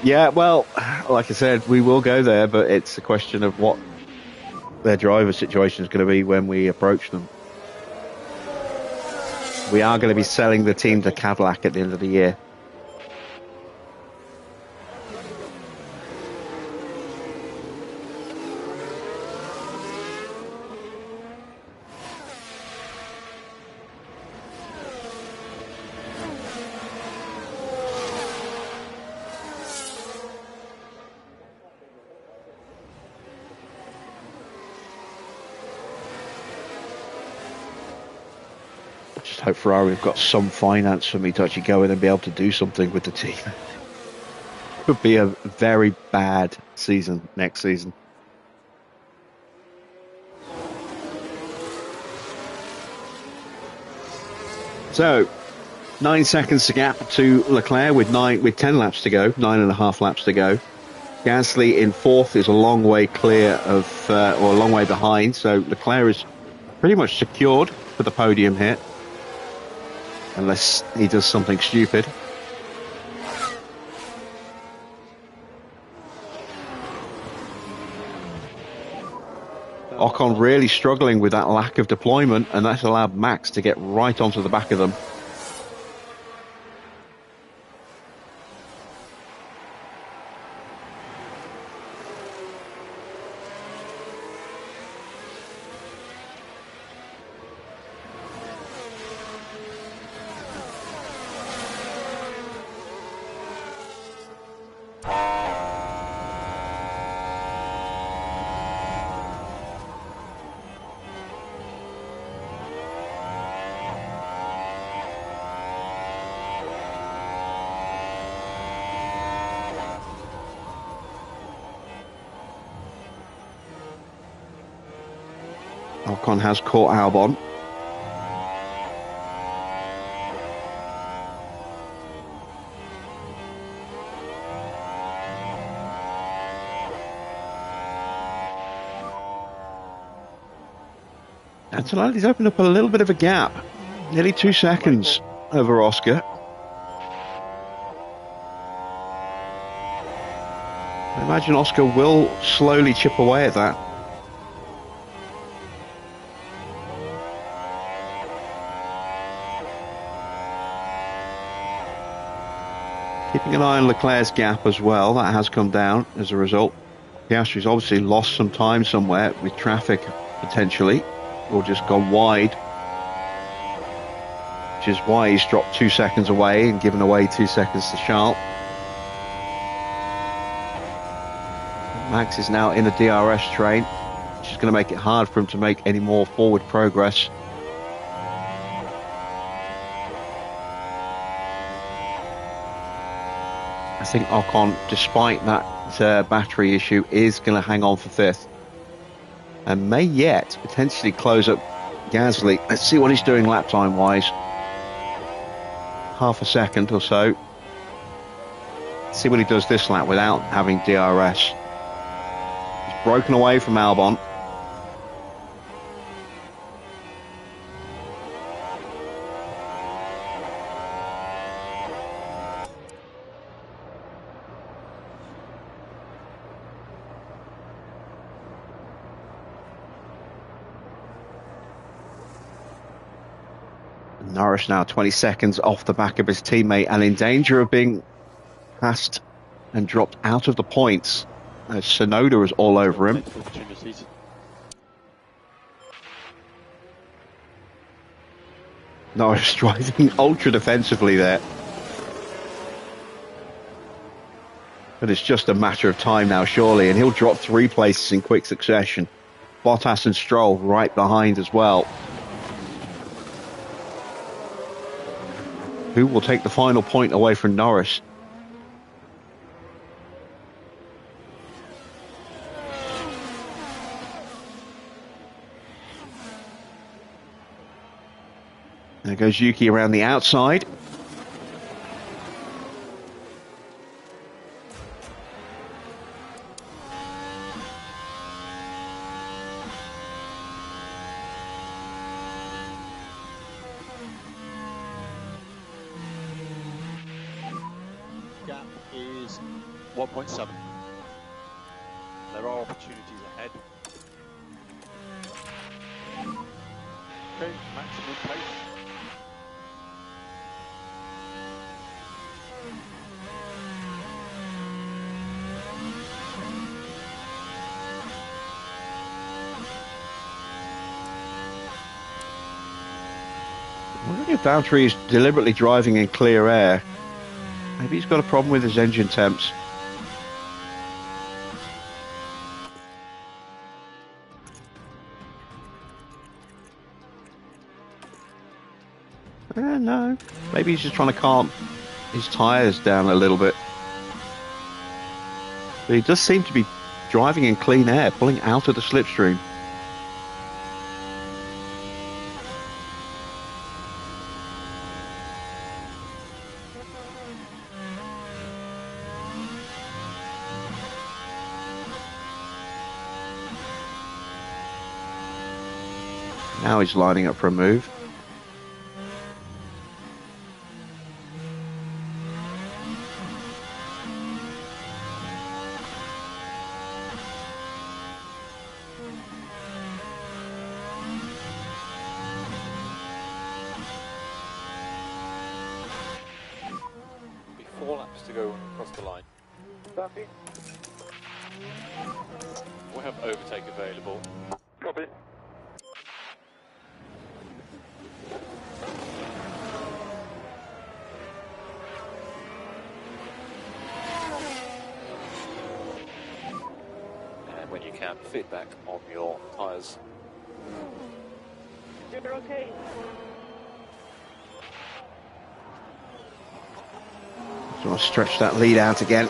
Yeah, well, like I said, we will go there, but it's a question of what their driver situation is going to be when we approach them. We are going to be selling the team to Cadillac at the end of the year. Just hope Ferrari have got some finance for me to actually go in and be able to do something with the team. Could be a very bad season next season. So, 9 seconds to gap to Leclerc with 10 laps to go, 9.5 laps to go. Gasly in fourth is a long way clear of, or a long way behind. So Leclerc is pretty much secured for the podium here, unless he does something stupid. Ocon really struggling with that lack of deployment, and that's allowed Max to get right onto the back of them. Ocon has caught Albon. Antonelli's opened up a little bit of a gap. Nearly 2 seconds over Oscar. I imagine Oscar will slowly chip away at that. Keeping an eye on Leclerc's gap as well. That has come down as a result. Piastri's obviously lost some time somewhere with traffic potentially, or just gone wide, which is why he's dropped 2 seconds away and given away 2 seconds to Charles. Max is now in a DRS train, which is going to make it hard for him to make any more forward progress. I think Ocon, despite that battery issue, is going to hang on for 5th and may yet potentially close up Gasly. Let's see what he's doing lap time wise. Half a second or so. Let's see what he does this lap without having DRS. He's broken away from Albon. Norris now 20 seconds off the back of his teammate and in danger of being passed and dropped out of the points. Sonoda is all over him. Norris driving ultra defensively there. But it's just a matter of time now, surely, and he'll drop 3 places in quick succession. Bottas and Stroll right behind as well. Who will take the final point away from Norris? There goes Yuki around the outside. Gap is 1.7. There are opportunities ahead. Okay, maximum pace. I wonder if Valtteri is deliberately driving in clear air. Maybe he's got a problem with his engine temps. No. Maybe he's just trying to calm his tyres down a little bit. But he does seem to be driving in clean air, pulling out of the slipstream. Now he's lining up for a move. Be 4 laps to go across the line. Copy. We have overtake available. Copy. And when you can, feedback on your tyres. You're okay. So I'll stretch that lead out again.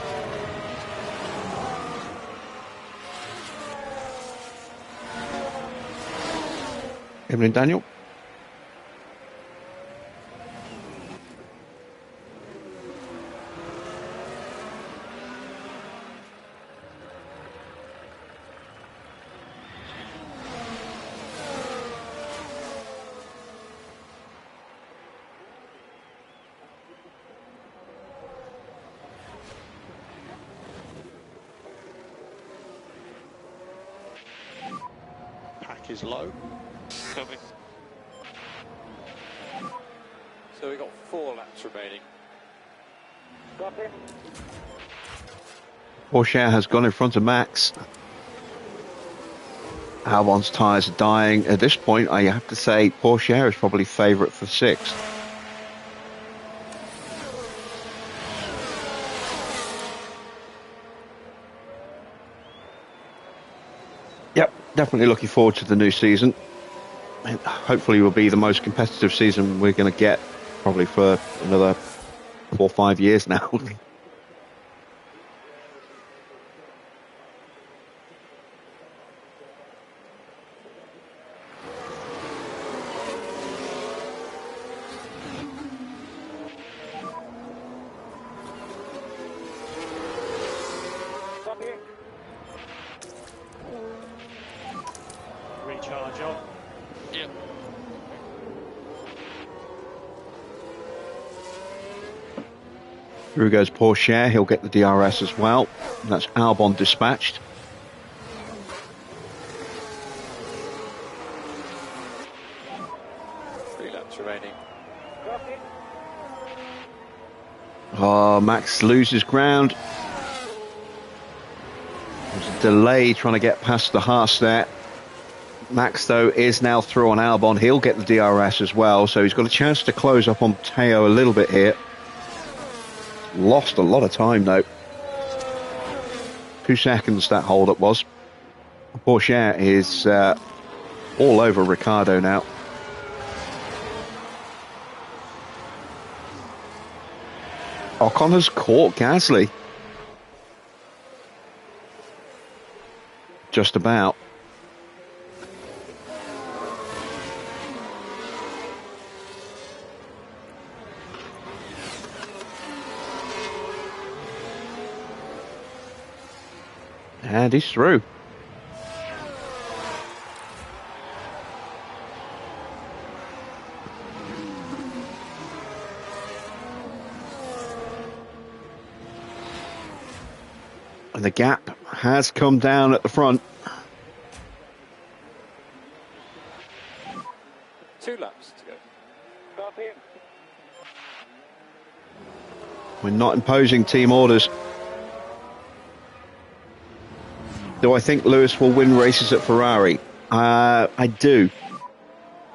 Evelyn Daniel. Pack is low. Copy. So we've got 4 laps remaining. Copy. Porsche has gone in front of Max. Albon's tyres are dying. At this point, I have to say Porsche is probably favourite for 6th. Yep, definitely looking forward to the new season. Hopefully it will be the most competitive season we're going to get probably for another 4 or 5 years now. Copy. Recharge on. Yep. Through goes Porsche, he'll get the DRS as well. And that's Albon dispatched. Three laps remaining. Copy. Oh, Max loses ground. There's a delay trying to get past the Haas there. Max, though, is now through on Albon. He'll get the DRS as well, so he's got a chance to close up on Teo a little bit here. Lost a lot of time, though. 2 seconds that hold-up was. Porsche is all over Ricciardo now. O'Connor's caught Gasly. Just about. And he's through. And the gap has come down at the front. 2 laps to go. Copy. We're not imposing team orders. Do I think Lewis will win races at Ferrari? I do.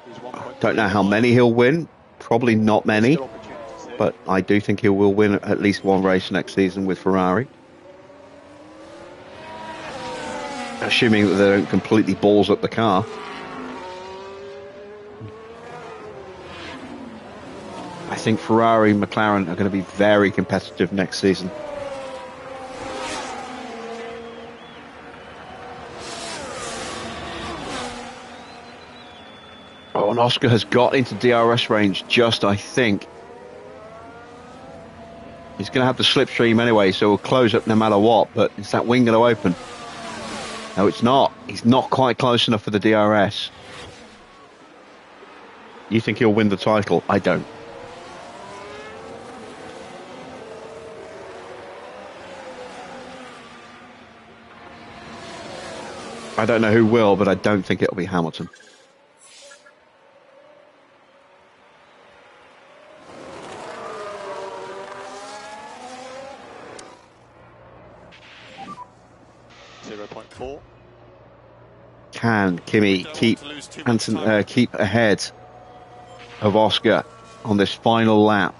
He's 1 point. Don't know how many he'll win, probably not many, Still opportunities here. but I do think he will win at least one race next season with Ferrari. Assuming that they don't completely balls up the car. I think Ferrari and McLaren are going to be very competitive next season. Oh, and Oscar has got into DRS range just, I think. He's going to have the slipstream anyway, so he'll close up no matter what, but is that wing going to open? No, it's not. He's not quite close enough for the DRS. You think he'll win the title? I don't. I don't know who will, but I don't think it'll be Hamilton. Can Kimi keep ahead of Oscar on this final lap?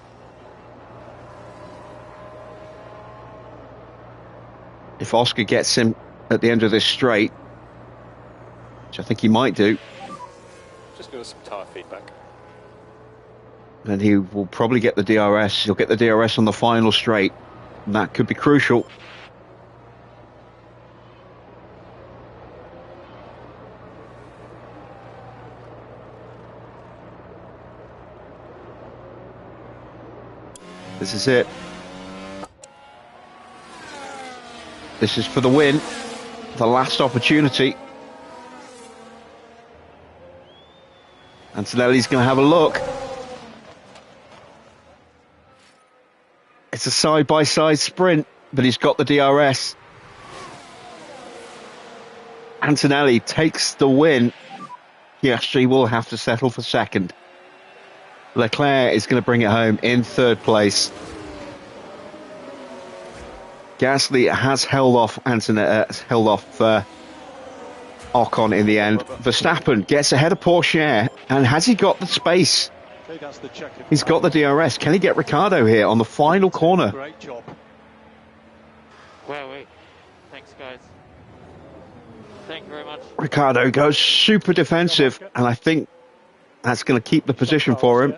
If Oscar gets him at the end of this straight, which I think he might do, Just got some tyre feedback. then he will probably get the DRS. He'll get the DRS on the final straight, and that could be crucial. This is it. This is for the win. The last opportunity. Antonelli's going to have a look. It's a side-by-side sprint, but he's got the DRS. Antonelli takes the win. He actually will have to settle for second. Leclerc is going to bring it home in third place. Gasly has held off Ocon in the end. Verstappen gets ahead of Porsche, and has he got the space? He's got the DRS. Can he get Ricciardo here on the final corner? Great job. Well, wait. Thanks, guys. Thank you very much. Ricciardo goes super defensive, and I think that's going to keep the position for him.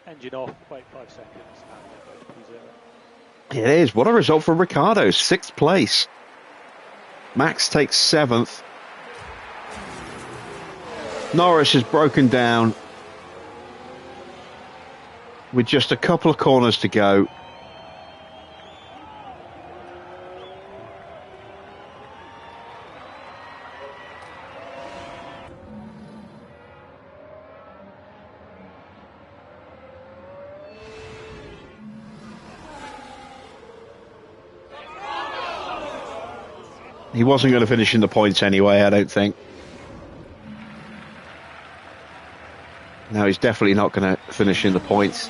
Engine off, wait 5 seconds. It is. What a result for Ricciardo. 6th place. Max takes 7th. Norris is broken down with just a couple of corners to go. He wasn't going to finish in the points anyway, I don't think. No, he's definitely not going to finish in the points.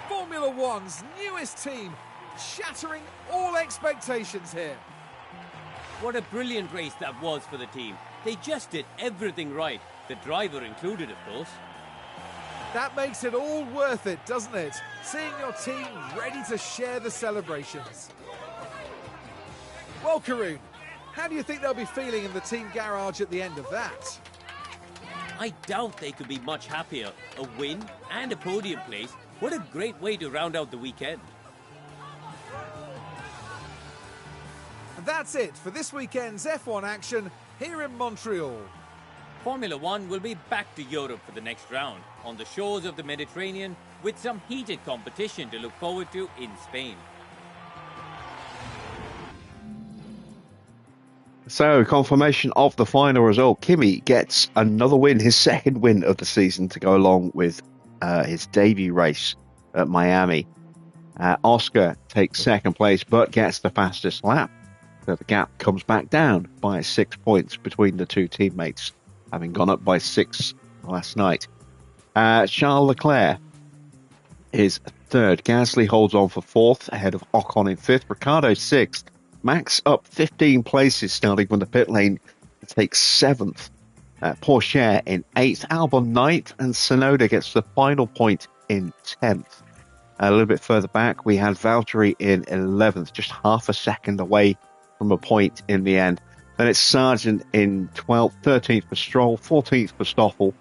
Formula One's newest team, shattering all expectations here. What a brilliant race that was for the team. They just did everything right. The driver included, of course. That makes it all worth it, doesn't it? Seeing your team ready to share the celebrations. Well, Karun, how do you think they'll be feeling in the team garage at the end of that? I doubt they could be much happier. A win and a podium place. What a great way to round out the weekend. And that's it for this weekend's F1 action here in Montreal. Formula One will be back to Europe for the next round, on the shores of the Mediterranean, with some heated competition to look forward to in Spain. So, confirmation of the final result. Kimi gets another win, his second win of the season, to go along with his debut race at Miami. Oscar takes second place, but gets the fastest lap. So the gap comes back down by 6 points between the two teammates, having gone up by 6 last night. Charles Leclerc is third. Gasly holds on for fourth, ahead of Ocon in fifth. Ricciardo sixth. Max up 15 places, starting from the pit lane to take seventh. Porsche in eighth. Albon ninth, and Tsunoda gets the final point in 10th. A little bit further back, we had Valtteri in 11th, just half a second away from a point in the end. Then it's Sargent in 12th, 13th for Stroll, 14th for Stoffel.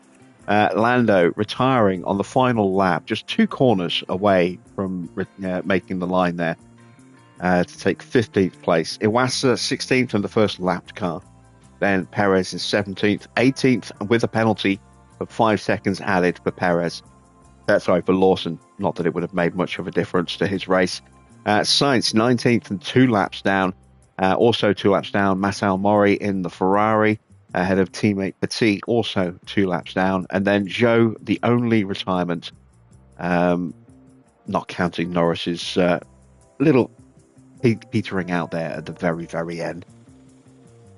Lando retiring on the final lap, just 2 corners away from making the line there to take 15th place. Iwasa 16th in the first lapped car. Then Perez is 17th, 18th with a penalty of 5 seconds added for Perez. For Lawson. Not that it would have made much of a difference to his race. Sainz 19th and 2 laps down. Also 2 laps down, Massao Mori in the Ferrari, ahead of teammate Petit, also 2 laps down. And then Zhou, the only retirement, not counting Norris's little petering out there at the very, very end.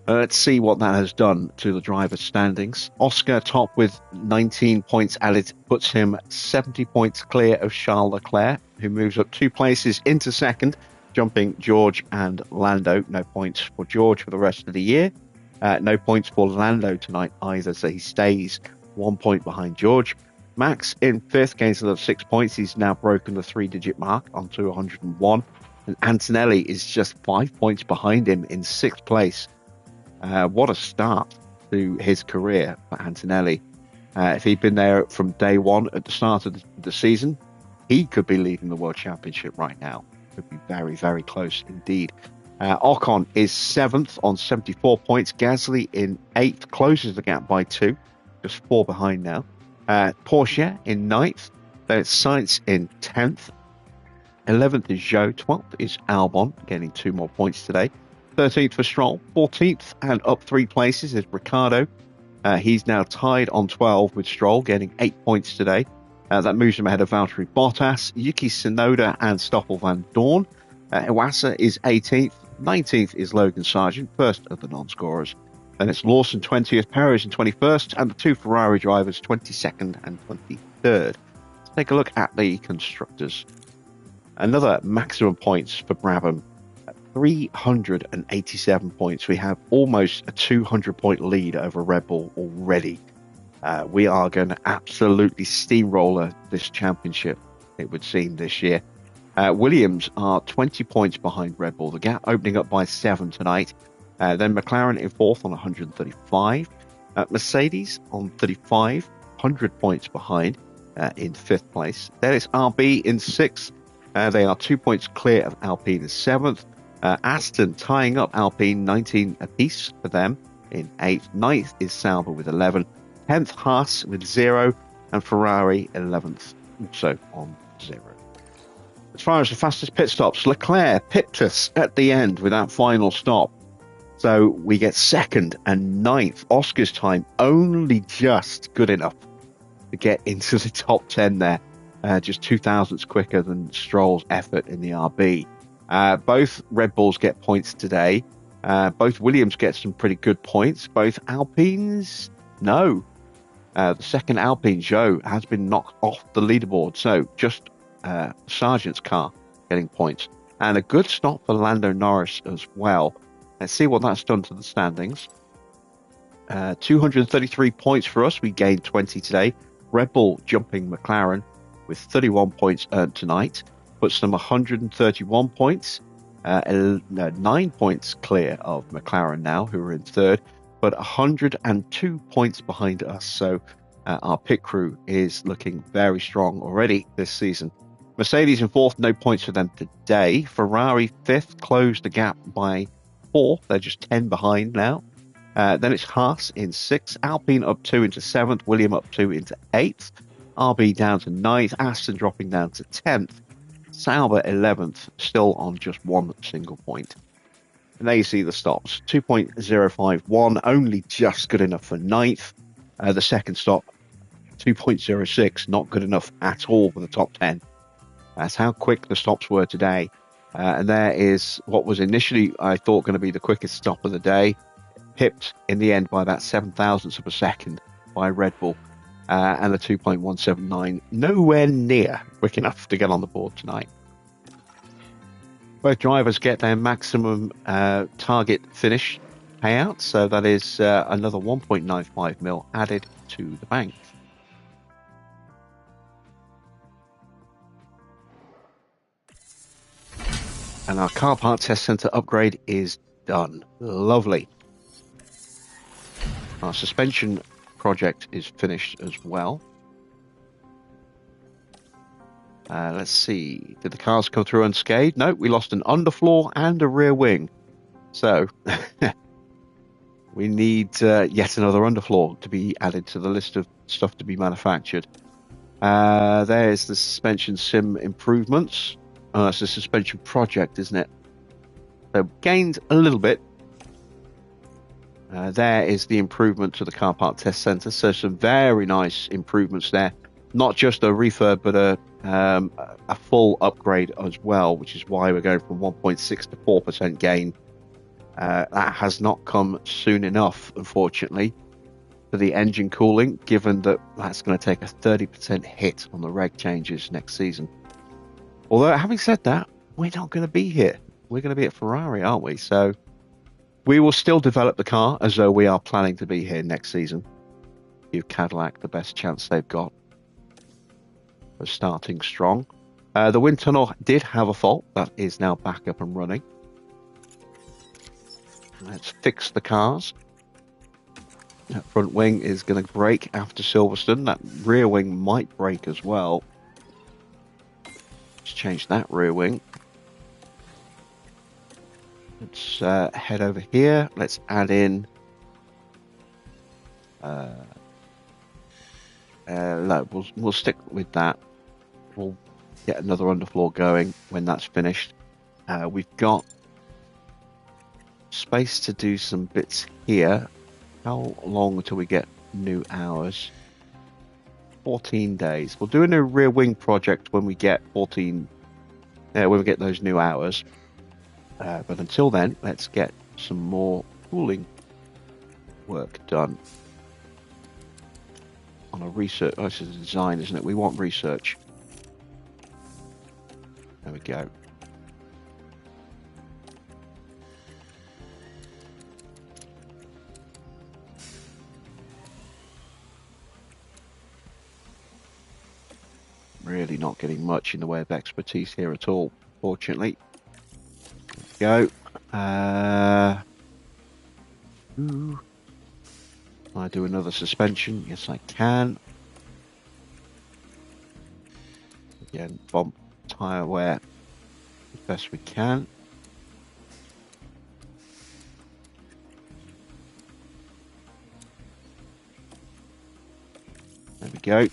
Let's see what that has done to the driver's standings. Oscar top with 19 points added, puts him 70 points clear of Charles Leclerc, who moves up 2 places into second, jumping George and Lando. No points for George for the rest of the year. No points for Lando tonight either, so he stays 1 point behind George. Max in fifth, gains another 6 points. He's now broken the 3-digit mark onto 101. And Antonelli is just 5 points behind him in sixth place. What a start to his career for Antonelli. If he'd been there from day one at the start of the season, he could be leading the World Championship right now. Could be very, very close indeed. Ocon is 7th on 74 points. Gasly in 8th, closes the gap by 2, just 4 behind now. Porsche in 9th. Then it's Sainz in 10th. 11th is Zhou. 12th is Albon, getting 2 more points today. 13th for Stroll. 14th and up 3 places is Ricciardo. He's now tied on 12 with Stroll, getting 8 points today. That moves him ahead of Valtteri Bottas, Yuki Tsunoda and Stoffel van Dorn. Iwasa is 18th. 19th is Logan Sargent, first of the non-scorers. Then it's Lawson 20th, Perez in 21st, and the 2 Ferrari drivers 22nd and 23rd. Let's take a look at the constructors. Another maximum points for Brabham. 387 points. We have almost a 200-point lead over Red Bull already. We are going to absolutely steamroller this championship, it would seem, this year. Williams are 20 points behind Red Bull. The gap opening up by 7 tonight. Then McLaren in 4th on 135. Mercedes on 35, 100 points behind in 5th place. Then it's RB in 6th. They are 2 points clear of Alpine in 7th. Aston tying up Alpine, 19 apiece for them in 8th. 9th is Sauber with 11. 10th Haas with 0. And Ferrari 11th, also on 0. As far as the fastest pit stops, Leclerc pipped us at the end with that final stop. So we get 2nd and 9th. Oscar's time only just good enough to get into the top 10 there. Just 2 thousandths quicker than Stroll's effort in the RB. Both Red Bulls get points today. Both Williams get some pretty good points. Both Alpines, no. The second Alpine, Zhou, has been knocked off the leaderboard. So just Sargent's car getting points. And a good stop for Lando Norris as well. Let's see what that's done to the standings. 233 points for us. We gained 20 today. Red Bull jumping McLaren with 31 points earned tonight. Puts them 131 points. 9 points clear of McLaren now, who are in 3rd. But 102 points behind us. So our pit crew is looking very strong already this season. Mercedes in 4th, no points for them today. Ferrari 5th, closed the gap by 4. They're just 10 behind now. Then it's Haas in 6th. Alpine up 2 into 7th. Williams up 2 into 8th. RB down to 9th. Aston dropping down to 10th. Sauber 11th, still on just 1 single point. And there you see the stops. 2.051, only just good enough for 9th. The second stop, 2.06, not good enough at all for the top 10. That's how quick the stops were today. And there is what was initially, I thought, going to be the quickest stop of the day. Pipped in the end by about 7 thousandths of a second by Red Bull. and the 2.179 nowhere near quick enough to get on the board tonight. Both drivers get their maximum target finish payout, so that is another 1.95 mil added to the bank. And our car part test center upgrade is done. Lovely. Our suspension project is finished as well. Let's see. Did the cars come through unscathed? No, we lost an underfloor and a rear wing. So we need yet another underfloor to be added to the list of stuff to be manufactured. There's the suspension sim improvements. It's a suspension project, isn't it? So gained a little bit. There is the improvement to the car park test center. So some very nice improvements there. Not just a refurb, but a full upgrade as well, which is why we're going from 1.6 to 4% gain. That has not come soon enough, unfortunately, for the engine cooling, given that that's going to take a 30% hit on the reg changes next season. Although, having said that, we're not going to be here. We're going to be at Ferrari, aren't we? So we will still develop the car as though we are planning to be here next season. Give Cadillac the best chance they've got for starting strong. The wind tunnel did have a fault. That is now back up and running. Let's fix the cars. That front wing is going to break after Silverstone. That rear wing might break as well. Let's change that rear wing. Let's head over here. Let's add in. No, we'll stick with that. We'll get another underfloor going when that's finished. We've got space to do some bits here. How long until we get new hours? 14 days. We'll do a new rear wing project when we get 14. When we get those new hours. But until then, let's get some more cooling work done on a research. Oh, this is a design, isn't it? We want research. There we go. Really not getting much in the way of expertise here at all, fortunately. There we go. Can I do another suspension? Yes, I can. Again, bump tyre wear as best we can. There we go.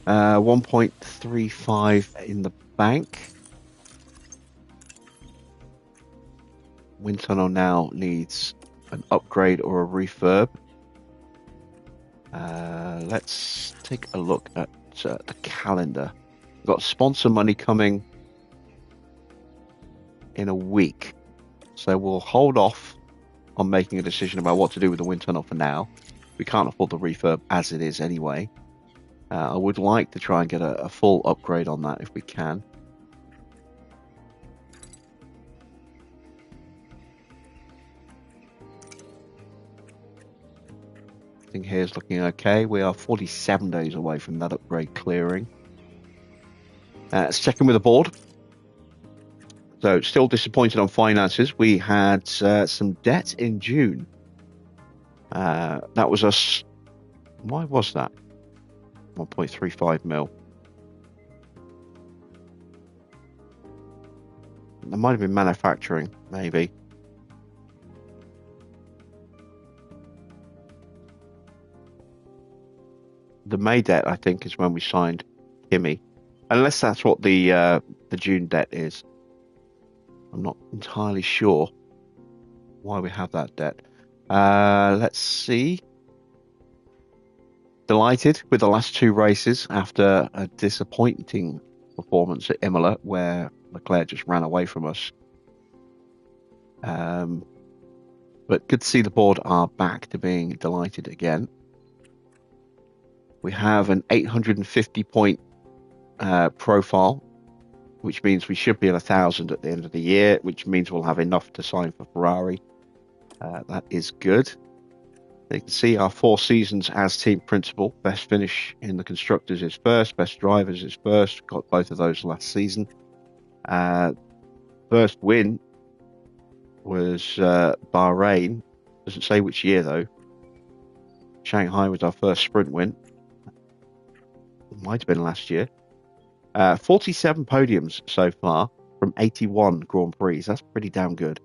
1.35 in the bank. Wind tunnel now needs an upgrade or a refurb. Let's take a look at the calendar. We've got sponsor money coming in a week, so we'll hold off on making a decision about what to do with the wind tunnel for now. We can't afford the refurb as it is anyway. I would like to try and get a full upgrade on that if we can. Everything here is looking okay. We are 47 days away from that upgrade clearing. Let's check in with the board. So, still disappointed on finances. We had some debt in June. That was us. Why was that? 1.35 mil. There might have been manufacturing, maybe. The May debt, I think, is when we signed Kimi. Unless that's what the June debt is. I'm not entirely sure why we have that debt. Let's see. Delighted with the last two races after a disappointing performance at Imola, where Leclerc just ran away from us. But But good to see the board are back to being delighted again. We have an 850 point profile, which means we should be at 1,000 at the end of the year, which means we'll have enough to sign for Ferrari. That is good. You can see our 4 seasons as team principal. Best finish in the constructors is first, best drivers is first. Got both of those last season. First win was Bahrain. Doesn't say which year though. Shanghai was our first sprint win. It might have been last year. 47 podiums so far from 81 Grand Prix. That's pretty damn good.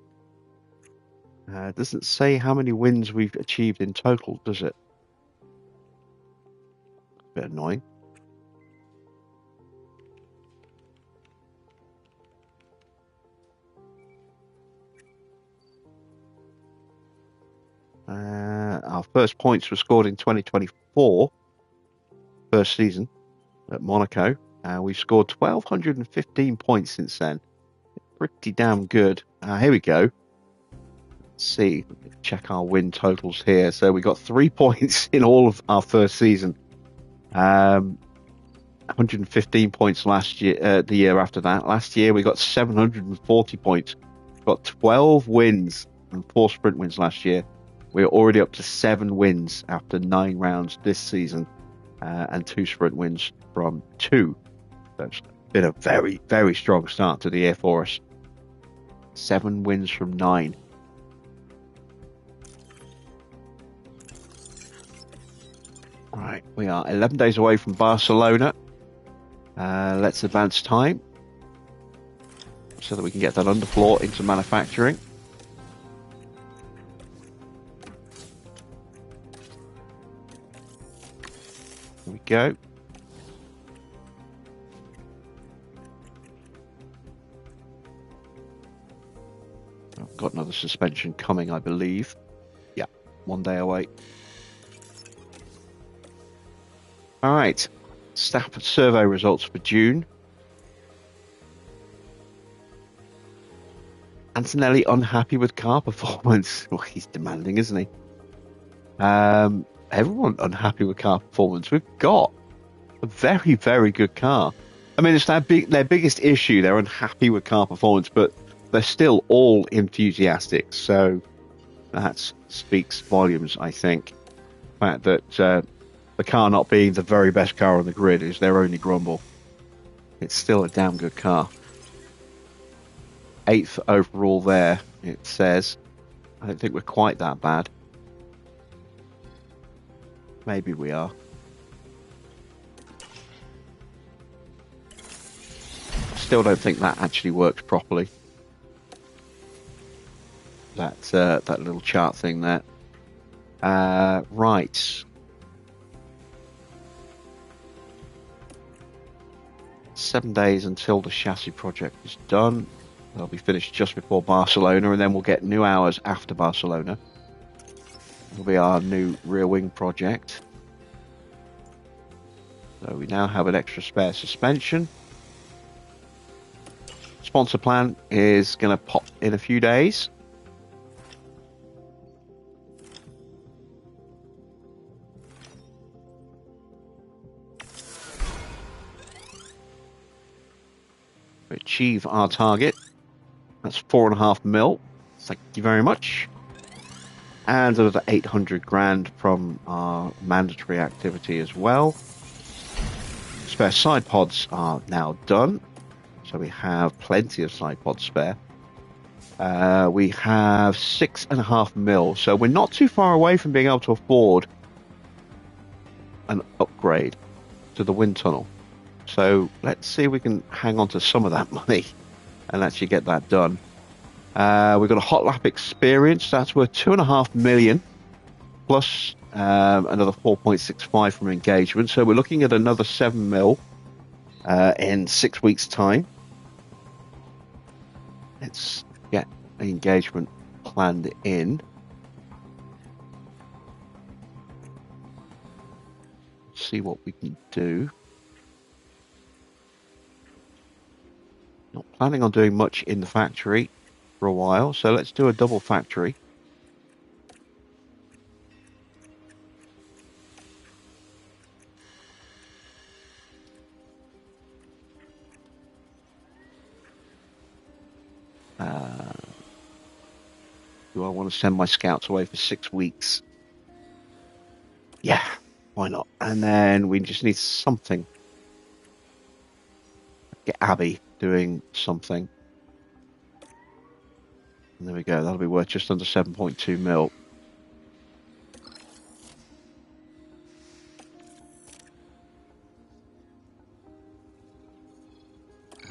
Doesn't say how many wins we've achieved in total, does it? A bit annoying. Our first points were scored in 2024, first season at Monaco. We've scored 1,215 points since then. Pretty damn good. Here we go. Let's see, check our win totals here. So we got 3 points in all of our first season. 115 points last year, the year after that. Last year we got 740 points. Got 12 wins and 4 sprint wins last year. We're already up to 7 wins after 9 rounds this season, and 2 sprint wins from 2. That's been a very, very strong start to the year for us. 7 wins from 9. Right, we are 11 days away from Barcelona. Let's advance time so that we can get that underfloor into manufacturing. Here we go. I've got another suspension coming, I believe. Yeah, 1 day away. All right, staff survey results for June. Antonelli unhappy with car performance. Well, he's demanding, isn't he? Everyone unhappy with car performance. We've got a very, very good car. I mean, it's their biggest issue. They're unhappy with car performance, but they're still all enthusiastic. So that speaks volumes, I think. The fact that the car not being the very best car on the grid is their only grumble. It's still a damn good car. 8th overall there, it says. I don't think we're quite that bad. Maybe we are. Still don't think that actually works properly. That little chart thing there. Right. Seven days until the chassis project is done. They'll be finished just before Barcelona, and then we'll get new hours after Barcelona. It'll be our new rear wing project. So we now have an extra spare suspension. Sponsor plan is going to pop in a few days. We achieve our target. That's 4.5 mil. Thank you very much. And another 800 grand from our mandatory activity as well. Spare side pods are now done. So we have plenty of side pods spare. We have 6.5 mil. So we're not too far away from being able to afford an upgrade to the wind tunnel. So let's see if we can hang on to some of that money and actually get that done. We've got a hot lap experience. That's worth 2.5 million plus another 4.65 from engagement. So we're looking at another 7 mil in 6 weeks' time. Let's get the engagement planned in. See what we can do. Not planning on doing much in the factory for a while, so let's do a double factory. Do I want to send my scouts away for 6 weeks? Yeah, why not? And then we just need something. Get Abby doing something. And there we go. That'll be worth just under 7.2 mil.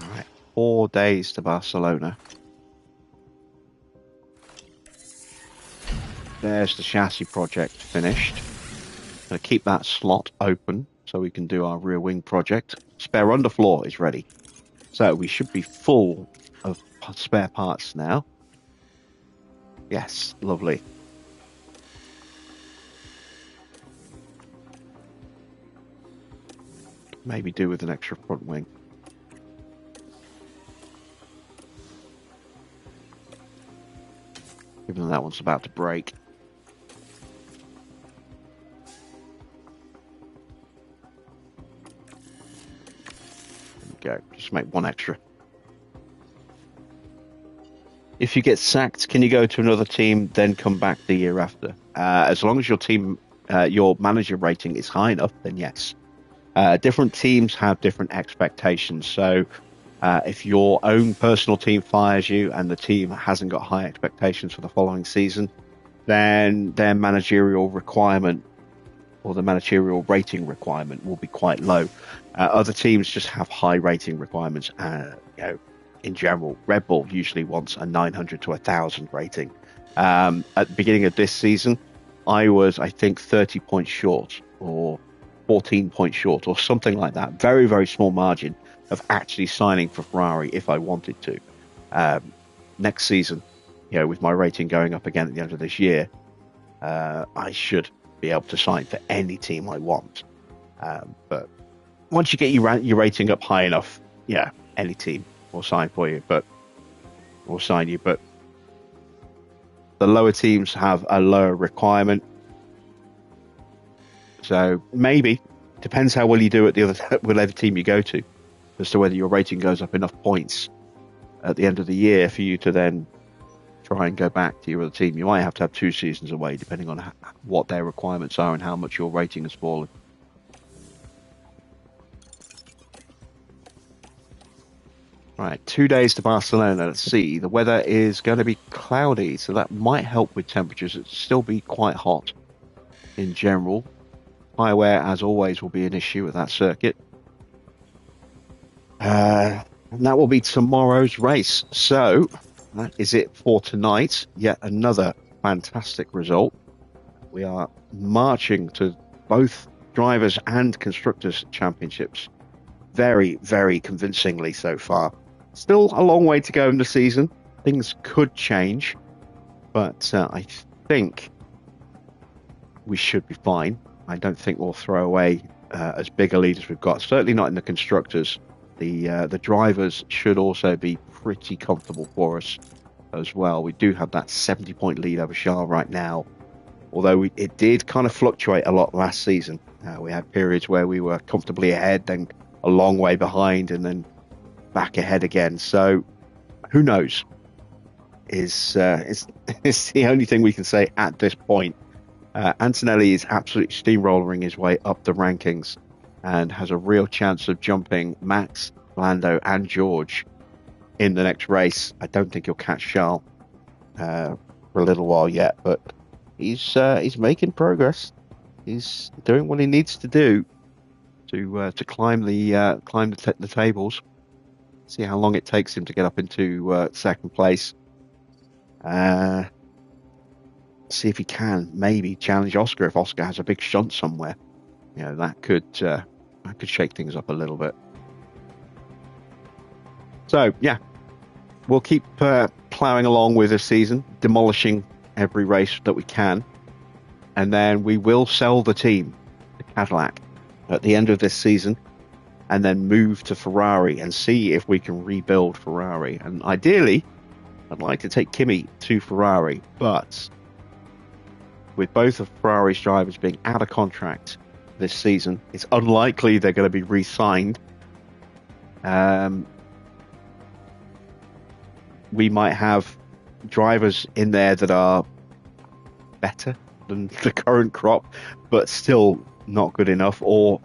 All right, 4 days to Barcelona. There's the chassis project finished. Going to keep that slot open so we can do our rear wing project. Spare underfloor is ready. So we should be full of spare parts now. Yes, lovely. Maybe do with an extra front wing. Even though that one's about to break. There we go. Just make one extra. If you get sacked, can you go to another team, then come back the year after? As long as your team, your manager rating is high enough, then yes. Different teams have different expectations. So if your own personal team fires you and the team hasn't got high expectations for the following season, then their managerial requirement or the managerial rating requirement will be quite low. Other teams just have high rating requirements. In general, Red Bull usually wants a 900 to 1,000 rating. At the beginning of this season, I was, I think, 30 points short or 14 points short or something like that. Very, very small margin of actually signing for Ferrari if I wanted to. Next season, with my rating going up again at the end of this year, I should be able to sign for any team I want. But once you get your rating up high enough, any team will sign for you, but the lower teams have a lower requirement. So maybe depends how well you do at the whatever team you go to, as to whether your rating goes up enough points at the end of the year for you to then try and go back to your other team. You might have to have 2 seasons away, depending on what their requirements are and how much your rating has fallen. Right, 2 days to Barcelona. Let's see. The weather is going to be cloudy, so that might help with temperatures. It'll still be quite hot in general. High wear, as always, will be an issue with that circuit. And that will be tomorrow's race. So that is it for tonight. Yet another fantastic result. We are marching to both drivers and constructors championships very, very convincingly so far. Still a long way to go in the season. Things could change, but I think we should be fine. I don't think we'll throw away as big a lead as we've got. Certainly not in the constructors. The drivers should also be pretty comfortable for us as well. We do have that 70-point lead over Charles right now, although it did kind of fluctuate a lot last season. We had periods where we were comfortably ahead, then a long way behind, and then back ahead again. So who knows is the only thing we can say at this point. Antonelli is absolutely steamrolling his way up the rankings and has a real chance of jumping Max, Lando and George in the next race. I don't think he'll catch Charles for a little while yet, but he's making progress. He's doing what he needs to do to climb the tables. See how long it takes him to get up into second place. See if he can maybe challenge Oscar if Oscar has a big shunt somewhere. That could shake things up a little bit. So yeah, we'll keep ploughing along with this season, demolishing every race that we can, and then we will sell the team, the Cadillac, at the end of this season, and then move to Ferrari and see if we can rebuild Ferrari. And ideally, I'd like to take Kimi to Ferrari, but with both of Ferrari's drivers being out of contract this season, it's unlikely they're going to be re-signed. We might have drivers in there that are better than the current crop, but still not good enough, or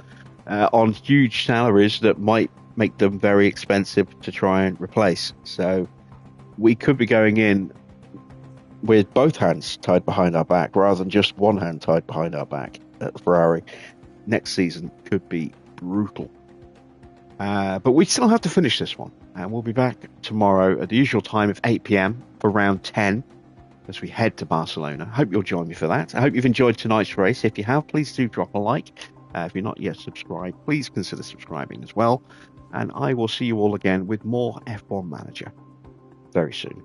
on huge salaries that might make them very expensive to try and replace. So we could be going in with both hands tied behind our back rather than just one hand tied behind our back at Ferrari. Next season could be brutal. But we still have to finish this one. And we'll be back tomorrow at the usual time of 8 p.m. for round 10 as we head to Barcelona. I hope you'll join me for that. I hope you've enjoyed tonight's race. If you have, please do drop a like. If you're not yet subscribed, please consider subscribing as well. And I will see you all again with more F1 Manager very soon.